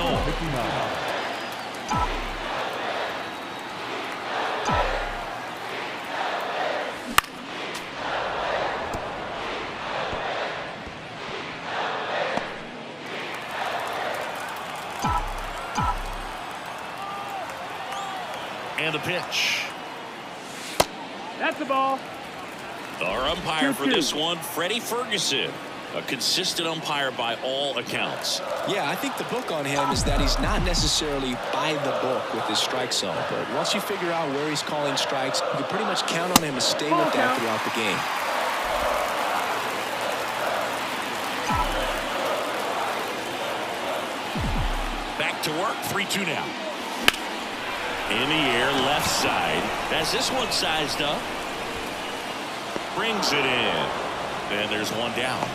[SPEAKER 1] And the pitch.
[SPEAKER 3] That's the ball.
[SPEAKER 1] Our umpire for this one, Freddie Ferguson. A consistent umpire by all accounts.
[SPEAKER 2] Yeah, I think the book on him is that he's not necessarily by the book with his strike zone. But once you figure out where he's calling strikes, you can pretty much count on him to stay with that throughout the game.
[SPEAKER 1] Back to work, 3-2 now. In the air, left side. Has this one sized up. Brings it in. And there's one down.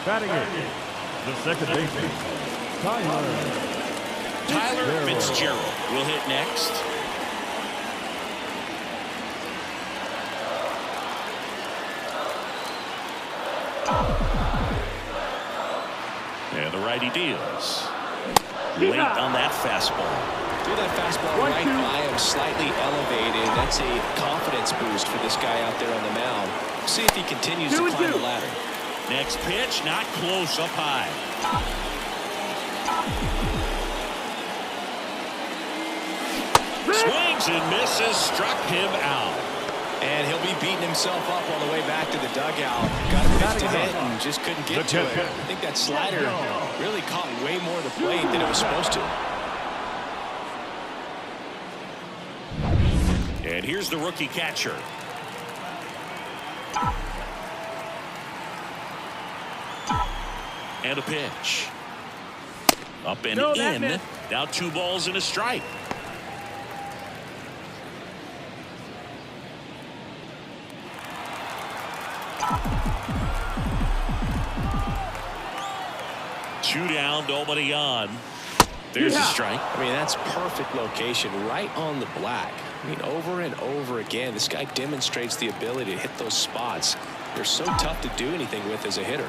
[SPEAKER 4] Batting in, the second baseman,
[SPEAKER 1] Tyler Fitzgerald will hit next. And the righty deals. Late on that fastball.
[SPEAKER 2] Threw that fastball right by him, slightly elevated. That's a confidence boost for this guy out there on the mound. See if he continues to climb the ladder.
[SPEAKER 1] Next pitch, not close, up high. Swings and misses, struck him out.
[SPEAKER 2] And he'll be beating himself up on the way back to the dugout. Got a pitch to hit and just couldn't get to it. I think that slider really caught way more of the plate than it was supposed to.
[SPEAKER 1] And here's the rookie catcher. And a pitch. Up and in. Now 2 balls and a strike. Two down, nobody on. There's a strike.
[SPEAKER 2] I mean, that's perfect location, right on the black. I mean, over and over again, this guy demonstrates the ability to hit those spots. They're so tough to do anything with as a hitter.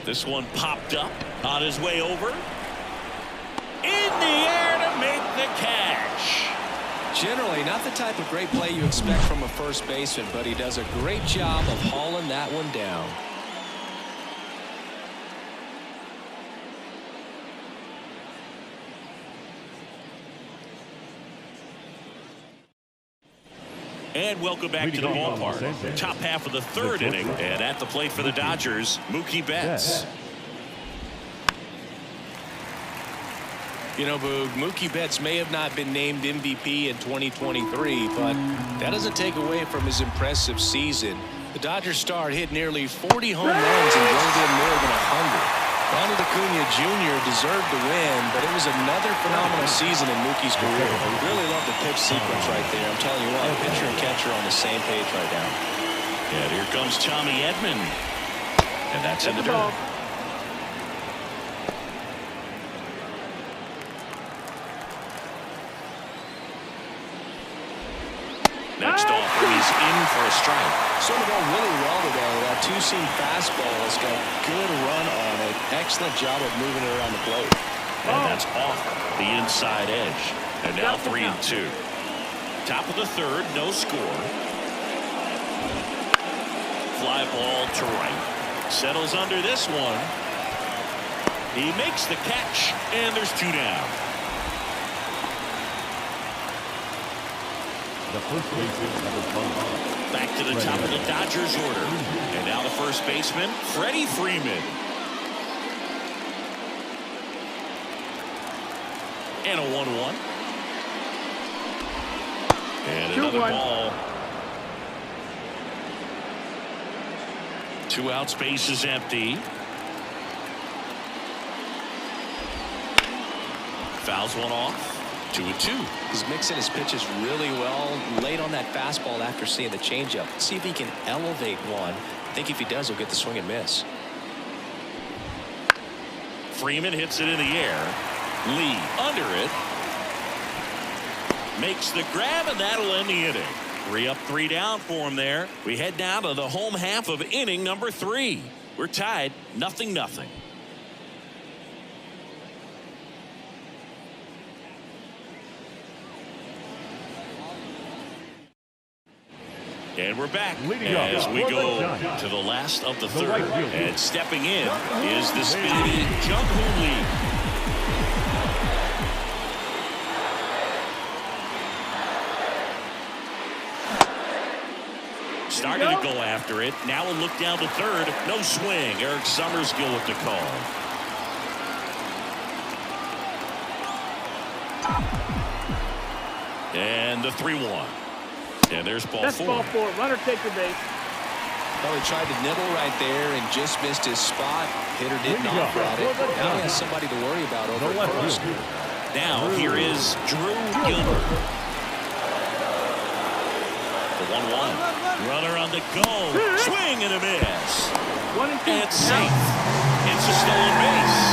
[SPEAKER 1] This one popped up on his way over. In the air to make the catch.
[SPEAKER 2] Generally, not the type of great play you expect from a first baseman, but he does a great job of hauling that one down.
[SPEAKER 1] And welcome back to the ballpark. Top half of the 3rd inning. And at the plate for the Dodgers, Mookie Betts.
[SPEAKER 2] You know, Boog, Mookie Betts may have not been named MVP in 2023, but that doesn't take away from his impressive season. The Dodgers star hit nearly 40 home runs and drove in more than 100. Ronald Acuna Jr. deserved to win, but it was another phenomenal season in Mookie's career. I really love the pitch sequence right there. I'm telling you what, pitcher and catcher on the same page right now.
[SPEAKER 1] And here comes Tommy Edman. And that's in the dirt. Next offer, he's in for a strike.
[SPEAKER 2] Swung the ball really well today. That two-seam fastball has got good run on it. Excellent job of moving it around the plate.
[SPEAKER 1] And that's off the inside edge. And now 3-2. Top of the 3rd, no score. Fly ball to right. Settles under this one. He makes the catch, and there's 2 down.
[SPEAKER 4] The first baseman, number 5.
[SPEAKER 1] Back to the top of the Dodgers order. And now the first baseman, Freddie Freeman. And a 1-1. And another ball. 2 out, space is empty. Fouls one off. 2-2.
[SPEAKER 2] He's mixing his pitches really well. Late on that fastball after seeing the changeup. See if he can elevate one. I think if he does, he'll get the swing and miss.
[SPEAKER 1] Freeman hits it in the air. Lee under it. Makes the grab, and that'll end the inning. 3 up, 3 down for him there. We head down to the home half of inning number 3. We're tied 0-0. And we're back as we go to the last of the 3rd. And stepping in is the speedy Jung-Hoo Lee. Starting to go after it. Now a look down to 3rd. No swing. Eric Summerskill with the call. And the 3-1. And there's ball 4.
[SPEAKER 3] That's ball 4. Runner take the base.
[SPEAKER 2] Well, he tried to nibble right there and just missed his spot. Hitter didn't offer at it. Now he has somebody to worry about over at first.
[SPEAKER 1] Now here is Drew Gilbert. The 1-1. Runner on the go. Swing and a miss.
[SPEAKER 3] 1 and 2.
[SPEAKER 1] It's safe. It's a stolen base.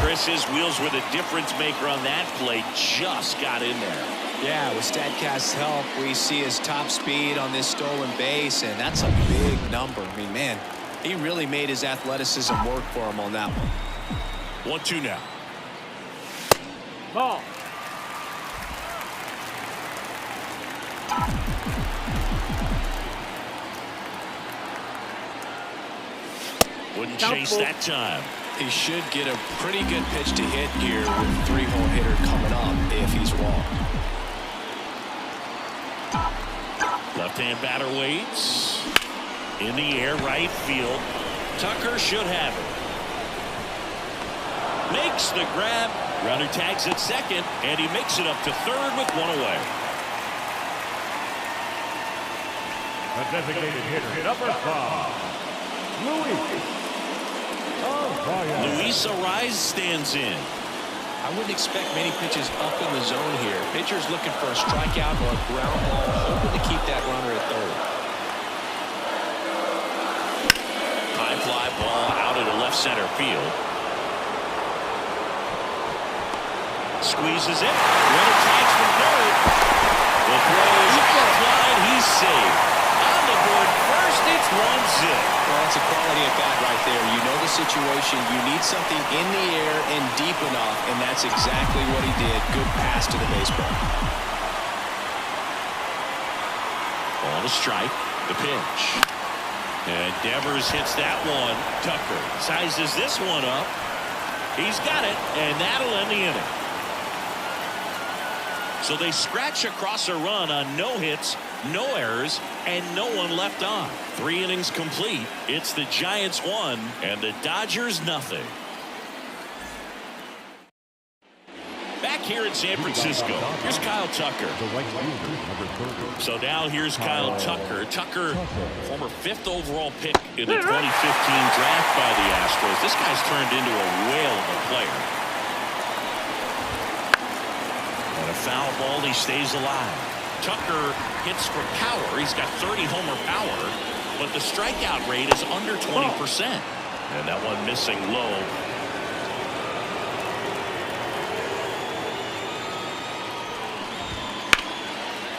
[SPEAKER 1] Chris, his wheels were the difference maker on that play. Just got in there.
[SPEAKER 2] Yeah, with StatCast's help, we see his top speed on this stolen base, and that's a big number. I mean, man, he really made his athleticism work for him on that one.
[SPEAKER 1] 1-2 now.
[SPEAKER 3] Ball.
[SPEAKER 1] Wouldn't chase that time.
[SPEAKER 2] He should get a pretty good pitch to hit here with 3-hole hitter coming up if he's walked.
[SPEAKER 1] Left-hand batter waits. In the air, right field. Tucker should have it. makes the grab. Runner tags at second, and he makes it up to third with one away.
[SPEAKER 4] A designated hitter, number 5,
[SPEAKER 1] Luis Arraez stands in.
[SPEAKER 2] I wouldn't expect many pitches up in the zone here. Pitcher's looking for a strikeout or a ground ball, hoping to keep that runner at third.
[SPEAKER 1] High fly ball out into left center field. Squeezes it. Runner tags from third. The throw is offline. He's saved. On the board first, it's 1-0.
[SPEAKER 2] Well, that's a quality at bat right there. You know the situation. You need something in the air and deep enough, and that's exactly what he did. Good pass to the baseball.
[SPEAKER 1] Ball to strike. The pitch. And Devers hits that one. Tucker sizes this one up. He's got it, and that'll end the inning. So they scratch across a run on no hits, no errors, and no one left on. 3 innings complete. It's the Giants 1 and the Dodgers nothing. Back here in San Francisco, here's Kyle Tucker. So now here's Kyle Tucker. Tucker, former 5th overall pick in the 2015 draft by the Astros. This guy's turned into a whale of a player. And a foul ball, he stays alive. Tucker hits for power. He's got 30 homer power, but the strikeout rate is under 20%. And that one missing low.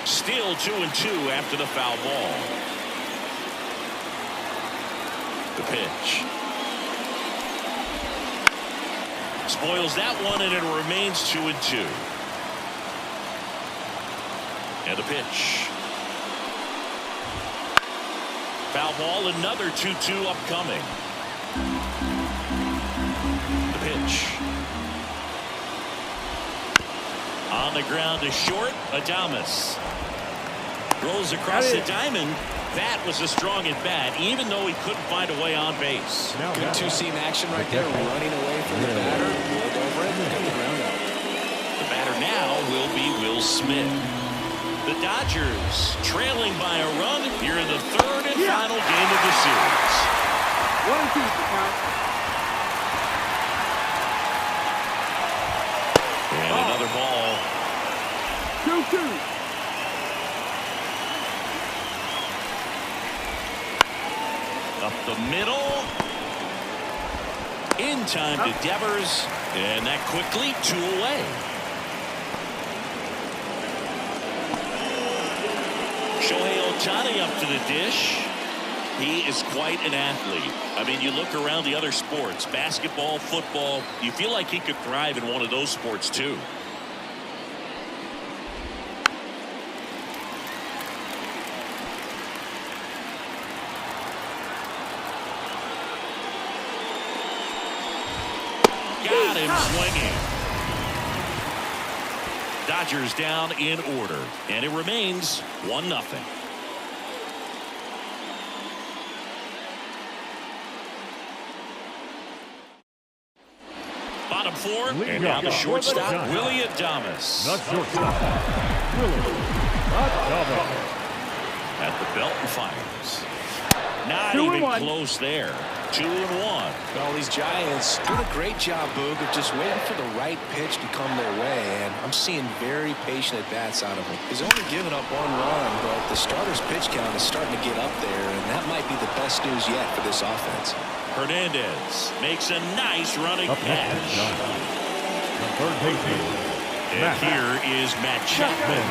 [SPEAKER 1] Still 2-2 after the foul ball. The pitch. Spoils that one, and it remains 2-2. And the pitch. Foul ball, another 2-2 upcoming. The pitch. On the ground to short, Adames. Rolls across the diamond. That was a strong at bat, even though he couldn't find a way on base.
[SPEAKER 2] Good two-seam action right there, running away from the batter. Pulled over it and got the ground out.
[SPEAKER 1] The batter now will be Will Smith. The Dodgers trailing by a run here in the 3rd and final game of the series.
[SPEAKER 3] 1-2 count.
[SPEAKER 1] And another ball.
[SPEAKER 3] 2-2.
[SPEAKER 1] Up the middle. In time to Devers. And that quickly 2 away. Shohei Ohtani up to the dish. He is quite an athlete. I mean, you look around the other sports, basketball, football, you feel like he could thrive in one of those sports too. Got him swinging. Dodgers down in order, and it remains 1-0. Bottom 4, and now the shortstop, Willy Adames.
[SPEAKER 4] The shortstop, Willy Adames.
[SPEAKER 1] At the belt and fires. Not
[SPEAKER 3] 2-1.
[SPEAKER 1] even close there. 2-1.
[SPEAKER 2] Well, these Giants doing a great job, Boog, of just waiting for the right pitch to come their way, and I'm seeing very patient at-bats out of him. He's only given up 1 run, but the starter's pitch count is starting to get up there, and that might be the best news yet for this offense.
[SPEAKER 1] Hernandez makes a nice running catch.
[SPEAKER 4] The third baseman,
[SPEAKER 1] And here is Matt Chapman.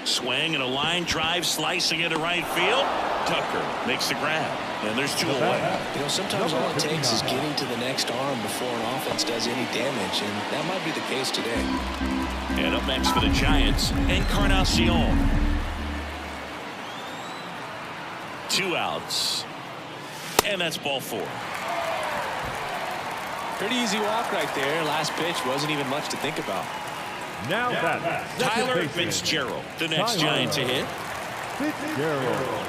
[SPEAKER 1] Swing and a line drive, slicing into right field. Tucker makes the grab, and there's 2 away.
[SPEAKER 2] You know, sometimes all it takes is getting to the next arm before an offense does any damage, and that might be the case today.
[SPEAKER 1] And up next for the Giants, Encarnacion. 2 outs, and that's ball 4.
[SPEAKER 2] Pretty easy walk right there. Last pitch wasn't even much to think about.
[SPEAKER 4] Now that
[SPEAKER 1] Tyler Fitzgerald, the next Giant to hit.
[SPEAKER 4] Fitzgerald.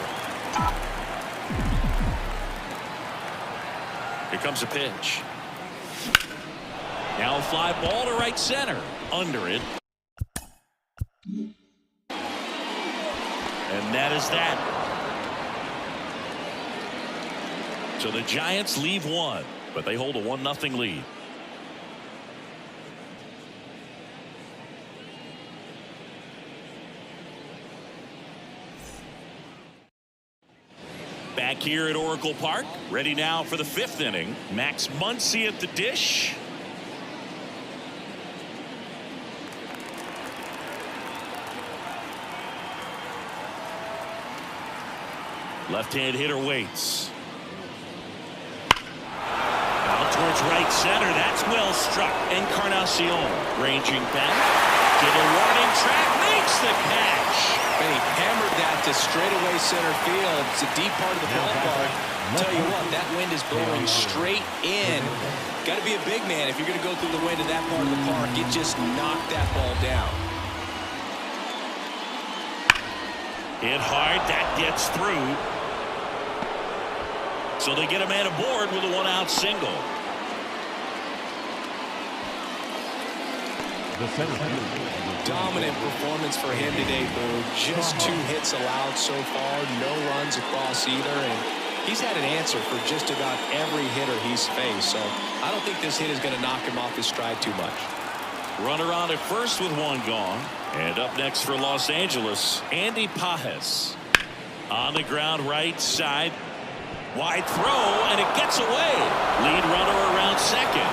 [SPEAKER 1] Here comes a pitch. Now a fly ball to right center. Under it. And that is that. So the Giants leave one, but they hold a 1-0 lead. Back here at Oracle Park, ready now for the 5th inning. Max Muncy at the dish. Left-hand hitter waits. Out towards right center. That's well struck. Encarnacion ranging back to the warning track, makes the catch.
[SPEAKER 2] And he hammered that to straightaway center field. It's a deep part of the ballpark. Tell you what, that wind is blowing straight in. Got to be a big man if you're going to go through the wind of that part of the park. It just knocked that ball down.
[SPEAKER 1] Hit hard, that gets through. So they get a man aboard with a 1-out single.
[SPEAKER 4] The center fielder.
[SPEAKER 2] Dominant performance for him today, Boo. Just 2 hits allowed so far, no runs across either, and he's had an answer for just about every hitter he's faced. So I don't think this hit is going to knock him off his stride too much.
[SPEAKER 1] Runner on at first with 1 gone. And up next for Los Angeles, Andy Pages. On the ground right side. Wide throw, and it gets away. Lead runner around second.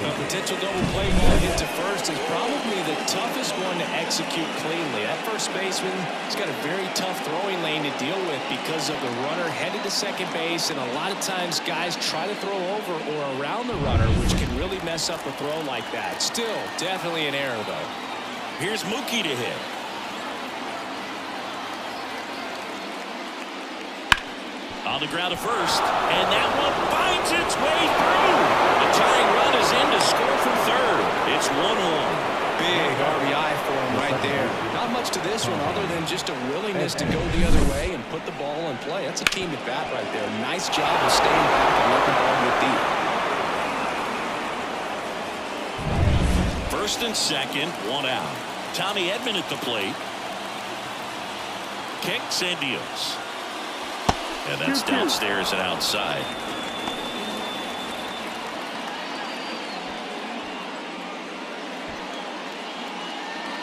[SPEAKER 2] The potential double play ball hit to first is probably the toughest one to execute cleanly. That first baseman has got a very tough throwing lane to deal with because of the runner headed to second base, and a lot of times guys try to throw over or around the runner, which can really mess up a throw like that. Still, definitely an error, though.
[SPEAKER 1] Here's Mookie to hit. On the ground to first, and that one finds its way through. The tying run is in to score from third. It's 1-1.
[SPEAKER 2] Big RBI for him right there. Not much to this one other than just a willingness to go the other way and put the ball in play. That's a team at bat right there. Nice job of staying back and letting the ball get deep.
[SPEAKER 1] First and second, 1 out. Tommy Edman at the plate. Kicks and deals. And that's downstairs and outside.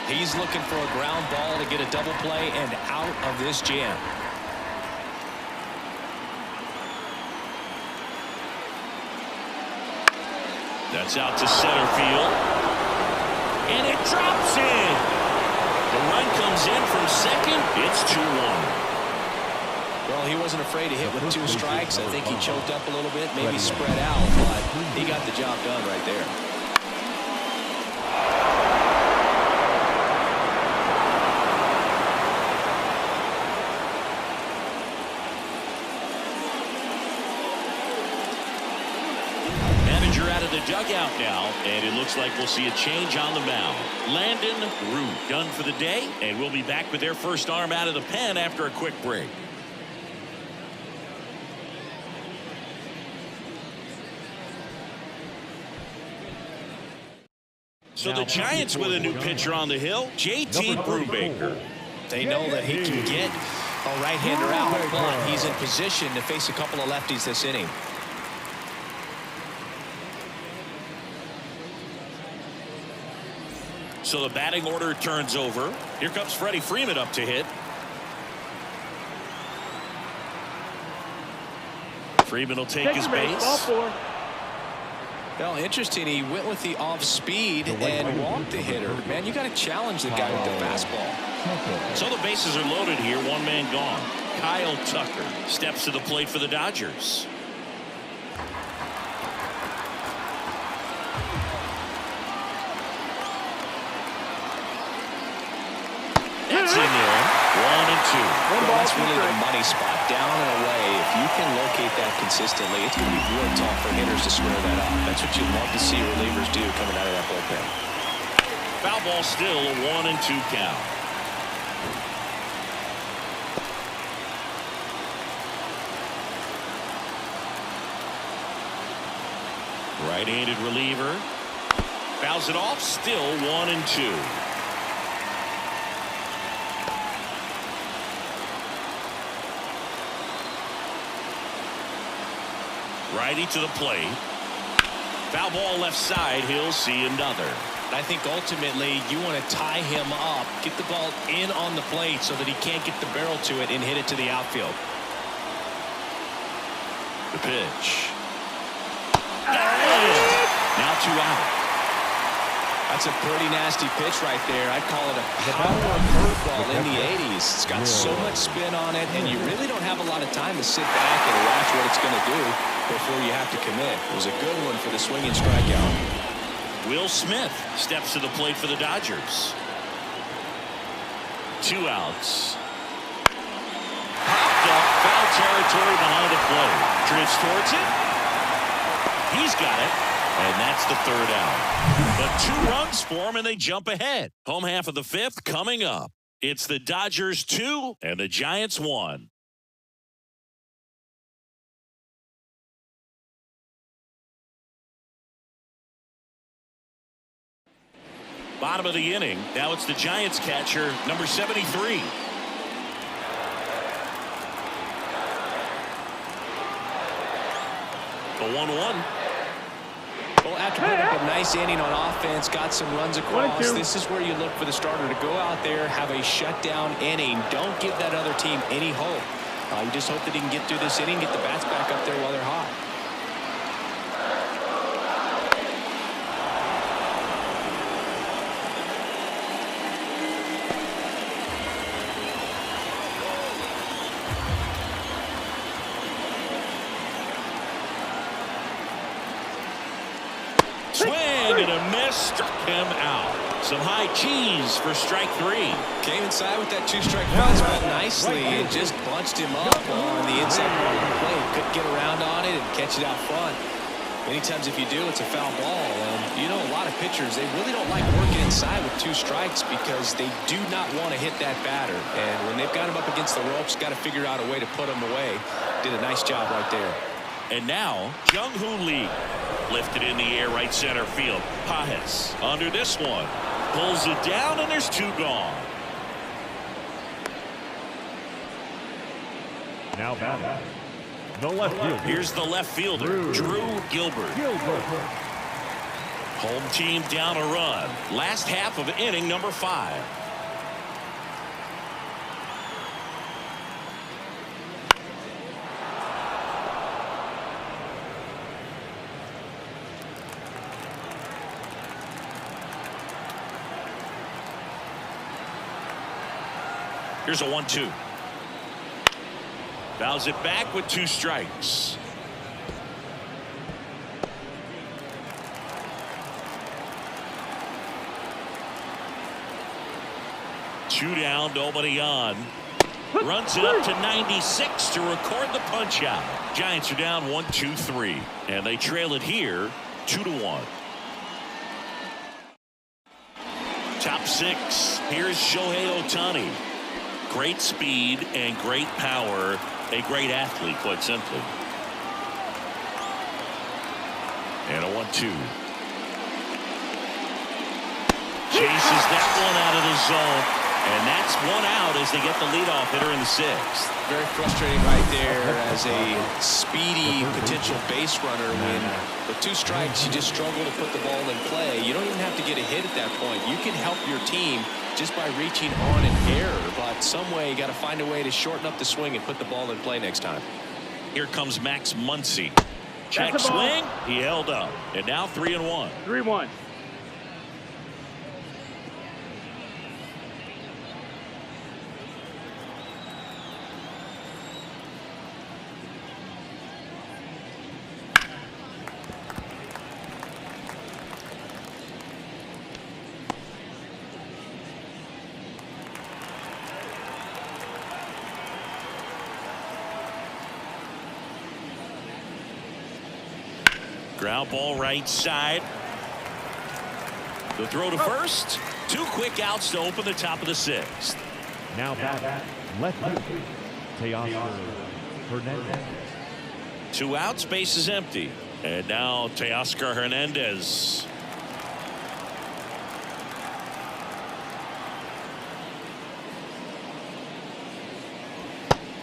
[SPEAKER 2] He's looking for a ground ball to get a double play and out of this jam.
[SPEAKER 1] That's out to center field. And it drops in. The run comes in from second. It's 2-1.
[SPEAKER 2] Well, he wasn't afraid to hit with 2 strikes. I think he choked up a little bit, maybe spread out, but he got the job done right there.
[SPEAKER 1] Manager out of the dugout now, and it looks like we'll see a change on the mound. Landon Root done for the day, and we'll be back with their first arm out of the pen after a quick break. So the Giants with a new pitcher on the hill, JT Brubaker.
[SPEAKER 2] They know that he can get a right-hander out, but he's in position to face a couple of lefties this inning.
[SPEAKER 1] So the batting order turns over. Here comes Freddie Freeman up to hit. Freeman will take his base.
[SPEAKER 2] Well, interesting. He went with the off speed and walked the hitter. Man, you got to challenge the guy with the fastball.
[SPEAKER 1] So the bases are loaded here. 1 man gone. Kyle Tucker steps to the plate for the Dodgers. That's in there. 1-2
[SPEAKER 3] One
[SPEAKER 2] Well,
[SPEAKER 3] ball,
[SPEAKER 2] that's
[SPEAKER 3] two
[SPEAKER 2] really the
[SPEAKER 3] strikes.
[SPEAKER 2] money spot, down and away. If you can locate that consistently, it's going to be real tough for hitters to square that up. That's what you'd love to see relievers do coming out of that bullpen.
[SPEAKER 1] Foul ball, still a 1-2 count. Right-handed reliever. Fouls it off, still 1-2. Righty to the plate. Foul ball left side. He'll see another.
[SPEAKER 2] I think ultimately you want to tie him up, get the ball in on the plate so that he can't get the barrel to it and hit it to the outfield.
[SPEAKER 1] The pitch. Now 2 out.
[SPEAKER 2] That's a pretty nasty pitch right there. I'd call it a power curveball in the 80s. It's got so much spin on it, and you really don't have a lot of time to sit back and watch what it's going to do before you have to commit. It was a good one for the swinging strikeout.
[SPEAKER 1] Will Smith steps to the plate for the Dodgers. 2 outs. Popped up, foul territory behind the plate. Drifts towards it. He's got it. And that's the 3rd out. But 2 runs for him, and they jump ahead. Home half of the 5th coming up. It's the Dodgers 2 and the Giants 1. Bottom of the inning. Now it's the Giants catcher, number 73. The 1-1.
[SPEAKER 2] Well, after putting up a nice inning on offense, got some runs across, this is where you look for the starter to go out there, have a shutdown inning. Don't give that other team any hope. You just hope that he can get through this inning, get the bats back up there while they're hot.
[SPEAKER 1] Swing and a miss, struck him out. Some high cheese for strike 3.
[SPEAKER 2] Came inside with that 2-strike fastball nicely and just bunched him up on the inside part of the plate. Couldn't get around on it and catch it out front. Many times if you do, it's a foul ball. And you know, a lot of pitchers, they really don't like working inside with 2 strikes because they do not want to hit that batter. And when they've got him up against the ropes, got to figure out a way to put him away. Did a nice job right there.
[SPEAKER 1] And now, Jung-Hoo Lee. Lifted in the air, right center field. Pajes under this one. Pulls it down, and there's 2 gone.
[SPEAKER 4] Now batting. The left fielder.
[SPEAKER 1] Here's the left fielder, Drew Gilbert. Home team down a run. Last half of inning number 5. Here's a 1-2. Fouls it back with 2 strikes. Two down, nobody on. Runs it up to 96 to record the punch out. Giants are down 1-2-3, and they trail it here 2-1. Top 6. Here's Shohei Ohtani. Great speed and great power. A great athlete, quite simply. And a 1-2. Chases that one out of the zone. And that's 1 out as they get the leadoff hitter in the 6th.
[SPEAKER 2] Very frustrating right there as a speedy potential base runner when with 2 strikes you just struggle to put the ball in play. You don't even have to get a hit at that point. You can help your team just by reaching on an error, but some way you got to find a way to shorten up the swing and put the ball in play next time.
[SPEAKER 1] Here comes Max Muncy. Check swing. He held up. And now 3-1.
[SPEAKER 3] 3-1.
[SPEAKER 1] Ground ball right side. The throw to first. 2 quick outs to open the top of the 6th.
[SPEAKER 4] Now back, left field, Teoscar Hernandez.
[SPEAKER 1] 2 outs, base is empty. And now Teoscar Hernandez.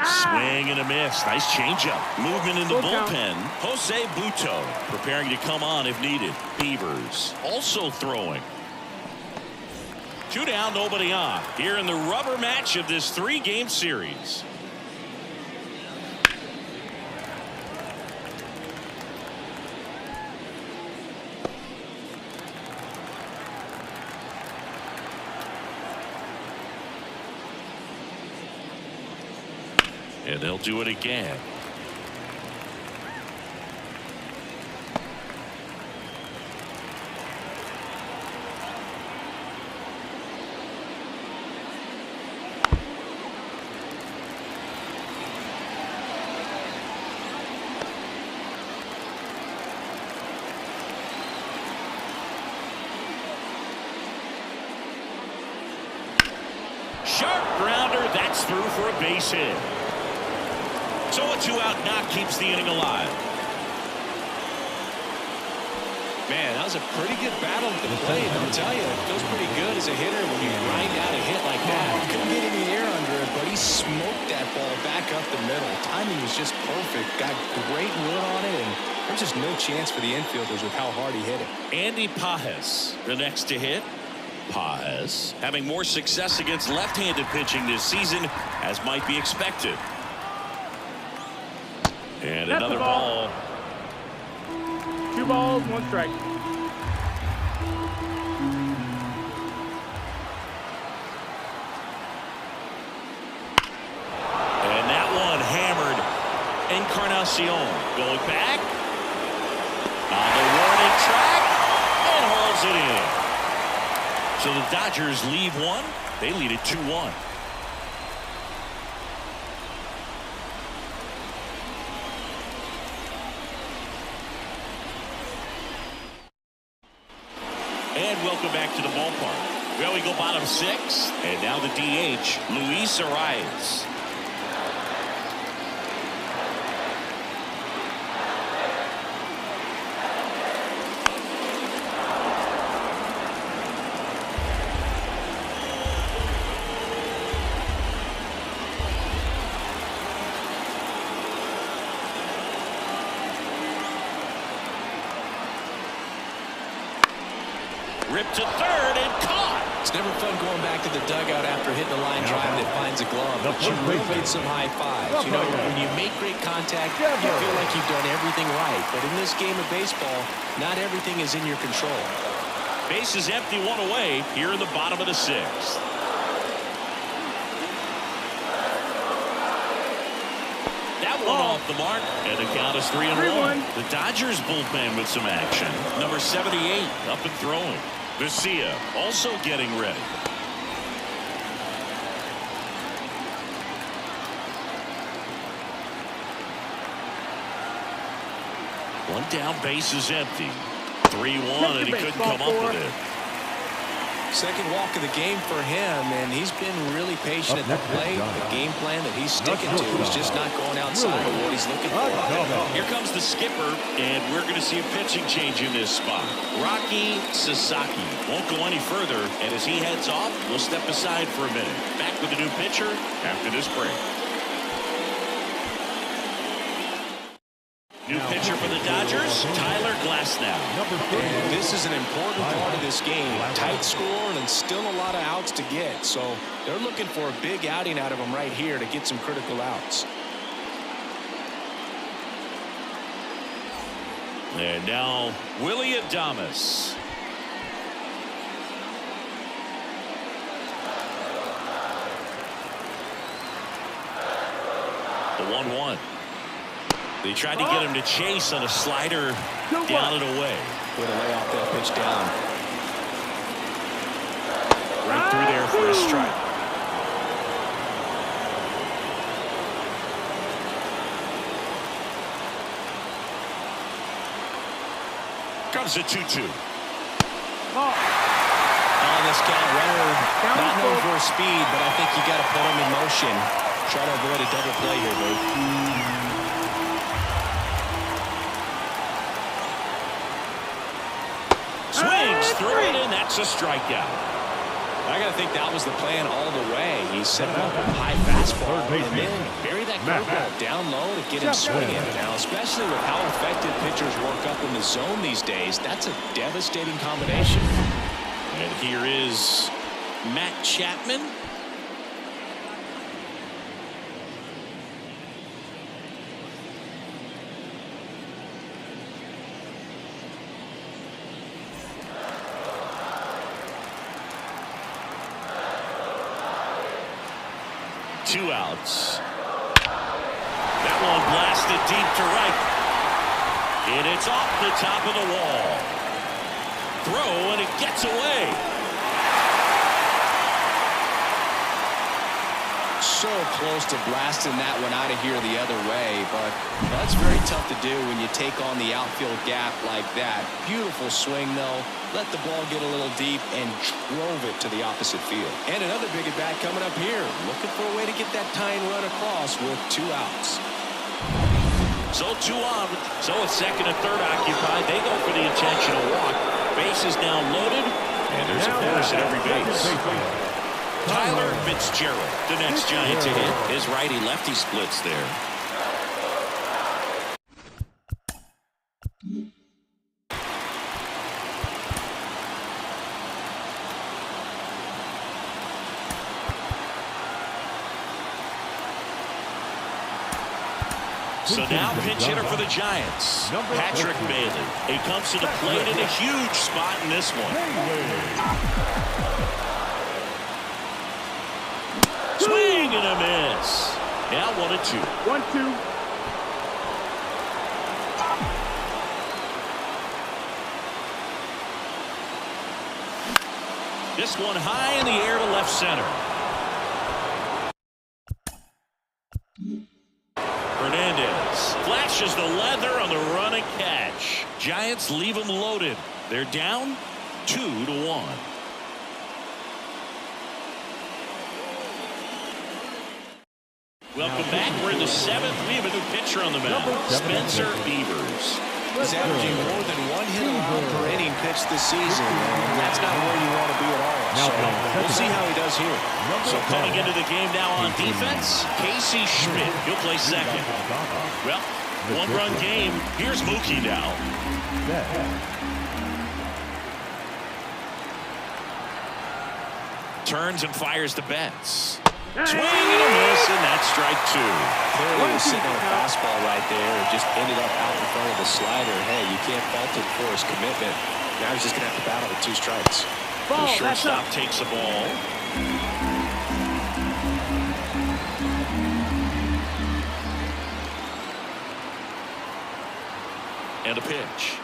[SPEAKER 1] Swing and a miss. Nice changeup. Movement in the bullpen. Jose Butto preparing to come on if needed. Beavers also throwing. 2 down, nobody on. Here in the rubber match of this 3-game series. And they'll do it again. Sharp grounder. That's through for a base hit. So a 2-out knock keeps the inning alive.
[SPEAKER 2] Man, that was a pretty good battle at the plate. I'll tell you, it feels pretty good as a hitter when you grind out a hit like that. Couldn't get any air under it, but he smoked that ball back up the middle. Timing was just perfect. Got great wood on it, and there's just no chance for the infielders with how hard he hit it.
[SPEAKER 1] Andy Pages, the next to hit. Pages having more success against left-handed pitching this season, as might be expected. And
[SPEAKER 3] That's
[SPEAKER 1] another
[SPEAKER 3] the ball. 2 balls, 1 strike.
[SPEAKER 1] And that one hammered. Encarnacion going back on the warning track and hauls it in. So the Dodgers leave 1. They lead it 2-1. And welcome back to the ballpark. Well, we go bottom 6. And now the DH, Luis Arraez. Ripped to third and caught.
[SPEAKER 2] It's never fun going back to the dugout after hitting a line drive that finds a glove, but you really made some high fives. You know, when you make great contact, you feel like you've done everything right. But in this game of baseball, not everything is in your control.
[SPEAKER 1] Base is empty, 1 away here in the bottom of the 6th. That one off the mark, and the count is 3-1. The Dodgers bullpen with some action. Number 78 up and throwing. Vesia also getting ready. One down, base is empty. 3-1, and he couldn't come up with it.
[SPEAKER 2] Second walk of the game for him, and he's been really patient at the plate. The game plan that he's sticking to is just not going outside of what he's looking for.
[SPEAKER 1] Here comes the skipper, and we're going to see a pitching change in this spot. Rocky Sasaki won't go any further, and as he heads off, we'll step aside for a minute. Back with a new pitcher after this break. New pitcher for the Dodgers, Tyler Glasnow.
[SPEAKER 2] And this is an important part of this game. Tight score and still a lot of outs to get. So they're looking for a big outing out of him right here to get some critical outs.
[SPEAKER 1] And now Willy Adames. The 1-1. They tried to get him to chase on a slider down and away.
[SPEAKER 2] Way to lay off that pitch down.
[SPEAKER 1] Right through there for a strike. comes the 2-2.
[SPEAKER 3] Ball.
[SPEAKER 2] On this count, runner not known for his speed, but I think you got to put him in motion. Try to avoid a double play here, Bert.
[SPEAKER 1] Swings through it, and that's a strikeout.
[SPEAKER 2] I got to think that was the plan all the way. He set him up with a high fastball and then bury that curveball down low to get him swinging. Now, especially with how effective pitchers work up in the zone these days, that's a devastating combination.
[SPEAKER 1] And here is Matt Chapman. Two outs. That one blasted deep to right. And it's off the top of the wall. Throw, and it gets away.
[SPEAKER 2] So close to blasting that one out of here the other way, but that's very tough to do when you take on the outfield gap like that. Beautiful swing, though. Let the ball get a little deep and drove it to the opposite field. And another big at bat coming up here. Looking for a way to get that tying run across with 2 outs.
[SPEAKER 1] So 2 on. So it's second and third occupied. They go for the intentional walk. Bases now loaded, and there's a force at every base. Tyler Fitzgerald, the next Giant to hit. His righty-lefty splits there. So now pinch hitter for the Giants, Patrick Bailey. He comes to the plate in a huge spot in this one. Swing and a miss. Now 1-2.
[SPEAKER 3] 1-2.
[SPEAKER 1] This one high in the air to left center. Hernandez flashes the leather on the run and catch. Giants leave them loaded. They're down 2-1. Welcome back. We're in the 7th. We have a new pitcher on the mound, Spencer Beavers.
[SPEAKER 2] He's averaging more than 1 hit allowed per inning pitched this season, and that's not where you want to be at all. So we'll see how he does here.
[SPEAKER 1] So coming into the game now on defense, Casey Schmidt. He'll play second. Well, 1-run game. Here's Mookie now. Turns and fires to Betts. Swing and a miss, and that's strike 2.
[SPEAKER 2] Clearly was sitting on a fastball right there. It just ended up out in front of the slider. Hey, you can't fault him for his commitment. Now he's just going to have to battle with 2 strikes.
[SPEAKER 1] The shortstop takes the ball. And a pitch.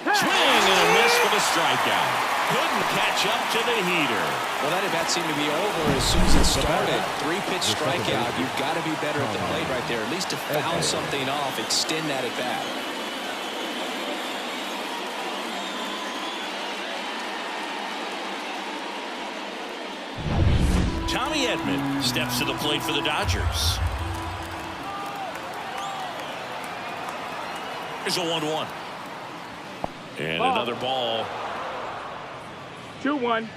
[SPEAKER 1] Swing and a miss for the strikeout. Couldn't catch up to the heater.
[SPEAKER 2] Well, that at-bat seemed to be over as soon as it started. 3-pitch strikeout. You've got to be better at the plate right there. At least to foul something off, extend that at-bat.
[SPEAKER 1] Tommy Edman steps to the plate for the Dodgers. Here's a 1-1. And another ball.
[SPEAKER 3] 2-1.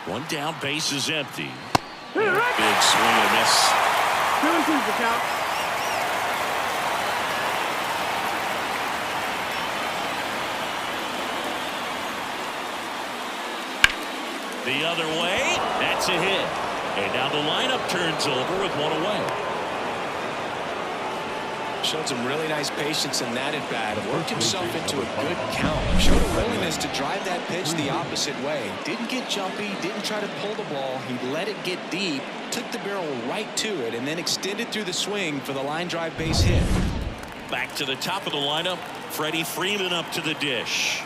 [SPEAKER 1] One down, base is empty. Big swing and a miss.
[SPEAKER 3] 2-2 the count.
[SPEAKER 1] The other way, that's a hit. And now the lineup turns over with 1 away.
[SPEAKER 2] Showed some really nice patience in that at bat. Worked himself into a good count. Showed a willingness to drive that pitch the opposite way. Didn't get jumpy. Didn't try to pull the ball. He let it get deep. Took the barrel right to it and then extended through the swing for the line drive base hit.
[SPEAKER 1] Back to the top of the lineup. Freddie Freeman up to the dish.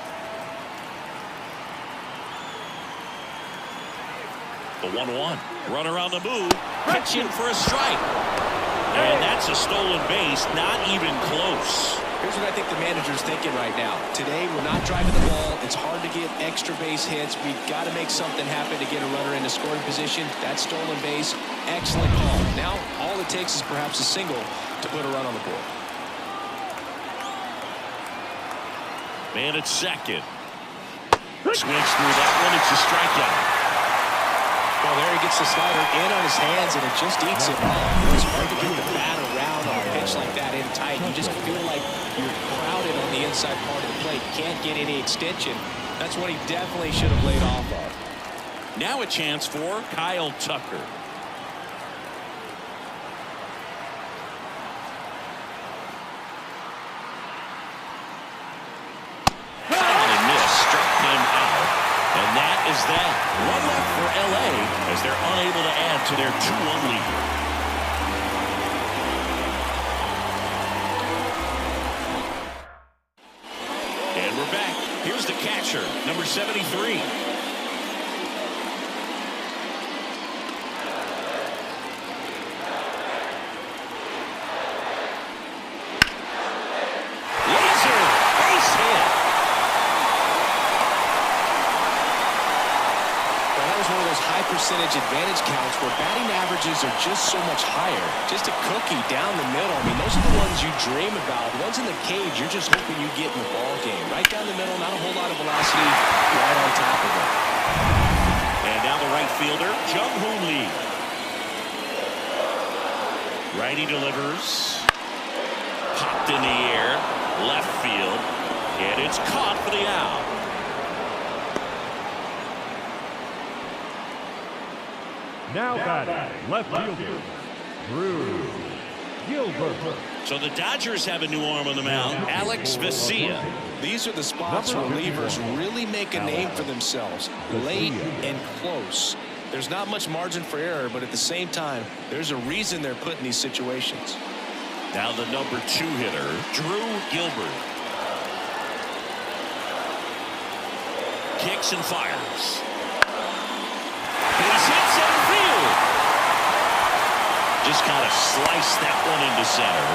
[SPEAKER 1] The 1-1. Runner on the move. Pitching for a strike. And that's a stolen base. Not even close.
[SPEAKER 2] Here's what I think the manager's thinking right now. Today, we're not driving the ball. It's hard to get extra base hits. We've got to make something happen to get a runner into scoring position. That stolen base, excellent call. Now, all it takes is perhaps a single to put a run on the board.
[SPEAKER 1] Man at second. Swings through that one. It's a strikeout.
[SPEAKER 2] Well, there he gets the slider in on his hands, and it just eats him up. It's hard to get the bat around on a pitch like that in tight. You just feel like you're crowded on the inside part of the plate. Can't get any extension. That's what he definitely should have laid off of.
[SPEAKER 1] Now a chance for Kyle Tucker. And that is that. One left for LA as they're unable to add to their 2-1 lead. And we're back. Here's the catcher, number 73. Laser base hit.
[SPEAKER 2] One of those high percentage advantage counts where batting averages are just so much higher. Just a cookie down the middle. I mean, those are the ones you dream about. The ones in the cage, you're just hoping you get in the ball game. Right down the middle, not a whole lot of velocity, right on top of it.
[SPEAKER 1] And now the right fielder, Jung-Hoon Lee. Righty delivers. Popped in the air, left field, and it's caught for the out.
[SPEAKER 4] Now batting, left fielder, Drew Gilbert.
[SPEAKER 1] So the Dodgers have a new arm on the mound, Alex Vesia.
[SPEAKER 2] These are the spots where relievers really make a name for themselves. Late and close. There's not much margin for error, but at the same time, there's a reason they're put in these situations.
[SPEAKER 1] Now the number 2 hitter, Drew Gilbert. Kicks and fires. Base hit center field. Just kind of sliced that one into center.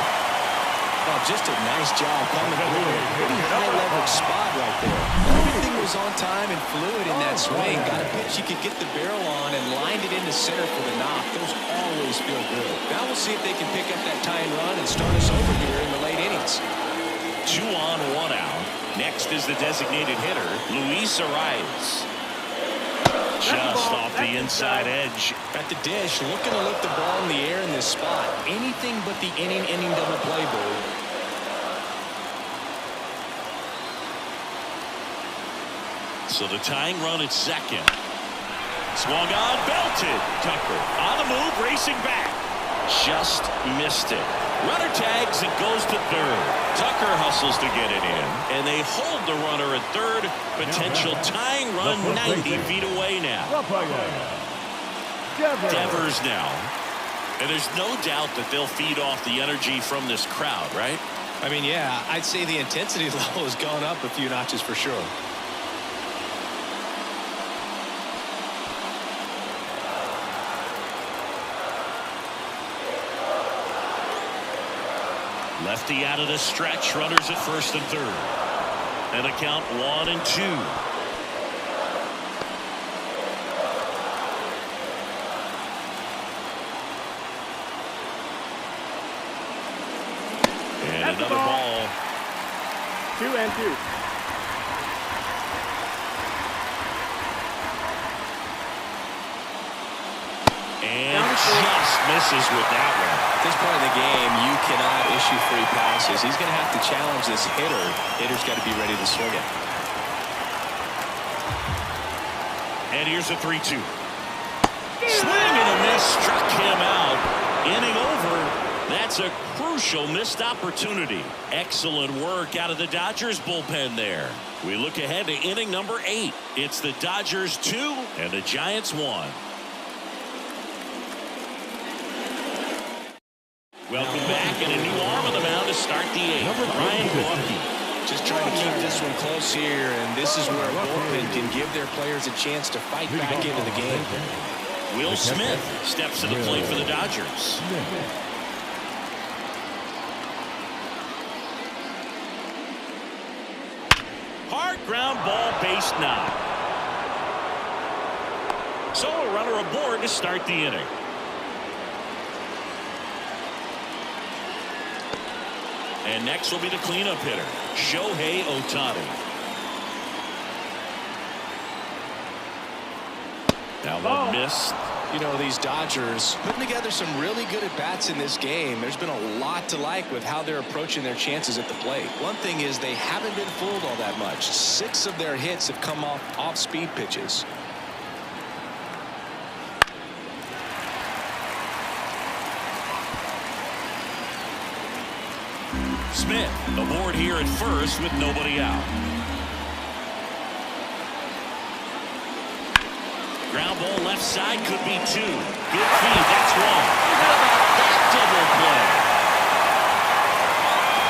[SPEAKER 2] Oh, just a nice job coming through a pretty high leverage spot right there. Everything was on time and fluid in that swing. Got a pitch you could get the barrel on and lined it into center for the knock. Those always feel good. Now we'll see if they can pick up that tying run and start us over here in the late innings.
[SPEAKER 1] 2 on, 1 out. Next is the designated hitter, Luis Arias. Just off the inside edge.
[SPEAKER 2] At the dish, looking to lift the ball in the air in this spot. Anything but the inning double play, Boo.
[SPEAKER 1] So the tying run at second. Swung on, belted. Tucker on the move, racing back. Just missed it. Runner tags and goes to third. Tucker hustles to get it in, and they hold the runner at third. Potential tying run 90 feet away now. Devers now. And there's no doubt that they'll feed off the energy from this crowd, right?
[SPEAKER 2] I mean, yeah, I'd say the intensity level has gone up a few notches for sure.
[SPEAKER 1] Lefty out of the stretch, runners at first and third. And a count 1-2. And
[SPEAKER 3] that's
[SPEAKER 1] another ball.
[SPEAKER 3] 2-2.
[SPEAKER 1] And just misses with that one.
[SPEAKER 2] At this point in the game, you cannot issue free passes. He's going to have to challenge this hitter. Hitter's got to be ready to swing it.
[SPEAKER 1] And here's a 3-2. Swing and a miss, struck him out. Inning over. That's a crucial missed opportunity. Excellent work out of the Dodgers bullpen there. We look ahead to inning number 8. It's the Dodgers 2 and the Giants 1. Welcome back, and a new arm on the mound to start the 8th. Ryan Gorky.
[SPEAKER 2] Just trying to keep this one close here, and this is where a bullpen can give their players a chance to fight back into the game.
[SPEAKER 1] Will Smith steps to the plate for the Dodgers. Hard ground ball, base knock. So a runner aboard to start the inning. And next will be the cleanup hitter, Shohei Ohtani. Now one missed.
[SPEAKER 2] You know, these Dodgers putting together some really good at-bats in this game. There's been a lot to like with how they're approaching their chances at the plate. One thing is they haven't been fooled all that much. 6 of their hits have come off speed pitches.
[SPEAKER 1] Smith aboard here at first with nobody out. Ground ball left side, could be 2. Good feed, that's one. How about that double play?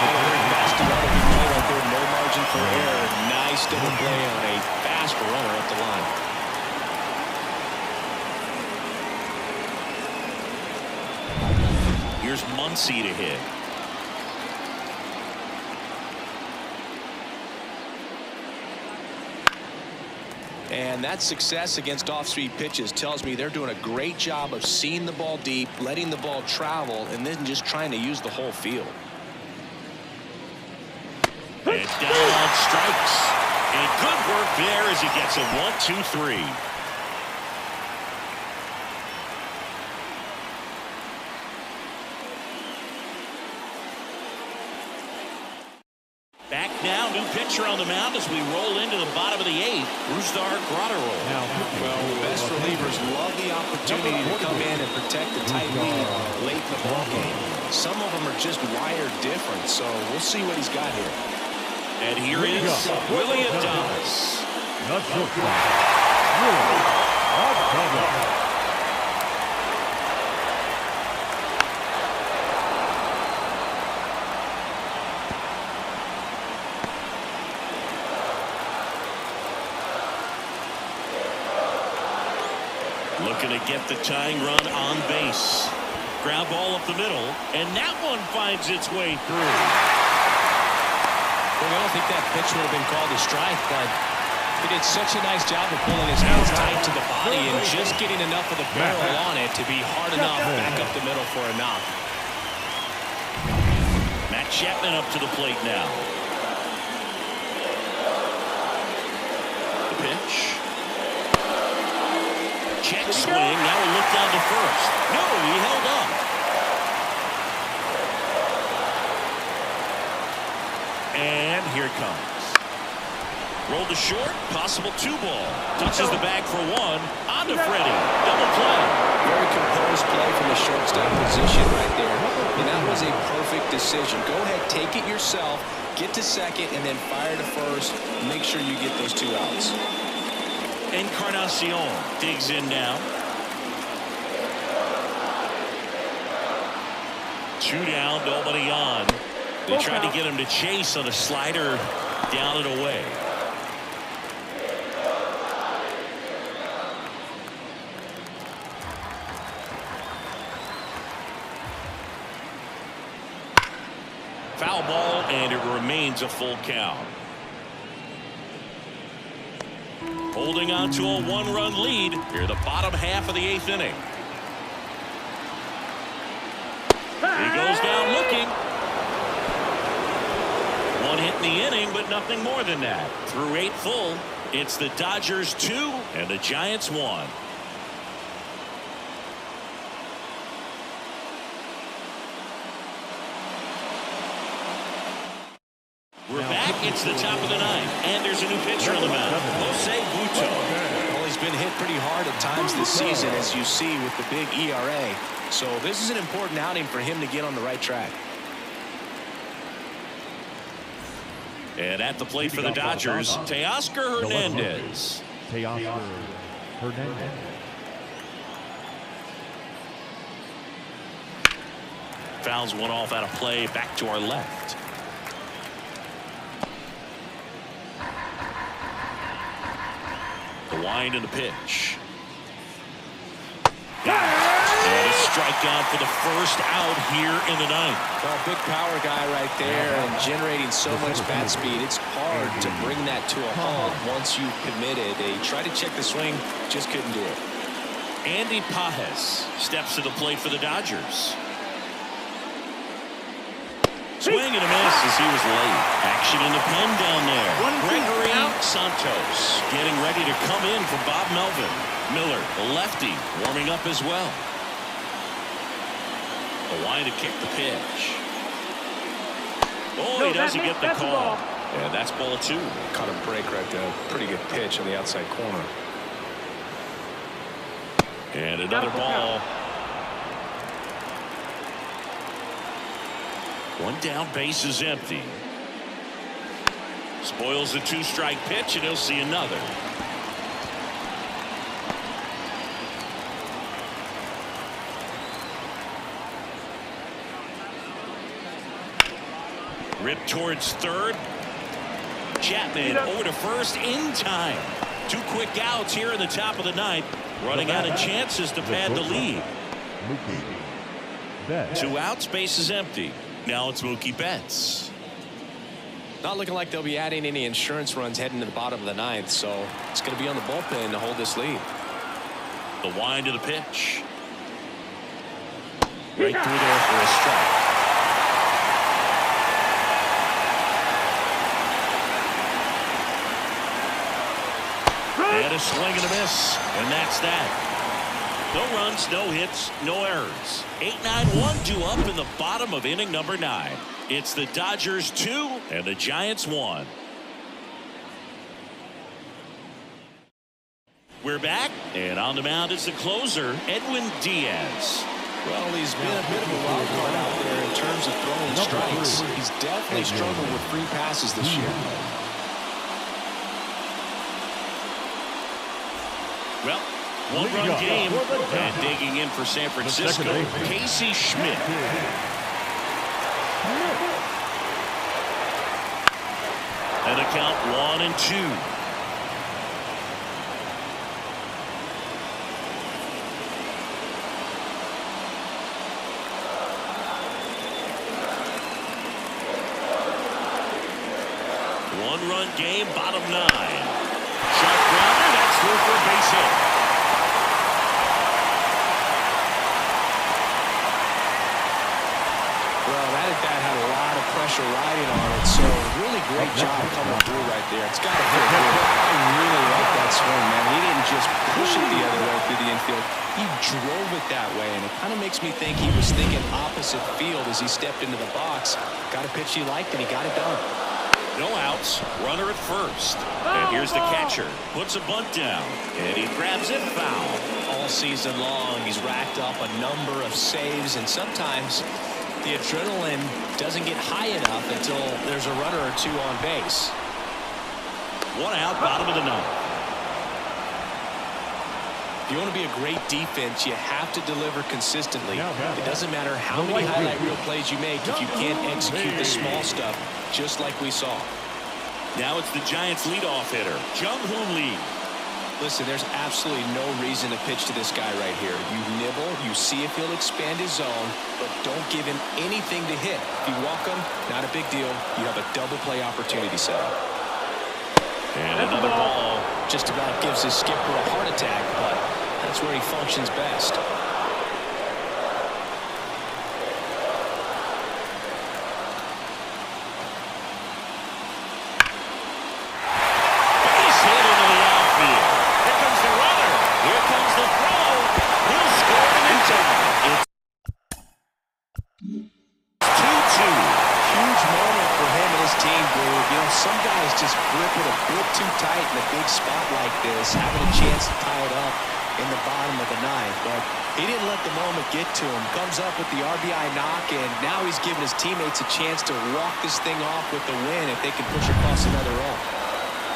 [SPEAKER 2] Very fast developing play right there. No margin for error. Nice double play on a fast runner up the line.
[SPEAKER 1] Here's Muncy to hit.
[SPEAKER 2] And that success against off-speed pitches tells me they're doing a great job of seeing the ball deep, letting the ball travel, and then just trying to use the whole field.
[SPEAKER 1] And down on strikes. And good work there as he gets a 1-2-3. Back now, new pitcher on the mound as we roll into the bottom of the 8th. Brusdar Graterol.
[SPEAKER 2] Well, the best relievers love the opportunity to come in and protect the tight lead late in the ball game. Some of them are just wired different, so we'll see what he's got here.
[SPEAKER 1] And here is Willy Adames.
[SPEAKER 4] Not so far.
[SPEAKER 1] Looking to get the tying run on base. Ground ball up the middle, and that one finds its way through.
[SPEAKER 2] Well, I don't think that pitch would have been called a strike, but he did such a nice job of pulling his hands tight to the body and just getting enough of the barrel on it to be hard enough back up the middle for a knock.
[SPEAKER 1] Matt Chapman up to the plate now. The pitch. Check swing. Now a look down to first. No, he held up. And here it comes. Rolled to short. Possible 2-ball. Touches the bag for 1. On to Freddie. Double play.
[SPEAKER 2] Very composed play from the shortstop position right there. And that was a perfect decision. Go ahead, take it yourself, get to second, and then fire to first. Make sure you get those 2 outs.
[SPEAKER 1] Encarnacion digs in now. 2 down, nobody on. They tried to get him to chase on a slider down and away. Foul ball, and it remains a full count. Holding on to a 1-run lead here, the bottom half of the 8th inning. He goes down looking. 1 hit in the inning, but nothing more than that. Through 8 full, it's the Dodgers 2 and the Giants 1. We're back. It's the top of the 9th, and there's a new pitcher on the mound, Jose Butto.
[SPEAKER 2] Well, he's been hit pretty hard at times this season, as you see with the big ERA. So this is an important outing for him to get on the right track.
[SPEAKER 1] And at the plate for the Dodgers, Teoscar Hernandez.
[SPEAKER 4] Teoscar Hernandez.
[SPEAKER 1] Fouls one off out of play, back to our left. The wind and the pitch. strikeout for the first out here in the ninth.
[SPEAKER 2] Well, big power guy right there and generating so much bat speed. It's hard to bring that to a halt once you've committed. They tried to check the swing, just couldn't do it.
[SPEAKER 1] Andy Pages steps to the plate for the Dodgers. Swing and a miss as he was late. Action in the pen down there. Gregory Santos getting ready to come in for Bob Melvin. Miller, the lefty, warming up as well. The line to kick the pitch. Oh, he doesn't get the call. Yeah, that's ball 2.
[SPEAKER 2] Caught a break right there. Pretty good pitch on the outside corner.
[SPEAKER 1] And another ball. One down, base is empty. Spoils the 2-strike pitch, and he'll see another. Ripped towards third. Chapman over to first in time. 2 quick outs here in the top of the ninth. Running out of chances to pad the lead. 2 outs, base is empty. Now it's Mookie Betts.
[SPEAKER 2] Not looking like they'll be adding any insurance runs heading to the bottom of the ninth, so it's going to be on the bullpen to hold this lead.
[SPEAKER 1] The wind of the pitch. Right through there for a strike. And a swing and a miss, and that's that. No runs, no hits, no errors. 8-9-1 due up in the bottom of inning number 9. It's the Dodgers 2 and the Giants 1. We're back, and on the mound is the closer, Edwin Diaz.
[SPEAKER 2] Well, he's been a bit of a wild card out there in terms of throwing strikes. He's definitely struggled with free passes this year.
[SPEAKER 1] Well, one-run game, and digging in for San Francisco, Casey Schmidt. And a count 1-2. One-run game, bottom 9. Shot grounder, that's through for a base hit.
[SPEAKER 2] That had a lot of pressure riding on it, so really great job coming through right there. It's got to feel good. I really like that swing, man. He didn't just push it the other way through the infield. He drove it that way, and it kind of makes me think he was thinking opposite field as he stepped into the box. Got a pitch he liked, and he got it done.
[SPEAKER 1] No outs, runner at first. And here's the catcher. Puts a bunt down, and he grabs it foul.
[SPEAKER 2] All season long, he's racked up a number of saves, and sometimes the adrenaline doesn't get high enough until there's a runner or 2 on base.
[SPEAKER 1] 1 out, bottom of the 9th.
[SPEAKER 2] If you want to be a great defense, you have to deliver consistently. It doesn't matter how many highlight reel plays you make if you can't execute the small stuff, just like we saw.
[SPEAKER 1] Now it's the Giants' leadoff hitter, Jung-Hoon Lee.
[SPEAKER 2] Listen, there's absolutely no reason to pitch to this guy right here. You nibble, you see if he'll expand his zone, but don't give him anything to hit. If you walk him, not a big deal. You have a double play opportunity set up.
[SPEAKER 1] And another ball.
[SPEAKER 2] Just about gives his skipper a heart attack, but that's where he functions best. Having a chance to tie it up in the bottom of the 9th, but he didn't let the moment get to him. Comes up with the RBI knock, and now he's giving his teammates a chance to walk this thing off with the win if they can push across another row.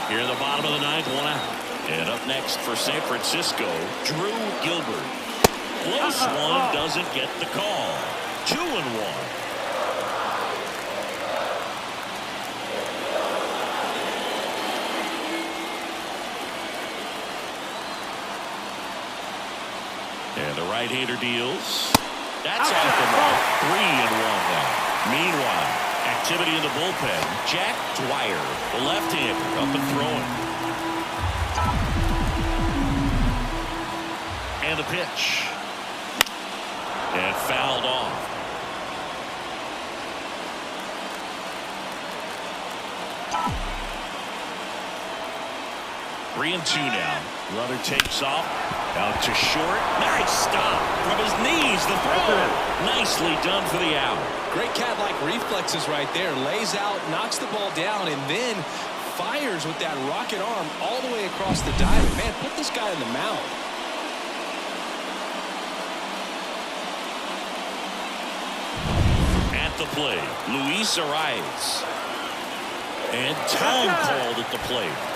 [SPEAKER 1] Here in the bottom of the 9th, 1 out. And up next for San Francisco, Drew Gilbert. Close one, doesn't get the call. 2-1. And the right-hander deals. That's off the mark. 3-1 now. Meanwhile, activity in the bullpen. Jack Dwyer, the left-hander, up and throwing. And the pitch. And fouled off. 3-2 now. Runner takes off. Out to short. Nice stop from his knees. The throw. Nicely done for the out.
[SPEAKER 2] Great cat-like reflexes right there. Lays out, knocks the ball down, and then fires with that rocket arm all the way across the diamond. Man, put this guy on the mound.
[SPEAKER 1] At the plate, Luis Arias. And time called at the plate.